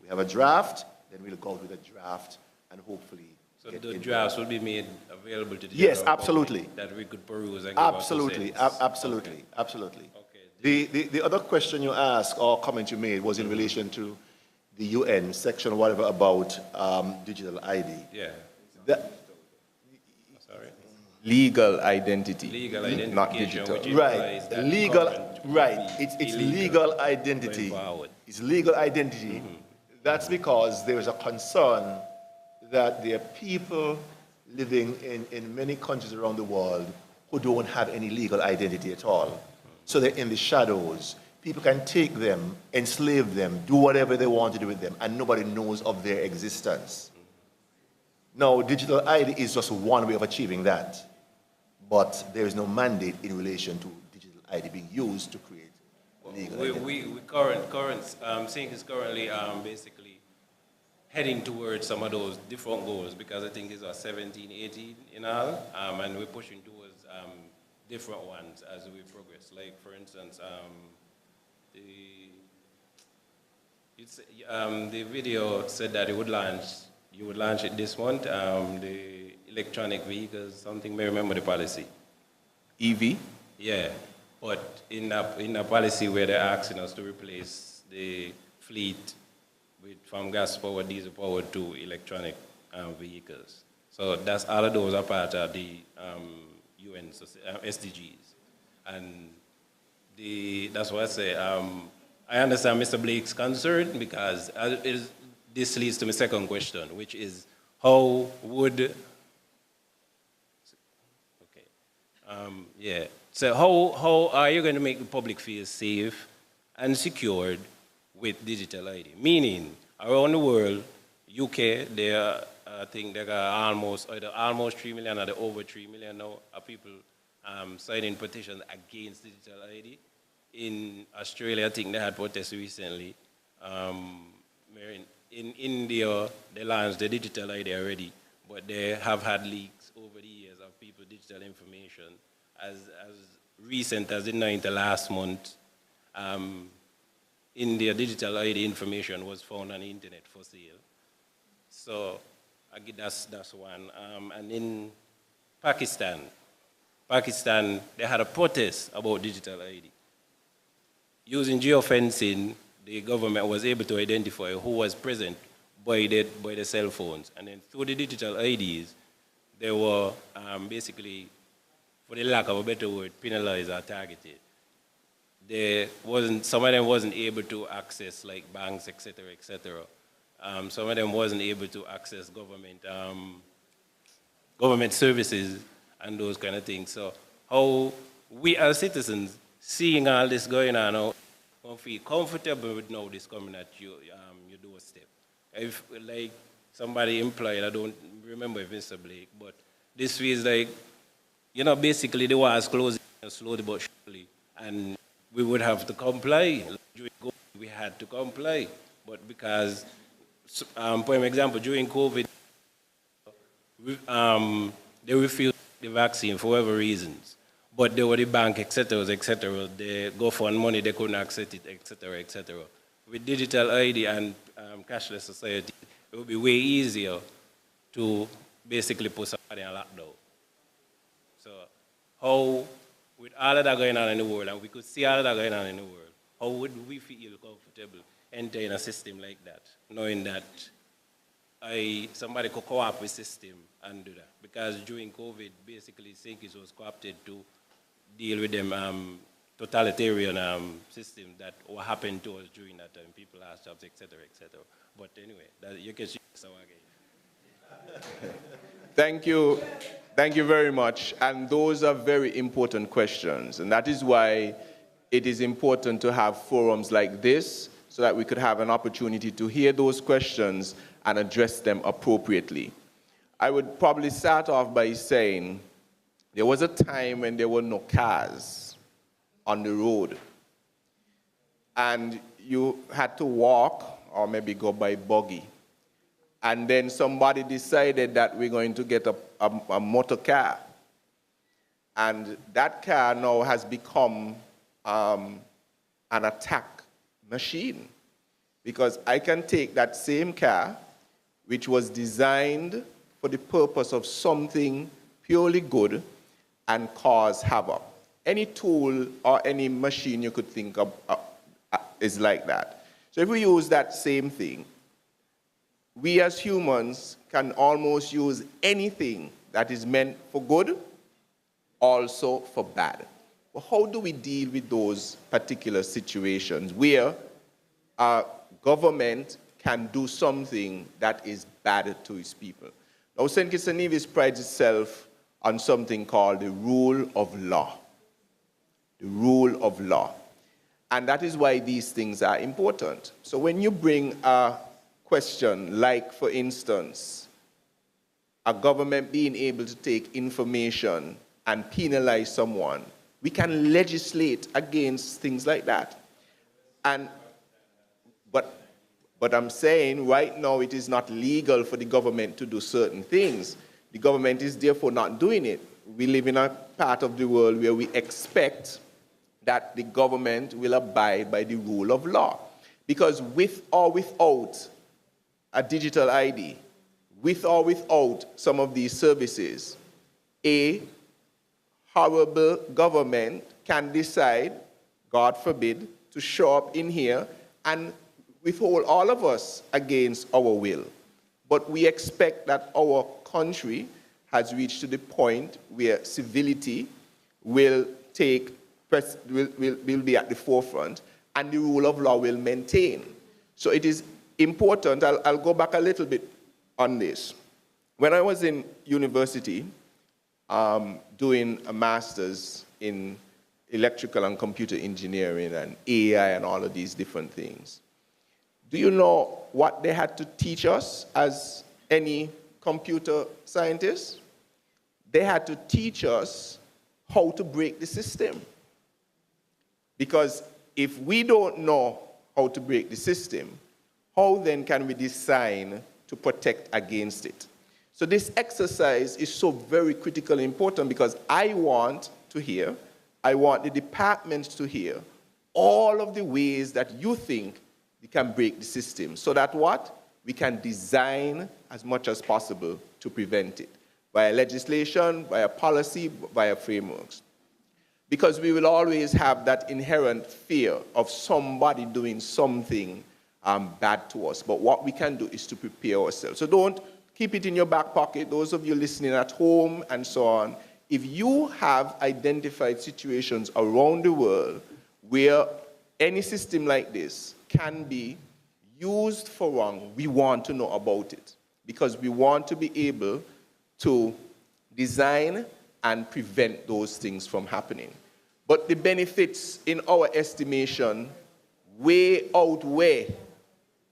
We have a draft, then we'll go with a draft, and hopefully So the drafts will be made available to the Yes, general absolutely. public that we could peruse and give our Absolutely, two cents. absolutely, Okay. absolutely. The other question you asked or comment you made was in relation to the UN section, whatever, about digital ID. Yeah. Sorry. Legal identity. Legal Not identification, digital. which Right, implies that legal, current right. would be It's illegal legal identity. going forward. It's legal identity. That's because there is a concern that there are people living in many countries around the world who don't have any legal identity at all. So they're in the shadows. People can take them, enslave them, do whatever they want to do with them, and nobody knows of their existence. Now, digital ID is just one way of achieving that, but there is no mandate in relation to digital ID being used to create legal identity. SYNC is currently basically heading towards some of those different goals, because I think it's 17, 18 in all, and we're pushing towards different ones as we progress. Like, for instance, the video said that you would launch it this month, the electronic vehicles, something, may remember the policy. EV? Yeah, but in a policy where they're asking us to replace the fleet from gas powered, diesel powered to electronic vehicles. So that's all of those are part of the UN SDGs. And that's why I say, I understand Mr. Blake's concern, because this leads to my second question, which is how would, so how are you going to make the public feel safe and secured with digital ID? Meaning, around the world, UK, I think there are almost 3 million or over 3 million now of people signing petitions against digital ID. In Australia, I think they had protests recently. In India, they launched the digital ID already, but they have had leaks over the years of people's digital information. As recent as the 9th of last month, India digital ID information was found on the internet for sale. So I guess that's one. And in Pakistan, they had a protest about digital ID. Using geofencing, the government was able to identify who was present by the cell phones. And then through the digital IDs, they were basically, for the lack of a better word, penalized or targeted. Some of them wasn't able to access like banks, et cetera, et cetera. Some of them wasn't able to access government services and those kind of things. So how we as citizens, seeing all this going on now, don't feel comfortable with now this coming at you, your doorstep. If like somebody implied, I don't remember if Mr. Blake, but this feels like, basically the war is closing slowly but surely, and we would have to comply. During COVID, we had to comply, but because, for example, during COVID, they refused the vaccine for whatever reasons. But they were the bank, et cetera, they go for money, they couldn't access it, et cetera, et cetera. With digital ID and cashless society, it would be way easier to basically put somebody on lockdown. So how, with all of that going on in the world, and we could see all of that going on in the world, how would we feel comfortable entering a system like that, knowing that somebody could co-op with system and do that? Because during COVID, basically, SYNC was co-opted to deal with them totalitarian system that what happened to us during that time. People lost jobs, et cetera, et cetera. But anyway, you can see so again. Thank you. Thank you very much. And those are very important questions. And that is why it is important to have forums like this so that we could have an opportunity to hear those questions and address them appropriately. I would probably start off by saying there was a time when there were no cars on the road, and you had to walk or maybe go by buggy. And then somebody decided that we're going to get a motor car. And that car now has become an attack machine, because I can take that same car, which was designed for the purpose of something purely good and cause havoc. Any tool or any machine you could think of is like that. So if we use that same thing, we as humans can almost use anything that is meant for good, also for bad. Well, how do we deal with those particular situations where a government can do something that is bad to its people? Now, St. Kitts and Nevis prides itself on something called the rule of law. The rule of law. And that is why these things are important. So when you bring a question like, for instance, a government being able to take information and penalize someone, we can legislate against things like that. But I'm saying right now it is not legal for the government to do certain things. The government is therefore not doing it. We live in a part of the world where we expect that the government will abide by the rule of law. Because with or without a digital ID, with or without some of these services, a horrible government can decide, God forbid, to show up in here and withhold all of us against our will. But we expect that our country has reached to the point where civility will be at the forefront and the rule of law will maintain. So it is important. I'll go back a little bit on this. When I was in university doing a master's in electrical and computer engineering and AI and all of these different things, do you know what they had to teach us as any computer scientists? They had to teach us how to break the system. Because if we don't know how to break the system, how then can we design to protect against it? So this exercise is so very critically important because I want the departments to hear all of the ways that you think we can break the system so that what? We can design as much as possible to prevent it via legislation, via policy, via frameworks. Because we will always have that inherent fear of somebody doing something bad to us. But what we can do is to prepare ourselves. So don't keep it in your back pocket, those of you listening at home and so on. If you have identified situations around the world where any system like this can be used for wrong, we want to know about it because we want to be able to design and prevent those things from happening. But the benefits, in our estimation, way outweigh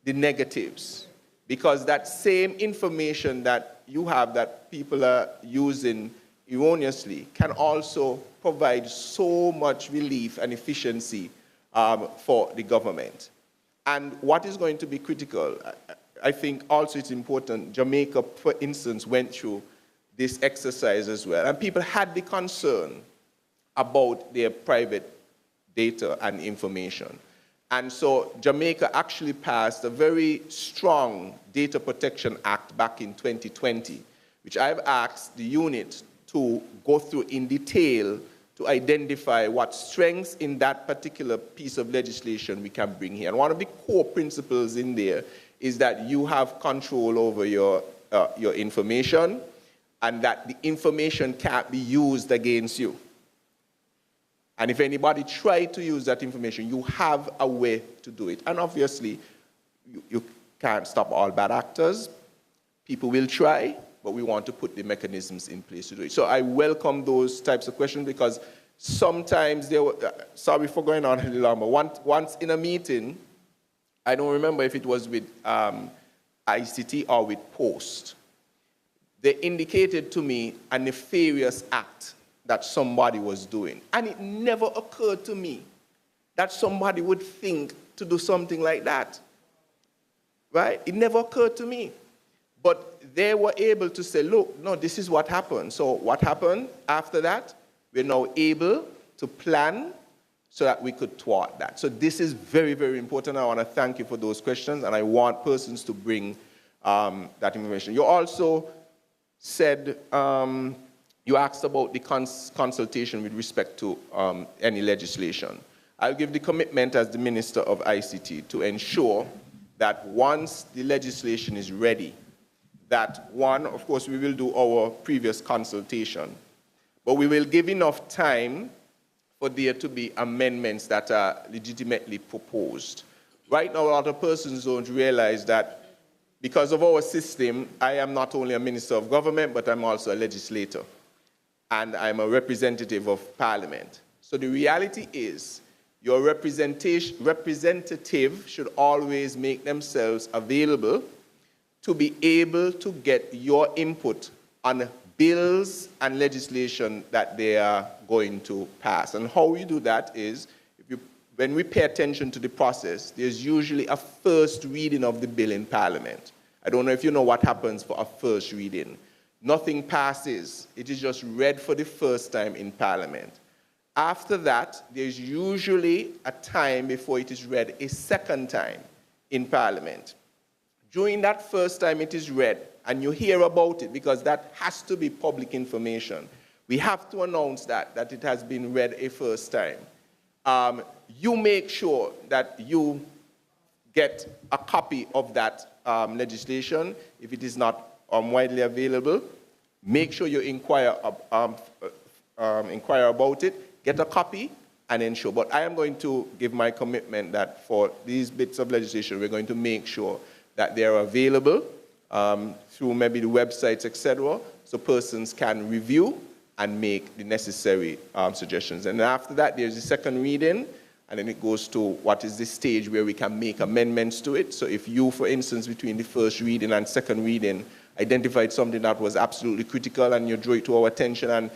the negatives because that same information that you have that people are using erroneously can also provide so much relief and efficiency for the government. And what is going to be critical, I think also it's important, Jamaica, for instance, went through this exercise as well. And people had the concern about their private data and information. And so Jamaica actually passed a very strong Data Protection Act back in 2020, which I've asked the unit to go through in detail to identify what strengths in that particular piece of legislation we can bring here. And one of the core principles in there is that you have control over your information and that the information can't be used against you. And if anybody tried to use that information, you have a way to do it. And obviously, you can't stop all bad actors. People will try, but we want to put the mechanisms in place to do it. So I welcome those types of questions because sometimes they were, sorry for going on a little longer, once in a meeting, I don't remember if it was with ICT or with Post, they indicated to me a nefarious act that somebody was doing. And it never occurred to me that somebody would think to do something like that. Right? It never occurred to me. But they were able to say, look, no, this is what happened. So what happened after that? We're now able to plan so that we could thwart that. So this is very, very important. I want to thank you for those questions, and I want persons to bring that information. You also said, you asked about the consultation with respect to any legislation. I'll give the commitment as the Minister of ICT to ensure that once the legislation is ready, that one, of course, we will do our previous consultation, but we will give enough time for there to be amendments that are legitimately proposed. Right now, a lot of persons don't realize that because of our system, I am not only a Minister of Government, but I'm also a legislator, and I'm a representative of Parliament. So the reality is, your representative should always make themselves available to be able to get your input on bills and legislation that they are going to pass. And how we do that is, when we pay attention to the process, there's usually a first reading of the bill in Parliament. I don't know if you know what happens for a first reading. Nothing passes. It is just read for the first time in Parliament. After that, there's usually a time before it is read a second time in Parliament. During that first time it is read, and you hear about it, because that has to be public information, we have to announce that it has been read a first time. You make sure that you get a copy of that legislation. If it is not widely available, make sure you inquire about it, get a copy, and ensure. But I am going to give my commitment that for these bits of legislation, we're going to make sure that they are available through maybe the websites, etc., so persons can review and make the necessary suggestions. And after that, there's the second reading, and then it goes to what is the stage where we can make amendments to it. So if you, for instance, between the first reading and second reading, identified something that was absolutely critical and you drew it to our attention and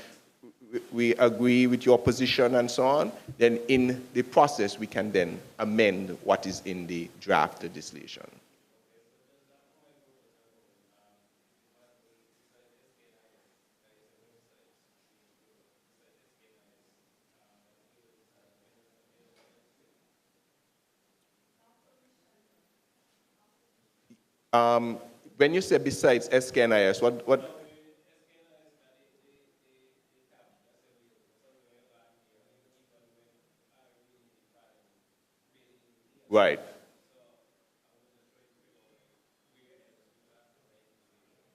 we agree with your position and so on, then in the process we can then amend what is in the draft legislation. When you say besides SKNIS, what? Right.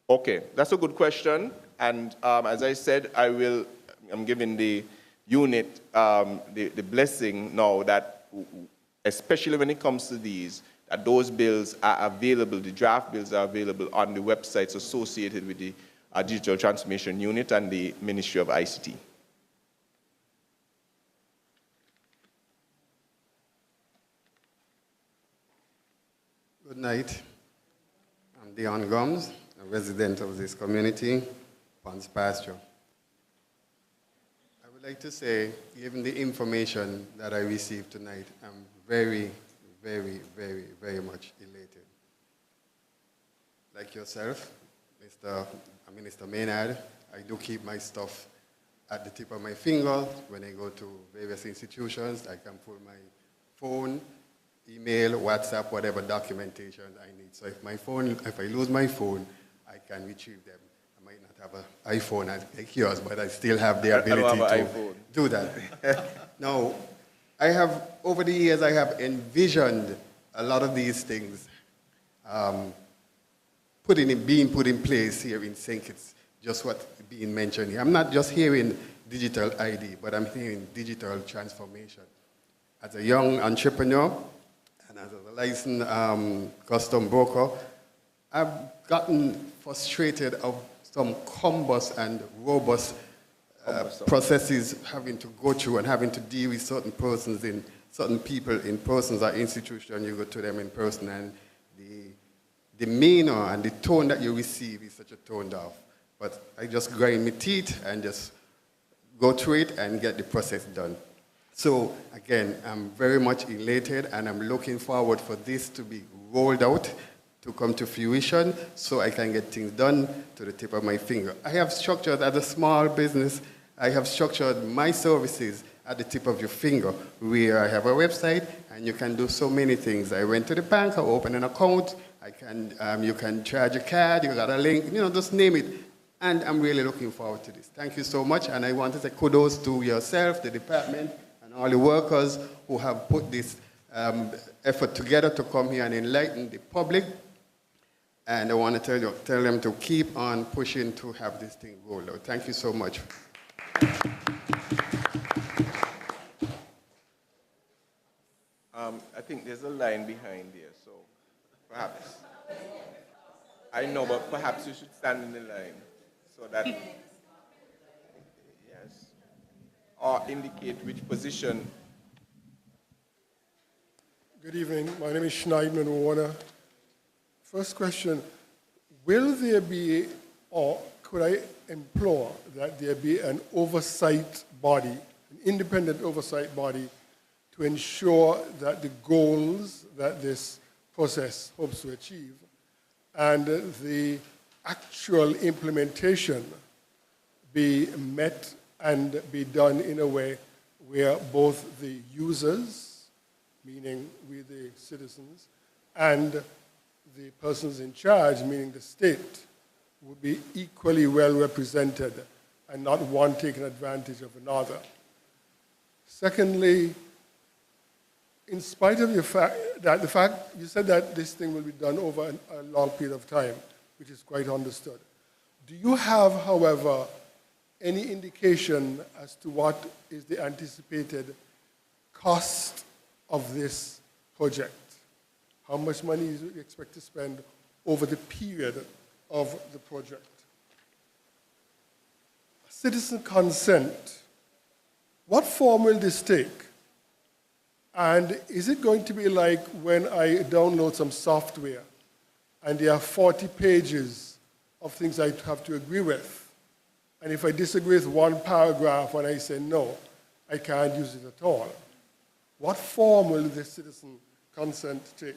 Okay, that's a good question. And as I said, I'm giving the unit the blessing now that, especially when it comes to these, that those bills are available, the draft bills are available on the websites associated with the Digital Transformation Unit and the Ministry of ICT. Good night. I'm Dion Gomes, a resident of this community, Ponce Pasture. I would like to say, given the information that I received tonight, I'm very, very, very, very much elated. Like yourself, Minister Maynard, I do keep my stuff at the tip of my finger. When I go to various institutions, I can pull my phone, email, WhatsApp, whatever documentation I need. So if I lose my phone, I can retrieve them. I might not have an iPhone like yours, but I still have the ability to do that. Now, over the years, I have envisioned a lot of these things being put in place here in St. Kitts, just what's being mentioned here. I'm not just hearing digital ID, but I'm hearing digital transformation. As a young entrepreneur, and as a licensed custom broker, I've gotten frustrated of some cumbrous and robust processes having to go through and having to deal with certain persons in certain people in persons or institutions. You go to them in person, and the demeanor and the tone that you receive is such a toned off. But I just grind my teeth and just go through it and get the process done. So again, I'm very much elated, and I'm looking forward for this to be rolled out, to come to fruition, so I can get things done to the tip of my finger. I have structured, as a small business, I have structured my services at the tip of your finger, where I have a website, and you can do so many things. I went to the bank, I opened an account, you can charge a card, you got a link, just name it. And I'm really looking forward to this. Thank you so much. And I want to say kudos to yourself, the department, and all the workers who have put this effort together to come here and enlighten the public. And I want to tell them to keep on pushing to have this thing rolled out. Thank you so much. I think there's a line behind there, so perhaps. I know, but perhaps you should stand in the line so that, yes, or indicate which position. Good evening. My name is Schneidman Warner. First question, will there be, or could I implore that there be an oversight body, an independent oversight body, to ensure that the goals that this process hopes to achieve and the actual implementation be met and be done in a way where both the users, meaning we the citizens, and the persons in charge, meaning the state, would be equally well represented and not one taking advantage of another. Secondly, in spite of the fact you said that this thing will be done over a long period of time, which is quite understood. Do you have, however, any indication as to what is the anticipated cost of this project? How much money do you expect to spend over the period of the project? Citizen consent. What form will this take? And is it going to be like when I download some software and there are 40 pages of things I have to agree with? And if I disagree with one paragraph and I say no, I can't use it at all. What form will this citizen consent take?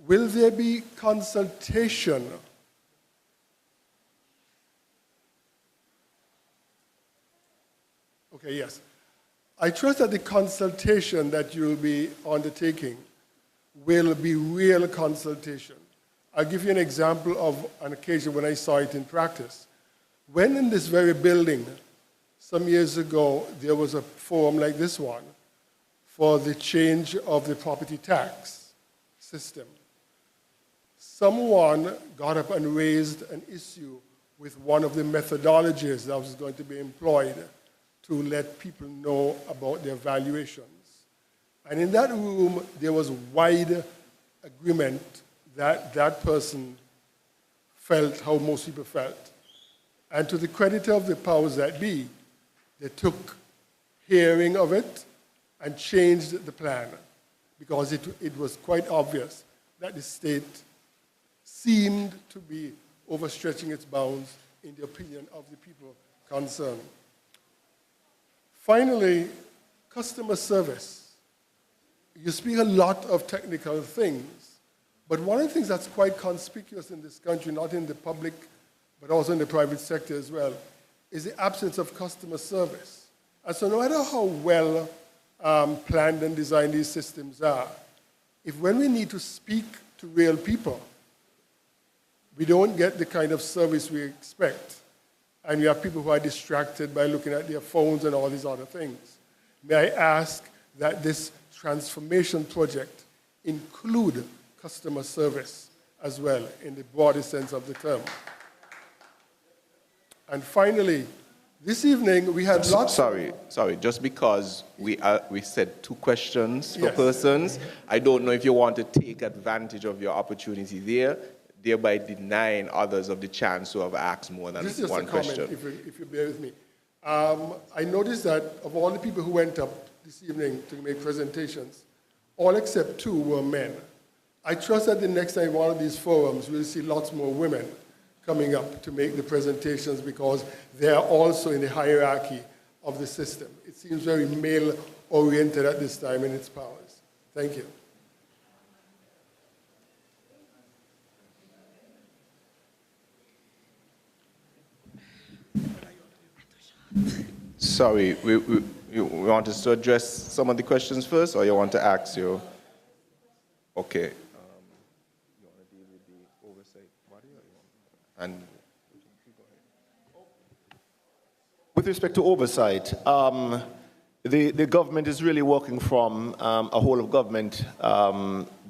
Will there be consultation? Okay, yes. I trust that the consultation that you'll be undertaking will be real consultation. I'll give you an example of an occasion when I saw it in practice. When in this very building, some years ago, there was a forum like this one for the change of the property tax system. Someone got up and raised an issue with one of the methodologies that was going to be employed to let people know about their valuations. And in that room, there was wide agreement that that person felt how most people felt. And to the credit of the powers that be, they took hearing of it and changed the plan because it was quite obvious that the state seemed to be overstretching its bounds in the opinion of the people concerned. Finally, customer service. You speak a lot of technical things, but one of the things that's quite conspicuous in this country, not in the public, but also in the private sector as well, is the absence of customer service. And so no matter how well planned and designed these systems are, if when we need to speak to real people, we don't get the kind of service we expect, and we have people who are distracted by looking at their phones and all these other things. May I ask that this transformation project include customer service as well, in the broadest sense of the term? And finally, this evening we had lots. Sorry. Just because we said 2 questions per persons, I don't know if you want to take advantage of your opportunity there, thereby denying others of the chance to have asked more than This is just one a comment, question. if you bear with me. I noticed that of all the people who went up this evening to make presentations, all except 2 were men. I trust that the next time one of these forums, we'll see lots more women coming up to make the presentations because they are also in the hierarchy of the system. It seems very male-oriented at this time in its powers. Thank you. Sorry, you want us to address some of the questions first, or you want to ask you? Okay. You want to deal with the oversight body, and With respect to oversight, the government is really working from a whole of government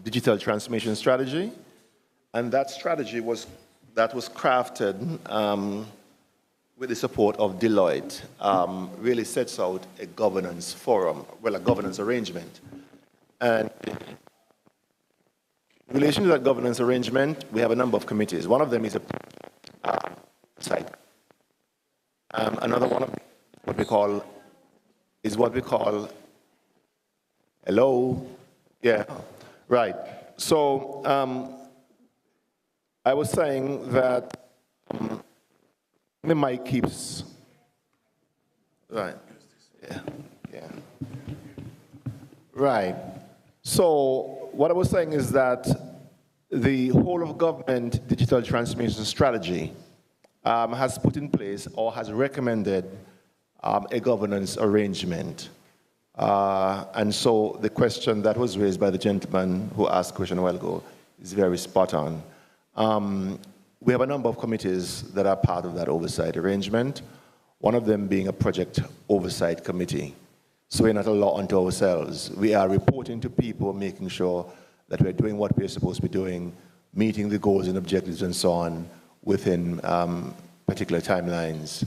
digital transformation strategy, and that strategy was crafted with the support of Deloitte, really sets out a governance forum, well, a governance arrangement. And in relation to that governance arrangement, we have a number of committees. One of them is a site. Another one is what we call, hello? Yeah, right. So I was saying that the mic keeps, right, yeah. Right. So what I was saying is that the whole of government digital transformation strategy has put in place or has recommended a governance arrangement. And so the question that was raised by the gentleman who asked a question a while ago is very spot on. We have a number of committees that are part of that oversight arrangement, one of them being a project oversight committee. So we're not a law unto ourselves. We are reporting to people, making sure that we're doing what we're supposed to be doing, meeting the goals and objectives and so on within particular timelines.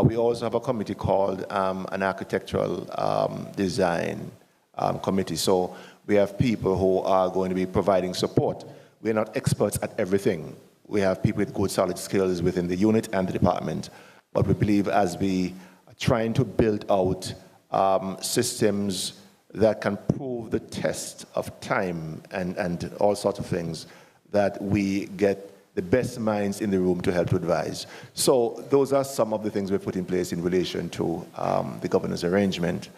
We also have a committee called an architectural design committee. So we have people who are going to be providing support. We're not experts at everything. We have people with good solid skills within the unit and the department. But we believe as we are trying to build out systems that can prove the test of time and all sorts of things, that we get the best minds in the room to help to advise. So those are some of the things we've put in place in relation to the governance arrangement.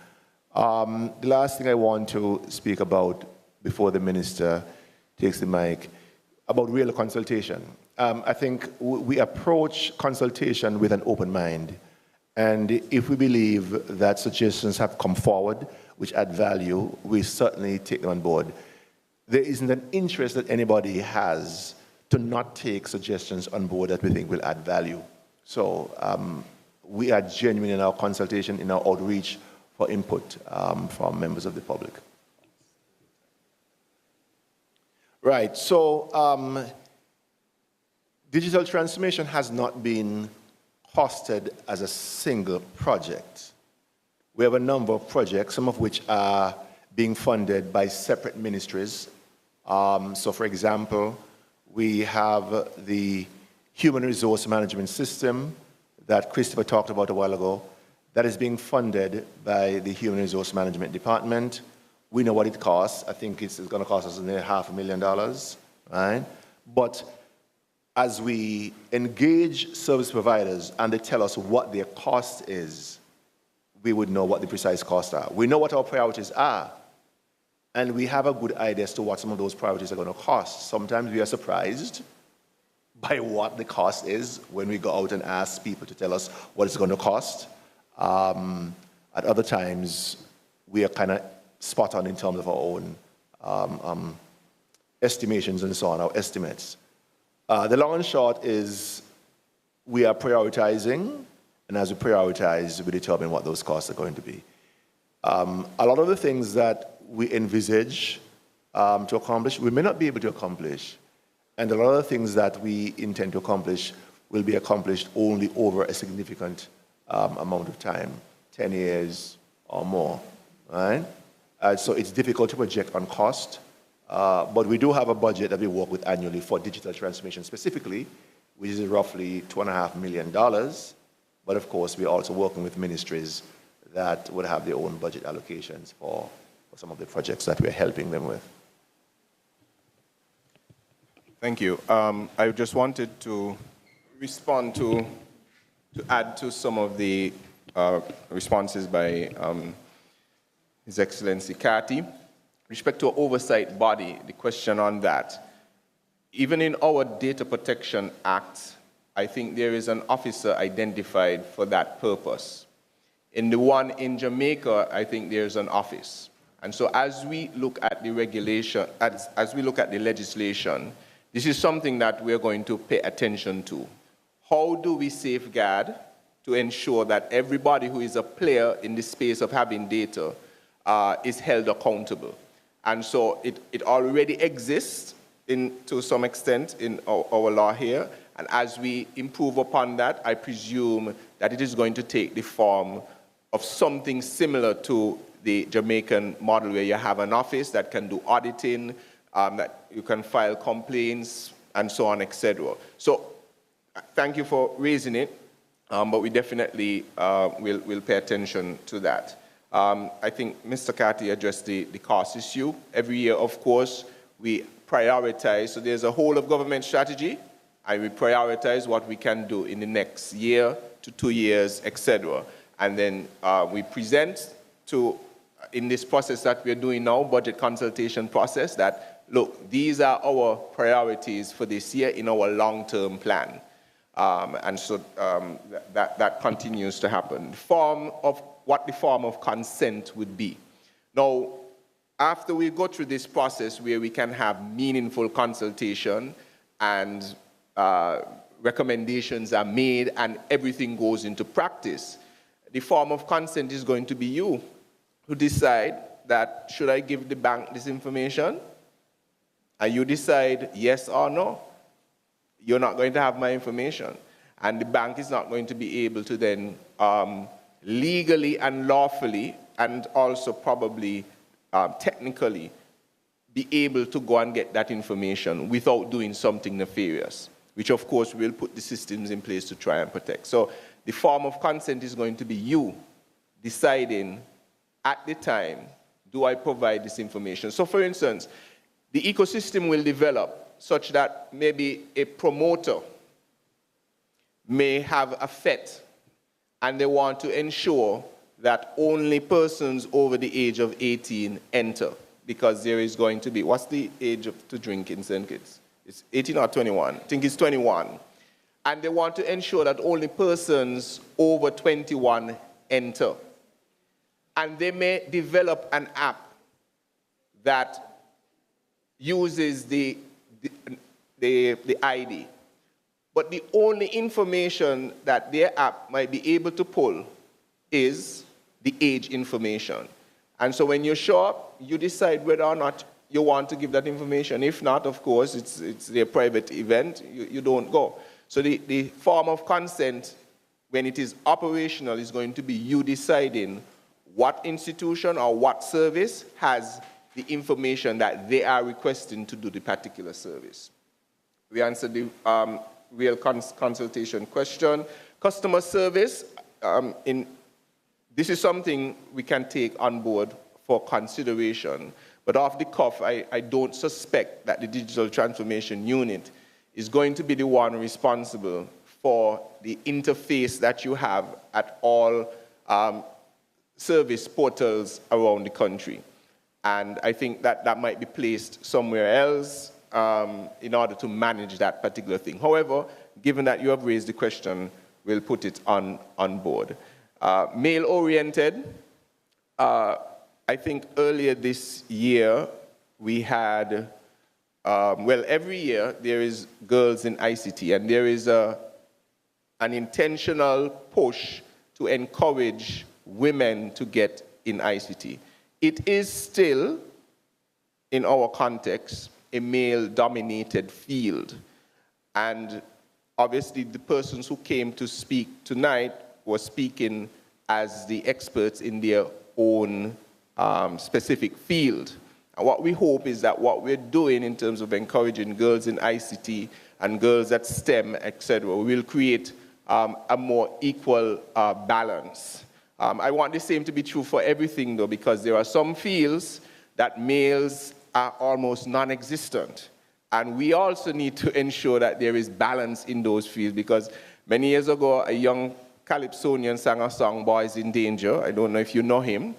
The last thing I want to speak about before the minister takes the mic, about real consultation. I think we approach consultation with an open mind. And if we believe that suggestions have come forward which add value, we certainly take them on board. There isn't an interest that anybody has to not take suggestions on board that we think will add value. So we are genuine in our consultation, in our outreach for input from members of the public. Right, so digital transformation has not been costed as a single project. We have a number of projects, some of which are being funded by separate ministries. So for example, we have the human resource management system that Christopher talked about a while ago. That is being funded by the Human Resource Management Department. We know what it costs. I think it's going to cost us near $500,000, right? But as we engage service providers and they tell us what their cost is, we would know what the precise costs are. We know what our priorities are, and we have a good idea as to what some of those priorities are going to cost. Sometimes we are surprised by what the cost is when we go out and ask people to tell us what it's going to cost. At other times, we are kind of spot on in terms of our own estimations and so on, our estimates. The long and short is we are prioritizing, and as we prioritize, we determine what those costs are going to be. A lot of the things that we envisage to accomplish, we may not be able to accomplish. And a lot of the things that we intend to accomplish will be accomplished only over a significant amount of time, 10 years or more, right? So it's difficult to project on cost, but we do have a budget that we work with annually for digital transformation specifically, which is roughly $2.5 million. But of course, we're also working with ministries that would have their own budget allocations for some of the projects that we're helping them with. Thank you. I just wanted to respond to add to some of the responses by His Excellency Kati. Respect to our oversight body, the question on that. Even in our Data Protection Act, I think there is an officer identified for that purpose. In the one in Jamaica, I think there's an office. And so as we look at the regulation, as we look at the legislation, this is something that we're going to pay attention to. how do we safeguard to ensure that everybody who is a player in the space of having data is held accountable? And so it already exists to some extent in our law here. And as we improve upon that, I presume that it is going to take the form of something similar to the Jamaican model, where you have an office that can do auditing, that you can file complaints, and so on, etc. So thank you for raising it, but we definitely will pay attention to that. I think Mr. Carty addressed the cost issue. Every year, of course, we prioritize. So there's a whole of government strategy, and we prioritize what we can do in the next year to 2 years, etc. And then we present to, in this process that we're doing now, budget consultation process, that, look, these are our priorities for this year in our long-term plan. And so that continues to happen. What the form of consent would be. Now, after we go through this process where we can have meaningful consultation and recommendations are made and everything goes into practice, the form of consent is going to be you who decide that, should I give the bank this information? And you decide yes or no. You're not going to have my information. And the bank is not going to be able to then legally and lawfully, and also probably technically, be able to go and get that information without doing something nefarious, which of course will put the systems in place to try and protect. So the form of consent is going to be you deciding at the time, do I provide this information? So for instance, the ecosystem will develop such that maybe a promoter may have a FET, and they want to ensure that only persons over the age of 18 enter, because there is going to be, what's the age to drink in St. Kitts? It's 18 or 21? I think it's 21. And they want to ensure that only persons over 21 enter. And they may develop an app that uses the ID. But the only information that their app might be able to pull is the age information. And so when you show up, you decide whether or not you want to give that information. If not, of course, it's their private event, you don't go. So the form of consent, when it is operational, is going to be you deciding what institution or what service has the information that they are requesting to do the particular service. We answered the real consultation question. Customer service, this is something we can take on board for consideration, but off the cuff, I don't suspect that the Digital Transformation Unit is going to be the one responsible for the interface that you have at all service portals around the country. And I think that might be placed somewhere else in order to manage that particular thing. However, given that you have raised the question, we'll put it on board. Male-oriented, I think earlier this year we had, well, every year there is Girls in ICT, and there is an intentional push to encourage women to get in ICT. It is still, in our context, a male-dominated field. And obviously the persons who came to speak tonight were speaking as the experts in their own specific field. And what we hope is that what we're doing in terms of encouraging girls in ICT and girls at STEM, etc., will create a more equal balance. I want the same to be true for everything, though, because there are some fields that males are almost non-existent. And we also need to ensure that there is balance in those fields, because many years ago, a young Calypsonian sang a song, Boys in Danger. I don't know if you know him.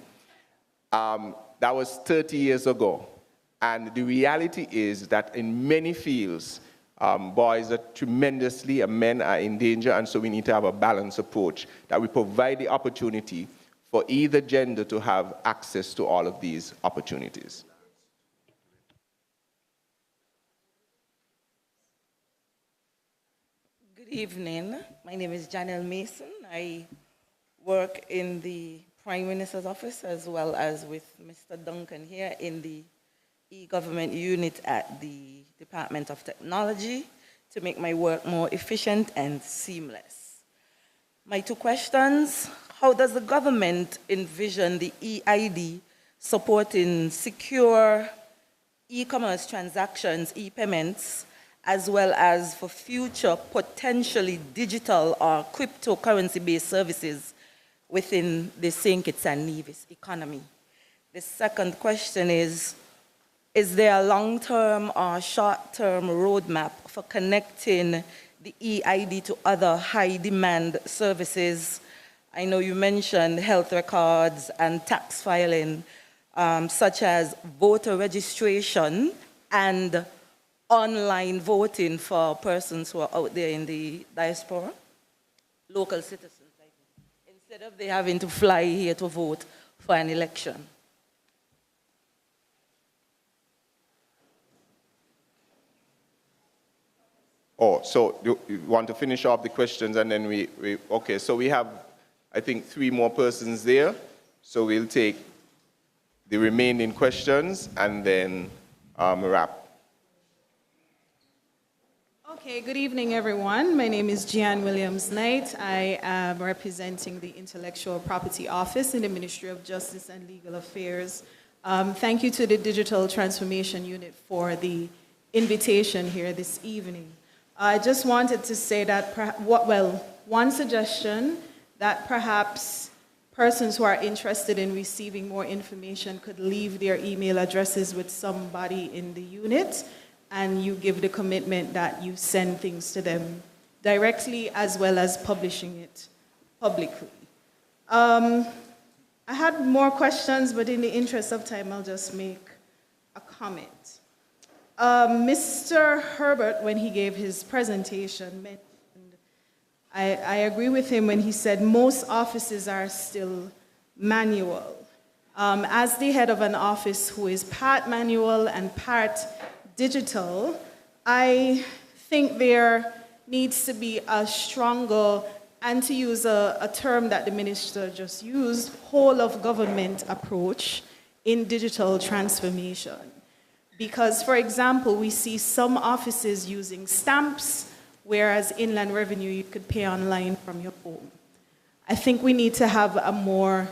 That was 30 years ago. And the reality is that in many fields, boys are tremendously, and men are in danger, and so we need to have a balanced approach, that we provide the opportunity for either gender to have access to all of these opportunities. Good evening. My name is Janelle Mason. I work in the Prime Minister's office as well as with Mr. Duncan here in the e-government unit at the Department of Technology to make my work more efficient and seamless. My two questions: how does the government envision the EID supporting secure e-commerce transactions, e-payments, as well as for future potentially digital or cryptocurrency-based services within the St. Kitts and Nevis economy? The second question is there a long-term or short-term roadmap for connecting the EID to other high-demand services? I know you mentioned health records and tax filing, such as voter registration and online voting for persons who are out there in the diaspora, local citizens, I think, instead of they having to fly here to vote for an election. Oh, so you want to finish off the questions and then okay, so we have, I think, 3 more persons there. So we'll take the remaining questions and then wrap. Okay, good evening, everyone. My name is Jeanne Williams-Knight. I am representing the Intellectual Property Office in the Ministry of Justice and Legal Affairs. Thank you to the Digital Transformation Unit for the invitation here this evening. I just wanted to say that, one suggestion that perhaps persons who are interested in receiving more information could leave their email addresses with somebody in the unit, and you give the commitment that you send things to them directly as well as publishing it publicly. I had more questions, but in the interest of time, I'll just make a comment. Mr. Herbert, when he gave his presentation, mentioned, I agree with him when he said most offices are still manual. As the head of an office who is part manual and part digital, I think there needs to be a stronger, and to use a term that the minister just used, whole of government approach in digital transformation. Because, for example, we see some offices using stamps, whereas Inland Revenue, you could pay online from your home. I think we need to have a more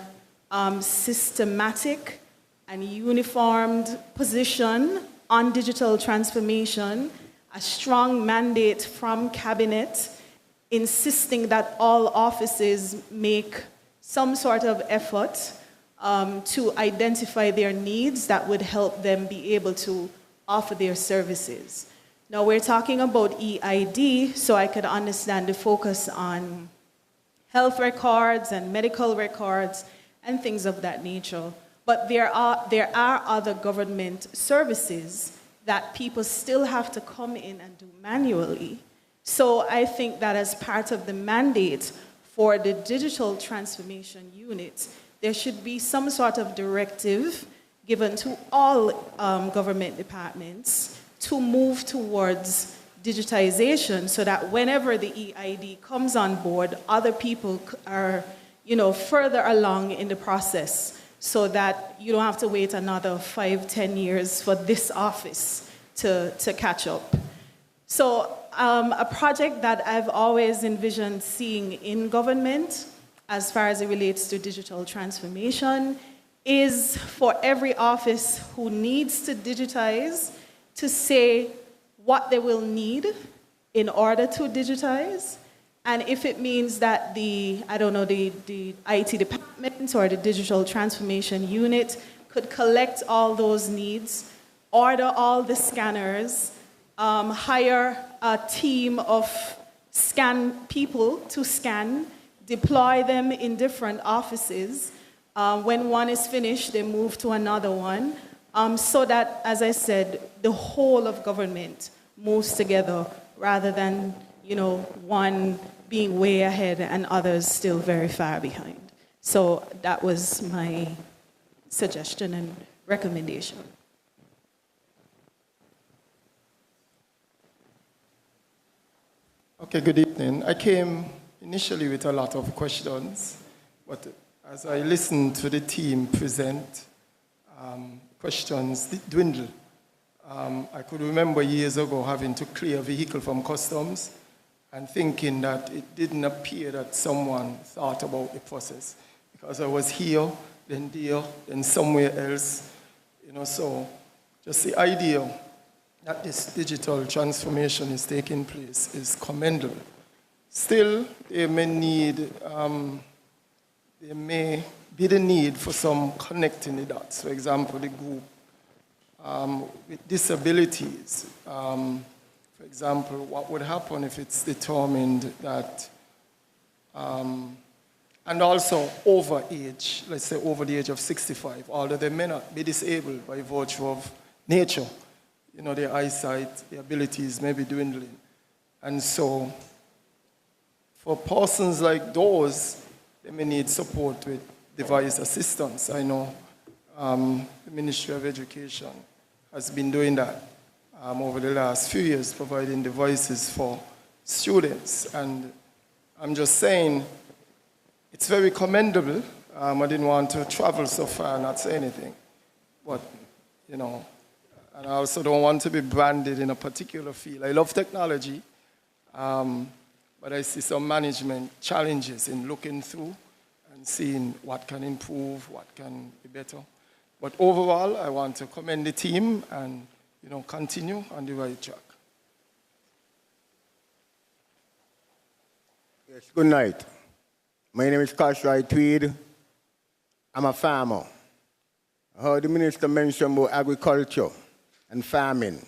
systematic and uniformed position on digital transformation, a strong mandate from Cabinet insisting that all offices make some sort of effort to identify their needs that would help them be able to offer their services. Now, we're talking about EID, so I could understand the focus on health records and medical records and things of that nature. But there are other government services that people still have to come in and do manually. So I think that as part of the mandate for the digital transformation unit, there should be some sort of directive given to all government departments to move towards digitization so that whenever the EID comes on board, other people are, further along in the process, so that you don't have to wait another 5-10 years for this office to catch up. So a project that I've always envisioned seeing in government as far as it relates to digital transformation is for every office who needs to digitize to say what they will need in order to digitize. And if it means that the IT department or the digital transformation unit could collect all those needs, order all the scanners, hire a team of scan people to scan, deploy them in different offices. When one is finished, they move to another one, so that, as I said, the whole of government moves together rather than, one being way ahead and others still very far behind. So that was my suggestion and recommendation. Okay, good evening. I came initially with a lot of questions, but as I listened to the team present, questions dwindle. I could remember years ago having to clear a vehicle from customs and thinking that it didn't appear that someone thought about the process because I was here, then there, then somewhere else. So just the idea that this digital transformation is taking place is commendable. Still, there may be the need for some connecting the dots. For example, the group with disabilities. For example, what would happen if it's determined that, and also over age, let's say over the age of 65, although they may not be disabled by virtue of nature, their eyesight, their abilities may be dwindling. And so, for persons like those, they may need support with device assistance. I know the Ministry of Education has been doing that over the last few years, providing devices for students. And I'm just saying, it's very commendable. I didn't want to travel so far and not say anything. But, and I also don't want to be branded in a particular field. I love technology, but I see some management challenges in looking through and seeing what can improve, what can be better. But overall, I want to commend the team and continue on the right track. Yes, good night. My name is Kashrai Tweed. I'm a farmer. I heard the minister mention about agriculture and farming.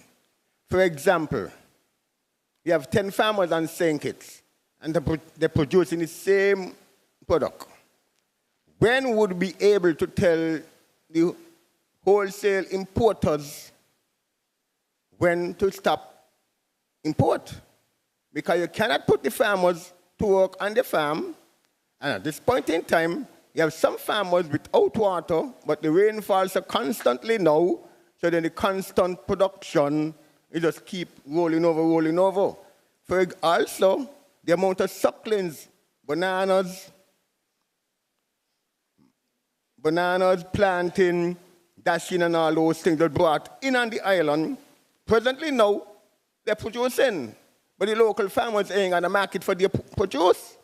For example, you have 10 farmers on St. Kitts, and they're producing the same product. When would we be able to tell the wholesale importers when to stop import? Because you cannot put the farmers to work on the farm, and at this point in time, you have some farmers without water, but the rainfalls are constantly now, so then the constant production, it just keep rolling over. For also, the amount of sucklings, bananas, planting, dashing, and all those things that brought in on the island, presently now, they're producing. But the local farmers ain't got a market for their produce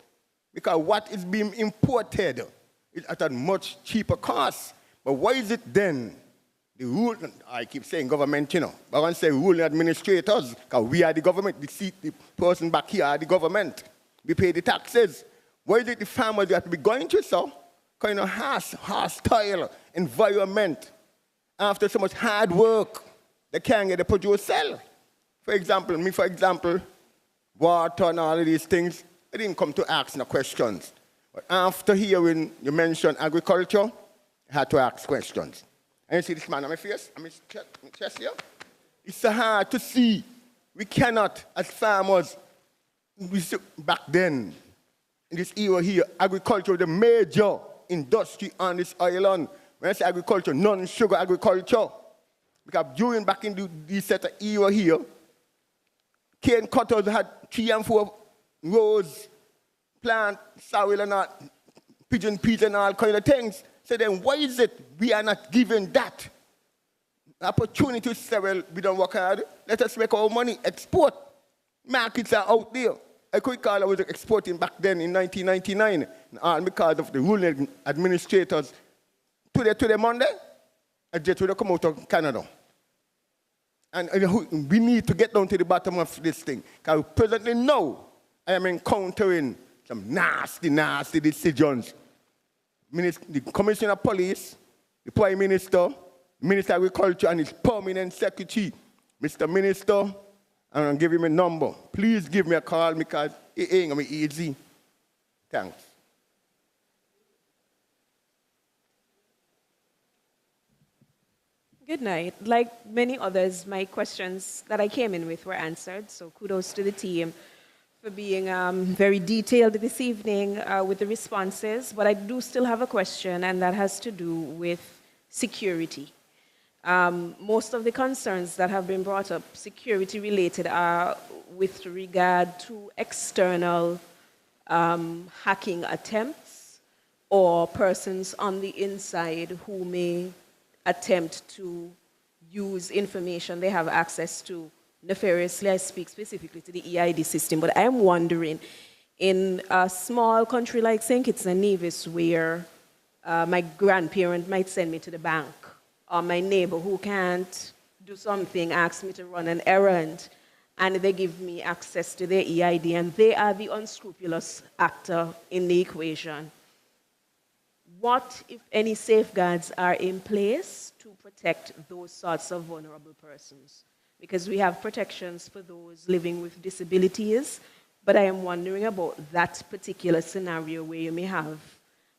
because what is being imported is at a much cheaper cost. But why is it then the rule, I keep saying government, but I want to say ruling administrators, because we are the government, the person back here are the government. We pay the taxes. Why is it the farmers have to be going through so kind of hostile environment after so much hard work, they can't get the produce sell? For example, water and all of these things, I didn't come to ask no questions. But after hearing you mention agriculture, I had to ask questions. And you see this man on my face, on my chest here? It's so hard to see. We cannot, as farmers, back then, in this era here, agriculture was the major industry on this island. When I say agriculture, non-sugar agriculture. Because back in this set of era here, cane cutters had 3 and 4 rows, plant, soil and all, pigeon peas and all kind of things. So then why is it we are not given that opportunity to say, well, we don't work hard, let us make our money, export. Markets are out there. I could recall I was exporting back then in 1999, and because of the ruling administrators, today Monday, I just would have come out of Canada. And we need to get down to the bottom of this thing. Because presently now, I am encountering some nasty decisions. The Commissioner of Police, the Prime Minister, the Minister of Agriculture, and his permanent secretary, Mr. Minister, I'm going to give him a number. Please give me a call because it ain't going to be easy. Thanks. Good night. Like many others, my questions that I came in with were answered, so kudos to the team for being very detailed this evening with the responses. But I do still have a question, and that has to do with security. Most of the concerns that have been brought up, security related, are with regard to external hacking attempts or persons on the inside who may attempt to use information they have access to nefariously. I speak specifically to the EID system, but I'm wondering, in a small country like St. Kitts and Nevis, where my grandparent might send me to the bank, or my neighbor who can't do something asks me to run an errand, and they give me access to their EID, and they are the unscrupulous actor in the equation. What, if any, safeguards are in place to protect those sorts of vulnerable persons? Because we have protections for those living with disabilities, but I am wondering about that particular scenario where you may have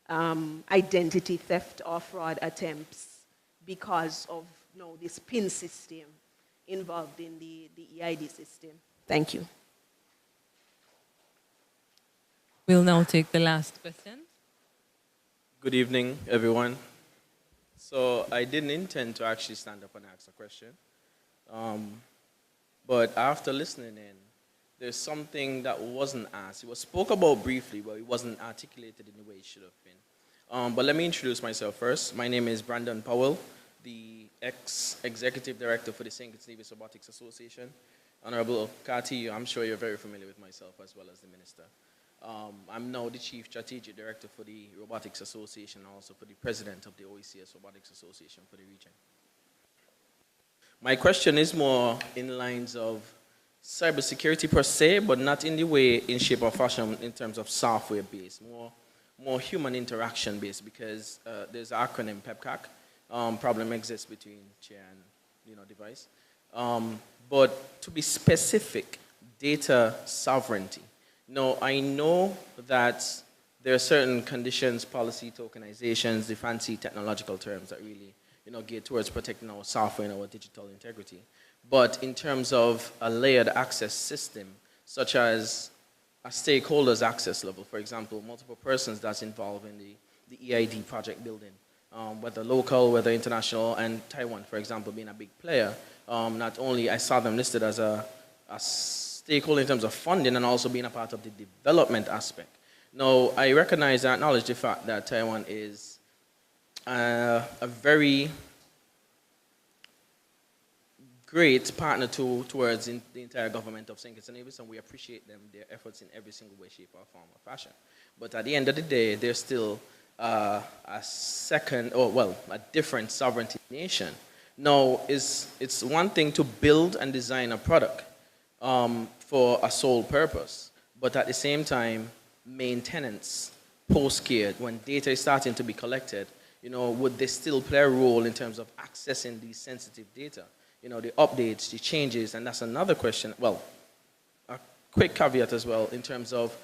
identity theft or fraud attempts because of this PIN system involved in the EID system. Thank you. We'll now take the last question. Good evening, everyone. So I didn't intend to actually stand up and ask a question. But after listening in, there's something that wasn't asked. It was spoke about briefly, but it wasn't articulated in the way it should have been. But let me introduce myself first. My name is Brandon Powell, the ex-executive director for the St. Kitts Nevis Robotics Association. Honorable Kati, I'm sure you're very familiar with myself as well as the minister. I'm now the chief strategic director for the Robotics Association, and also for the president of the OECS Robotics Association for the region. My question is more in lines of cybersecurity per se, but not in the way, in shape or fashion, in terms of software-based, more human interaction-based, because there's an acronym PEPCAC. Problem exists between chair and device. But to be specific, data sovereignty. Now, I know that there are certain conditions, policy, tokenizations, the fancy technological terms that really geared towards protecting our software and our digital integrity. But in terms of a layered access system, such as a stakeholders access level, for example, multiple persons that's involved in the EID project building, whether local, whether international, and Taiwan, for example, being a big player. Not only I saw them listed as a stakeholder in terms of funding and also being a part of the development aspect. Now, I recognize and acknowledge the fact that Taiwan is a very great partner towards the entire government of St. Kitts and Nevis, and we appreciate them, their efforts in every single way, shape, or form, or fashion. But at the end of the day, they're still a different sovereignty nation. Now, it's one thing to build and design a product for a sole purpose, but at the same time, maintenance, post-care, when data is starting to be collected, would they still play a role in terms of accessing these sensitive data? The updates, the changes, and that's another question. Well, a quick caveat as well in terms of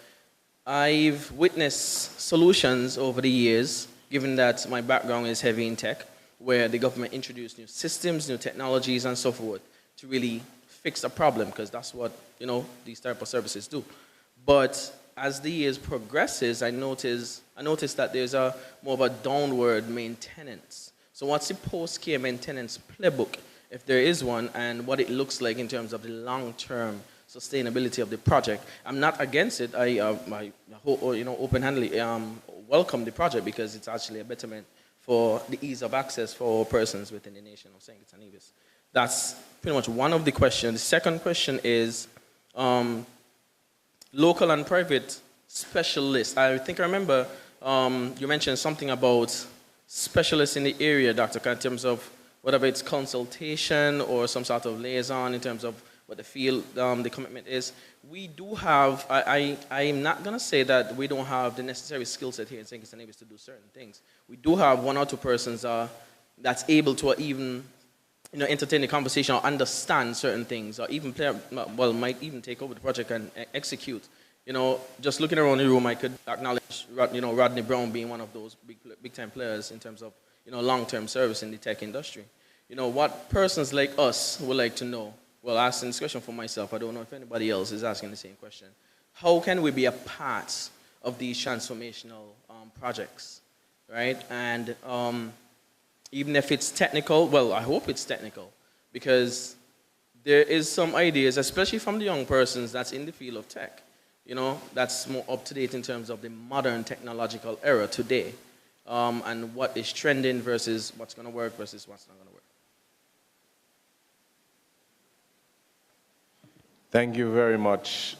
I've witnessed solutions over the years, given that my background is heavy in tech, where the government introduced new systems, new technologies, and so forth to really fix a problem, because that's what these type of services do. But as the years progresses, I noticed that there's more of a downward maintenance. So what's the post-care maintenance playbook, if there is one, and what it looks like in terms of the long-term sustainability of the project? I'm not against it. I open-handedly welcome the project, because it's actually a betterment for the ease of access for persons within the nation of St. Kitts and Nevis. That's pretty much one of the questions. The second question is local and private specialists. I think I remember you mentioned something about specialists in the area, Dr. Khan, in terms of whatever it's consultation or some sort of liaison in terms of what the field, the commitment is. We do have, I'm not going to say that we don't have the necessary skill set here in St. Kitts and Nevis to do certain things. We do have one or two persons that's able to even entertain the conversation or understand certain things, or even might even take over the project and execute. Just looking around the room, I could acknowledge Rodney Brown being one of those big time players in terms of long-term service in the tech industry. What persons like us would like to know. Well, asking this question for myself, I don't know if anybody else is asking the same question. How can we be a part of these transformational projects, right? And even if it's technical, well, I hope it's technical, because there is some ideas, especially from the young persons that's in the field of tech, you know, that's more up to date in terms of the modern technological era today, and what is trending versus what's going to work versus what's not going to work. Thank you very much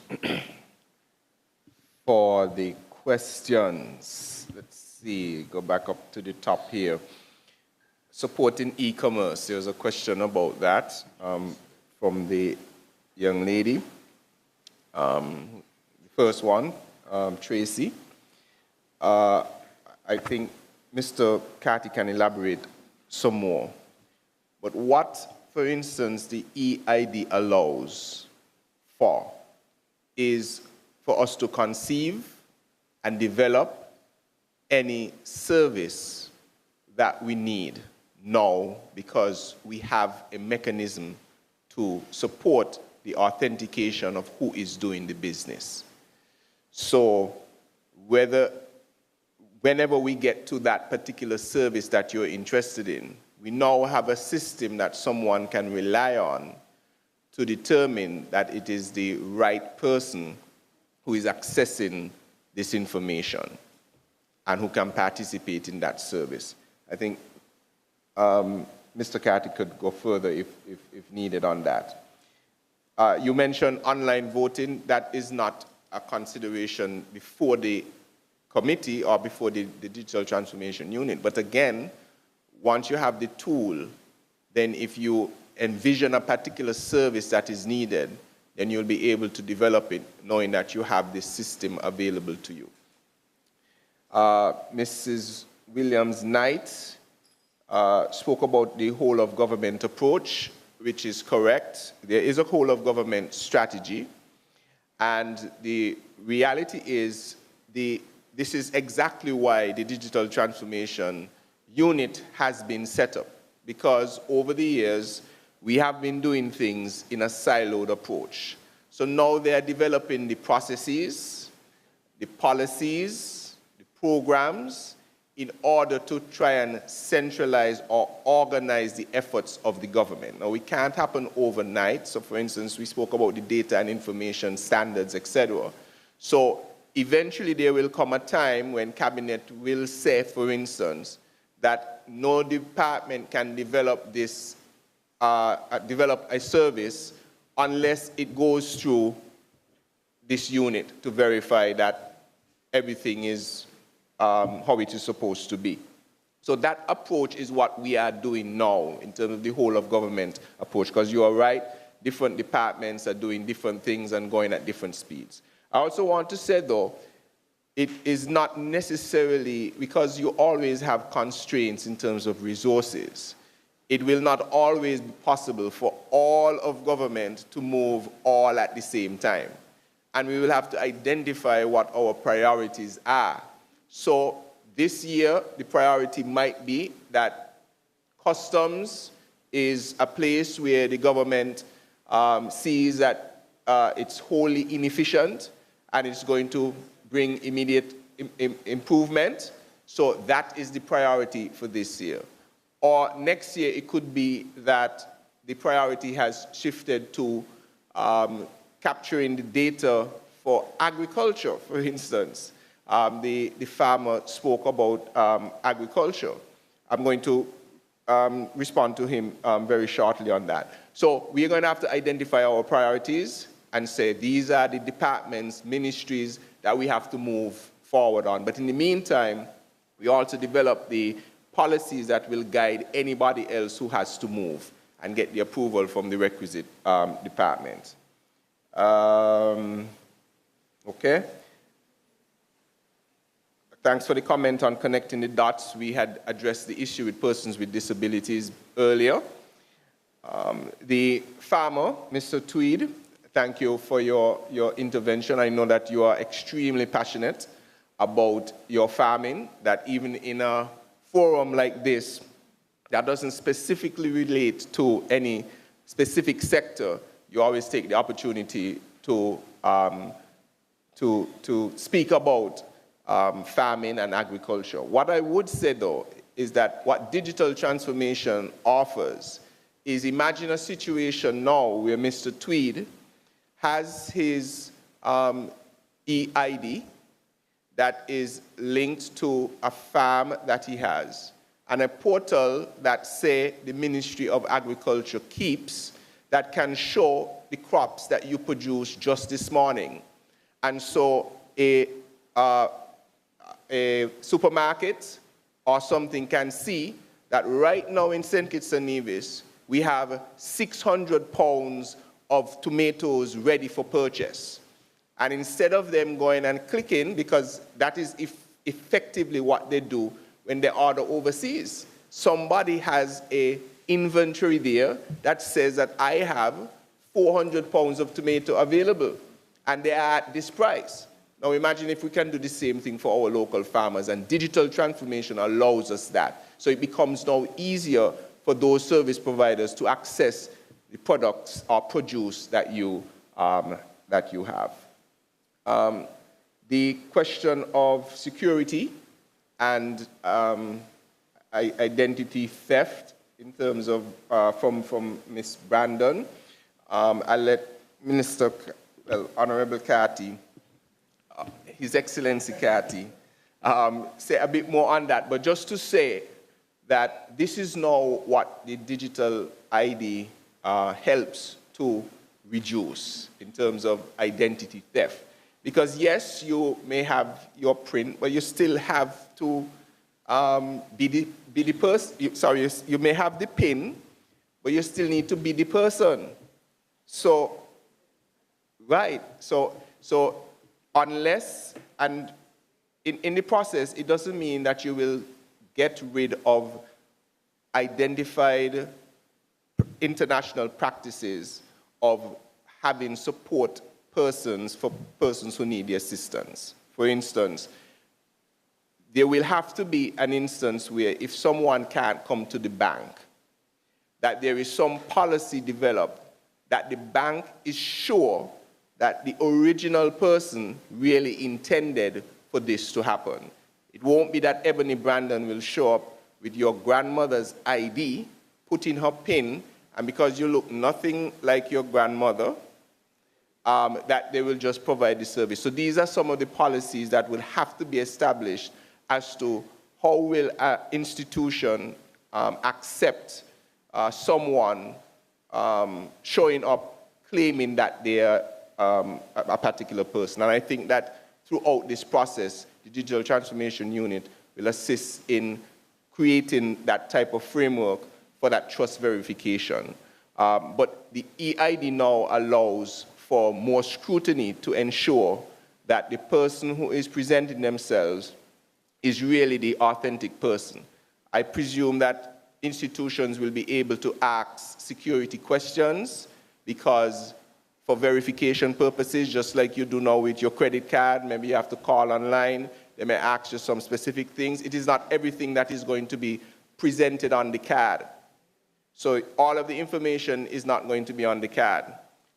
for the questions. Let's see, go back up to the top here. Supporting e-commerce, there's a question about that from the young lady. The first one, Tracy. I think Mr. Carty can elaborate some more. But what, for instance, the EID allows for is for us to conceive and develop any service that we need now, because we have a mechanism to support the authentication of who is doing the business. So whenever we get to that particular service that you're interested in, we now have a system that someone can rely on to determine that it is the right person who is accessing this information and who can participate in that service. I think Mr. Carty could go further if needed on that. You mentioned online voting. That is not a consideration before the committee or before the Digital Transformation Unit. But again, once you have the tool, then if you envision a particular service that is needed, then you'll be able to develop it knowing that you have this system available to you. Mrs. Williams-Knight spoke about the whole of government approach, which is correct. There is a whole of government strategy, and the reality is this is exactly why the Digital Transformation Unit has been set up, because over the years, we have been doing things in a siloed approach. So now they are developing the processes, the policies, the programs, in order to try and centralize or organize the efforts of the government. Now, it can't happen overnight. So, for instance, we spoke about the data and information standards, etc. So, eventually there will come a time when Cabinet will say, for instance, that no department can develop this develop a service unless it goes through this unit to verify that everything is how it is supposed to be. So that approach is what we are doing now in terms of the whole of government approach, because you are right, different departments are doing different things and going at different speeds. I also want to say, though, it is not necessarily, because you always have constraints in terms of resources, it will not always be possible for all of government to move all at the same time. And we will have to identify what our priorities are. So this year, the priority might be that customs is a place where the government sees that it's wholly inefficient and it's going to bring immediate improvement. So that is the priority for this year. Or next year, it could be that the priority has shifted to capturing the data for agriculture, for instance. The farmer spoke about agriculture. I'm going to respond to him very shortly on that. So we're going to have to identify our priorities and say these are the departments, ministries that we have to move forward on. But in the meantime, we also develop the policies that will guide anybody else who has to move and get the approval from the requisite department. Okay. Thanks for the comment on connecting the dots. We had addressed the issue with persons with disabilities earlier. The farmer, Mr. Tweed, thank you for your intervention. I know that you are extremely passionate about your farming, that even in a forum like this that doesn't specifically relate to any specific sector, you always take the opportunity to speak about farming and agriculture. What I would say, though, is that what digital transformation offers is, imagine a situation now where Mr. Tweed has his EID that is linked to a farm that he has, and a portal that, say, the Ministry of Agriculture keeps, that can show the crops that you produced just this morning. And so a supermarket or something can see that right now in St. Kitts and Nevis, we have 600 pounds of tomatoes ready for purchase. And instead of them going and clicking, because that is effectively what they do when they order overseas, somebody has an inventory there that says that I have 400 pounds of tomato available, and they are at this price. Now imagine if we can do the same thing for our local farmers, and digital transformation allows us that. So it becomes now easier for those service providers to access the products or produce that you have. The question of security and identity theft in terms of from Ms. Brandon, I'll let Honorable Carty, His Excellency Carty, say a bit more on that. But just to say that this is now what the digital ID helps to reduce in terms of identity theft. Because yes, you may have your print, but you still have to be the person. Sorry, you may have the PIN, but you still need to be the person. So, right. So unless, and in the process, it doesn't mean that you will get rid of identified international practices of having support persons for persons who need the assistance. For instance, there will have to be an instance where if someone can't come to the bank, that there is some policy developed that the bank is sure that the original person really intended for this to happen. It won't be that Ebony Brandon will show up with your grandmother's ID, put in her PIN, and because you look nothing like your grandmother, that they will just provide the service. So these are some of the policies that will have to be established as to how will an institution accept someone showing up claiming that they are a particular person. And I think that throughout this process, the Digital Transformation Unit will assist in creating that type of framework for that trust verification. But the EID now allows for more scrutiny to ensure that the person who is presenting themselves is really the authentic person. I presume that institutions will be able to ask security questions because for verification purposes, just like you do now with your credit card, maybe you have to call online, they may ask you some specific things. It is not everything that is going to be presented on the card. So all of the information is not going to be on the card.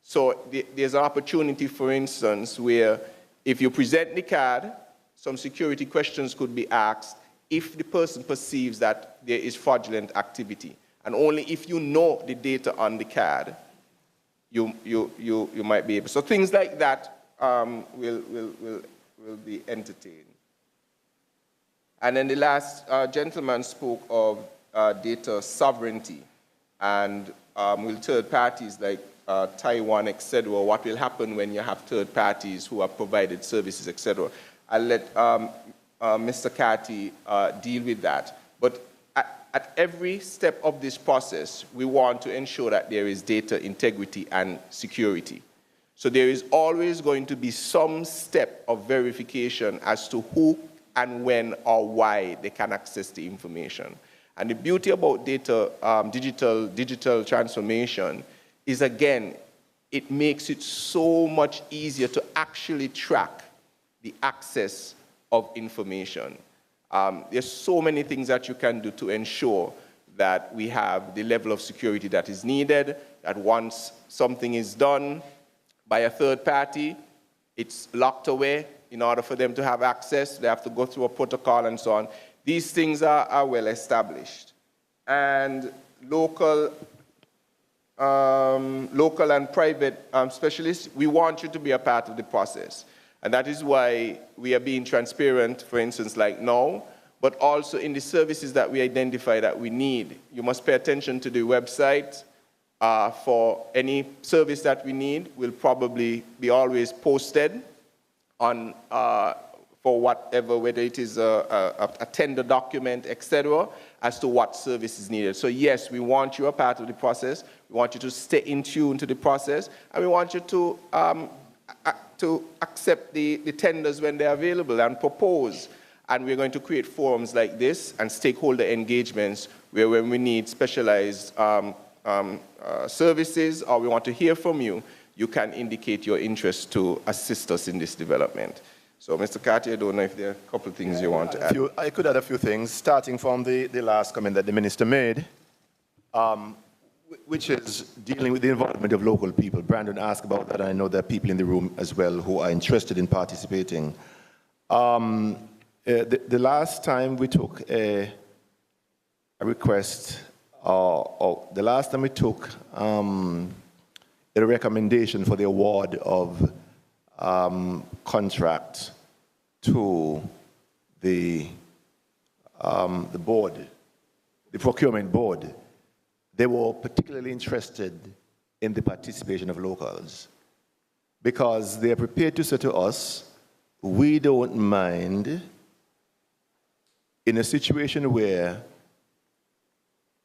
So there's an opportunity, for instance, where if you present the card, some security questions could be asked if the person perceives that there is fraudulent activity. And only if you know the data on the card, you might be able. So things like that will be entertained. And then the last gentleman spoke of data sovereignty. And will third parties like Taiwan, etc., what will happen when you have third parties who have provided services, etc. I'll let Mr. Carty deal with that. But at every step of this process, we want to ensure that there is data integrity and security. So there is always going to be some step of verification as to who and when or why they can access the information. And the beauty about data, digital transformation is, again, it makes it so much easier to actually track the access of information. There's so many things that you can do to ensure that we have the level of security that is needed, that once something is done by a third party, it's locked away. In order for them to have access, they have to go through a protocol and so on. these things are well established. And local and private specialists, we want you to be a part of the process. And that is why we are being transparent, for instance, like now, but also in the services that we identify that we need. You must pay attention to the website. For any service that we need, will probably be always posted on for whatever, whether it is a tender document, etc., as to what service is needed. So yes, we want you a part of the process. We want you to stay in tune to the process, and we want you to accept the tenders when they're available and propose. And we're going to create forums like this and stakeholder engagements where when we need specialized services or we want to hear from you, you can indicate your interest to assist us in this development. So, Mr. Cartier, I don't know if there are a couple of things you want to add. I could add a few things, starting from the last comment that the minister made, which is dealing with the involvement of local people. Brandon asked about that, and I know there are people in the room as well who are interested in participating. The last time we took a request, or the last time we took a recommendation for the award of contract to the board, the procurement board, they were particularly interested in the participation of locals because they are prepared to say to us, we don't mind in a situation where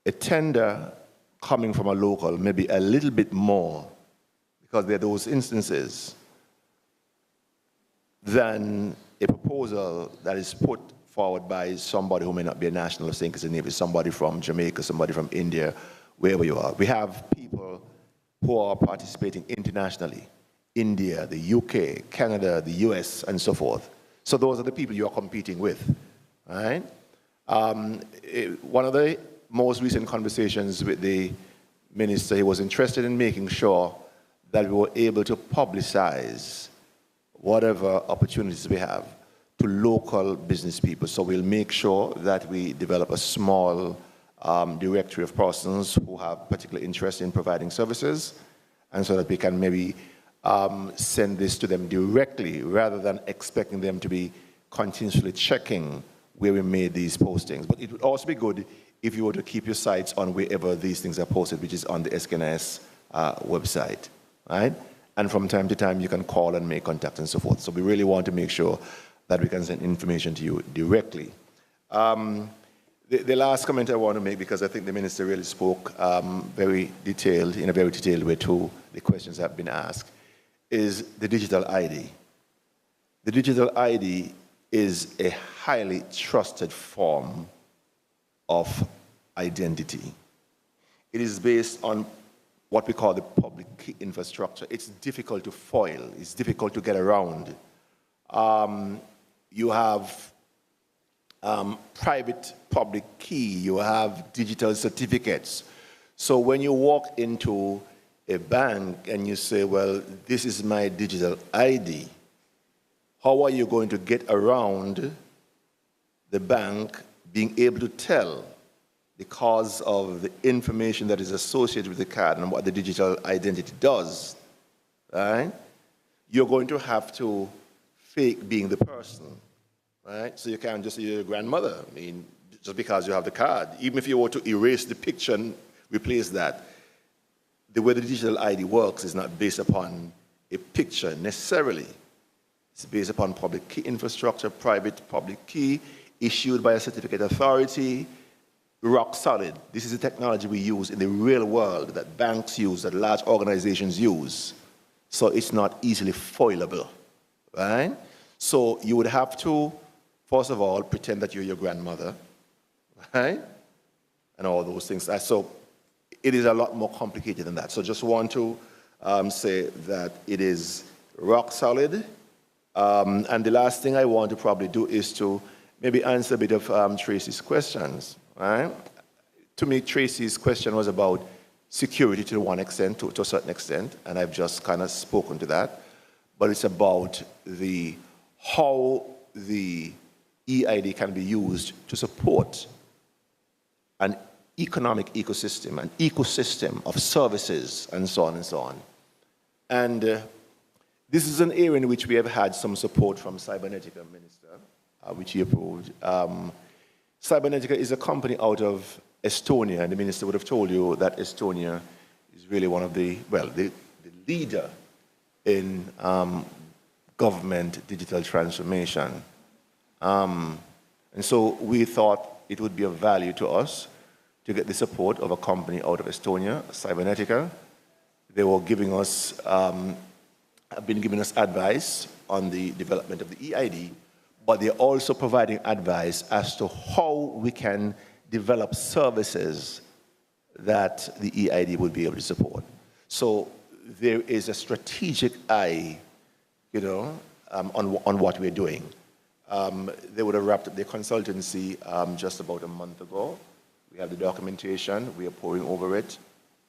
a tender coming from a local may be a little bit more, because there are those instances, than a proposal that is put forward by somebody who may not be a national of St. Kitts and Nevis, somebody from Jamaica, somebody from India, wherever you are. We have people who are participating internationally, India, the UK, Canada, the US, and so forth. So those are the people you are competing with, right? One of the most recent conversations with the minister, he was interested in making sure that we were able to publicize whatever opportunities we have to local business people. So we'll make sure that we develop a small directory of persons who have particular interest in providing services, and so that we can maybe send this to them directly rather than expecting them to be continuously checking where we made these postings. But it would also be good if you were to keep your sights on wherever these things are posted, which is on the SKNS website, right? And from time to time, you can call and make contact and so forth. So we really want to make sure that we can send information to you directly. The last comment I want to make, because I think the minister really spoke very detailed, in a very detailed way to the questions that have been asked, is the digital ID. The digital ID is a highly trusted form of identity. It is based on what we call the public key infrastructure. It's difficult to foil. It's difficult to get around. You have private public key. You have digital certificates. So when you walk into a bank and you say, well, this is my digital ID, how are you going to get around the bank being able to tell, because of the information that is associated with the card and what the digital identity does, right? You're going to have to fake being the person, right? So you can't just say you're your grandmother. I mean, just because you have the card. Even if you were to erase the picture and replace that, the way the digital ID works is not based upon a picture necessarily. It's based upon public key infrastructure, private public key, issued by a certificate authority, rock solid. This is the technology we use in the real world, that banks use, that large organizations use. So it's not easily foilable, right? So you would have to, first of all, pretend that you're your grandmother, right? And all those things. So it is a lot more complicated than that. So just want to say that it is rock solid. And the last thing I want to probably do is to maybe answer a bit of Tracy's questions. Right? To me, Tracy's question was about security to one extent, to a certain extent, and I've just kind of spoken to that. But it's about how the EID can be used to support an economic ecosystem, an ecosystem of services, and so on and so on. And this is an area in which we have had some support from Cybernetica, Minister, which he approved. Cybernetica is a company out of Estonia, and the Minister would have told you that Estonia is really one of the leader in government digital transformation. And so we thought it would be of value to us to get the support of a company out of Estonia, Cybernetica. They were giving us, have been giving us advice on the development of the EID, but they're also providing advice as to how we can develop services that the EID would be able to support. So there is a strategic eye, on what we're doing. They would have wrapped up their consultancy just about a month ago. We have the documentation, we are poring over it,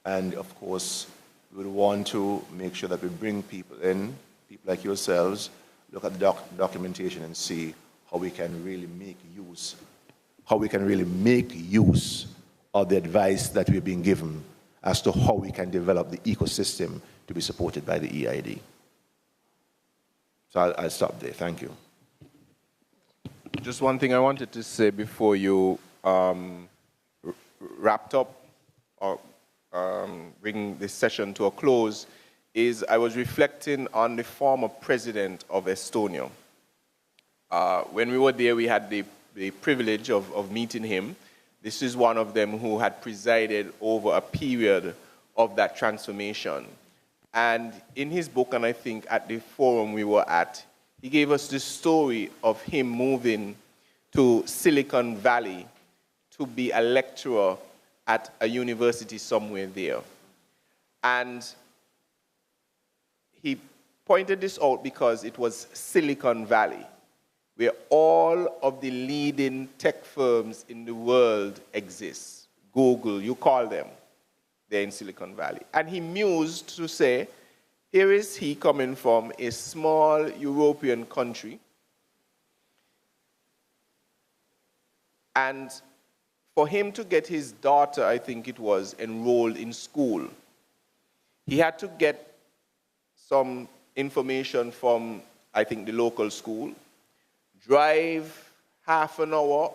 and of course, we would want to make sure that we bring people in, people like yourselves, look at the documentation and see how we can really make use, of the advice that we're being given as to how we can develop the ecosystem to be supported by the EID. So I'll stop there. Thank you. Just one thing I wanted to say before you wrapped up or bring this session to a close is I was reflecting on the former president of Estonia. When we were there, we had the privilege of meeting him. This is one of them who had presided over a period of that transformation. And in his book, and I think at the forum we were at, he gave us the story of him moving to Silicon Valley to be a lecturer at a university somewhere there. And he pointed this out because it was Silicon Valley, where all of the leading tech firms in the world exist. Google, you call them, they're in Silicon Valley. And he mused to say, here is he coming from a small European country, and for him to get his daughter, I think it was, enrolled in school, he had to get some information from, I think, the local school, drive half an hour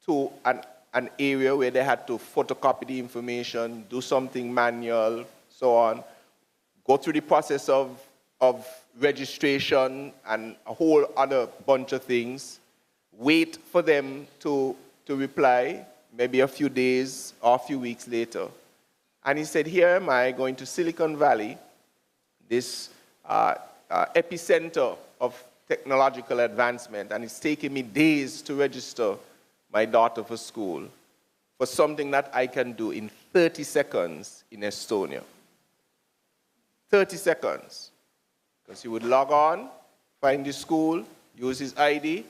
to an area where they had to photocopy the information, do something manual, so on, go through the process of registration and a whole other bunch of things, wait for them to reply, maybe a few days or a few weeks later. And he said, here am I going to Silicon Valley, this epicenter of technological advancement, and it's taking me days to register my daughter for school for something that I can do in 30 seconds in Estonia. 30 seconds. Because he would log on, find the school, use his ID,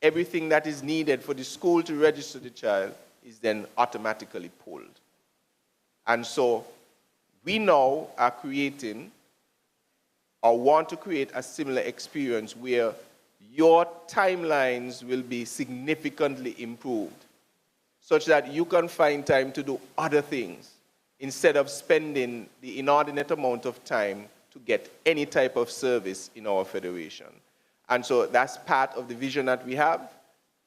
everything that is needed for the school to register the child is then automatically pulled. And so we now are creating or want to create a similar experience where your timelines will be significantly improved such that you can find time to do other things instead of spending the inordinate amount of time to get any type of service in our federation. And so that's part of the vision that we have.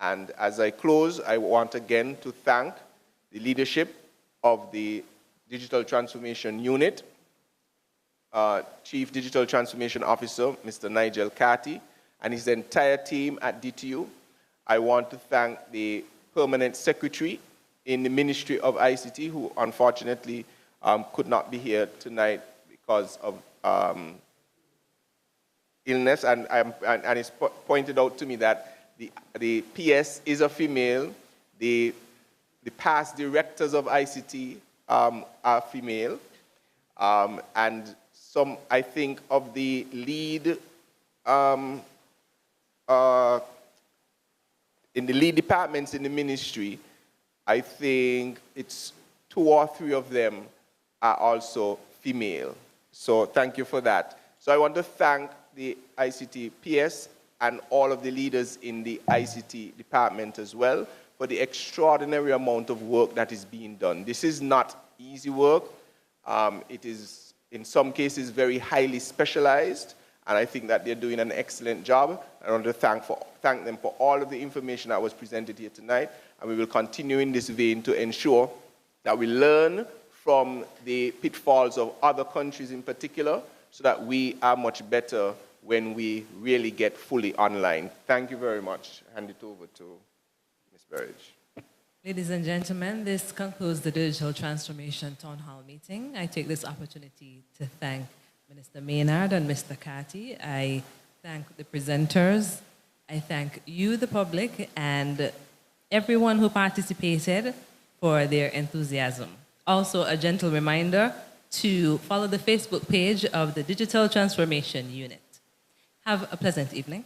And as I close, I want again to thank the leadership of the Digital Transformation Unit, Chief Digital Transformation Officer, Mr. Nigel Carty, and his entire team at DTU. I want to thank the Permanent Secretary in the Ministry of ICT, who unfortunately could not be here tonight because of illness, and it's pointed out to me that the PS is a female, the past directors of ICT are female, and some, I think, of the lead in the lead departments in the ministry, I think it's 2 or 3 of them are also female. So thank you for that. So I want to thank the ICT PS and all of the leaders in the ICT department as well for the extraordinary amount of work that is being done. This is not easy work. It is, in some cases, very highly specialized, and I think that they're doing an excellent job. I want to thank them for all of the information that was presented here tonight, and we will continue in this vein to ensure that we learn from the pitfalls of other countries in particular, so that we are much better when we really get fully online. Thank you very much. Hand it over to Ms. Burridge. Ladies and gentlemen, this concludes the Digital Transformation Town Hall meeting. I take this opportunity to thank Minister Maynard and Mr. Carty. I thank the presenters. I thank you, the public, and everyone who participated for their enthusiasm. Also, a gentle reminder to follow the Facebook page of the Digital Transformation Unit. Have a pleasant evening.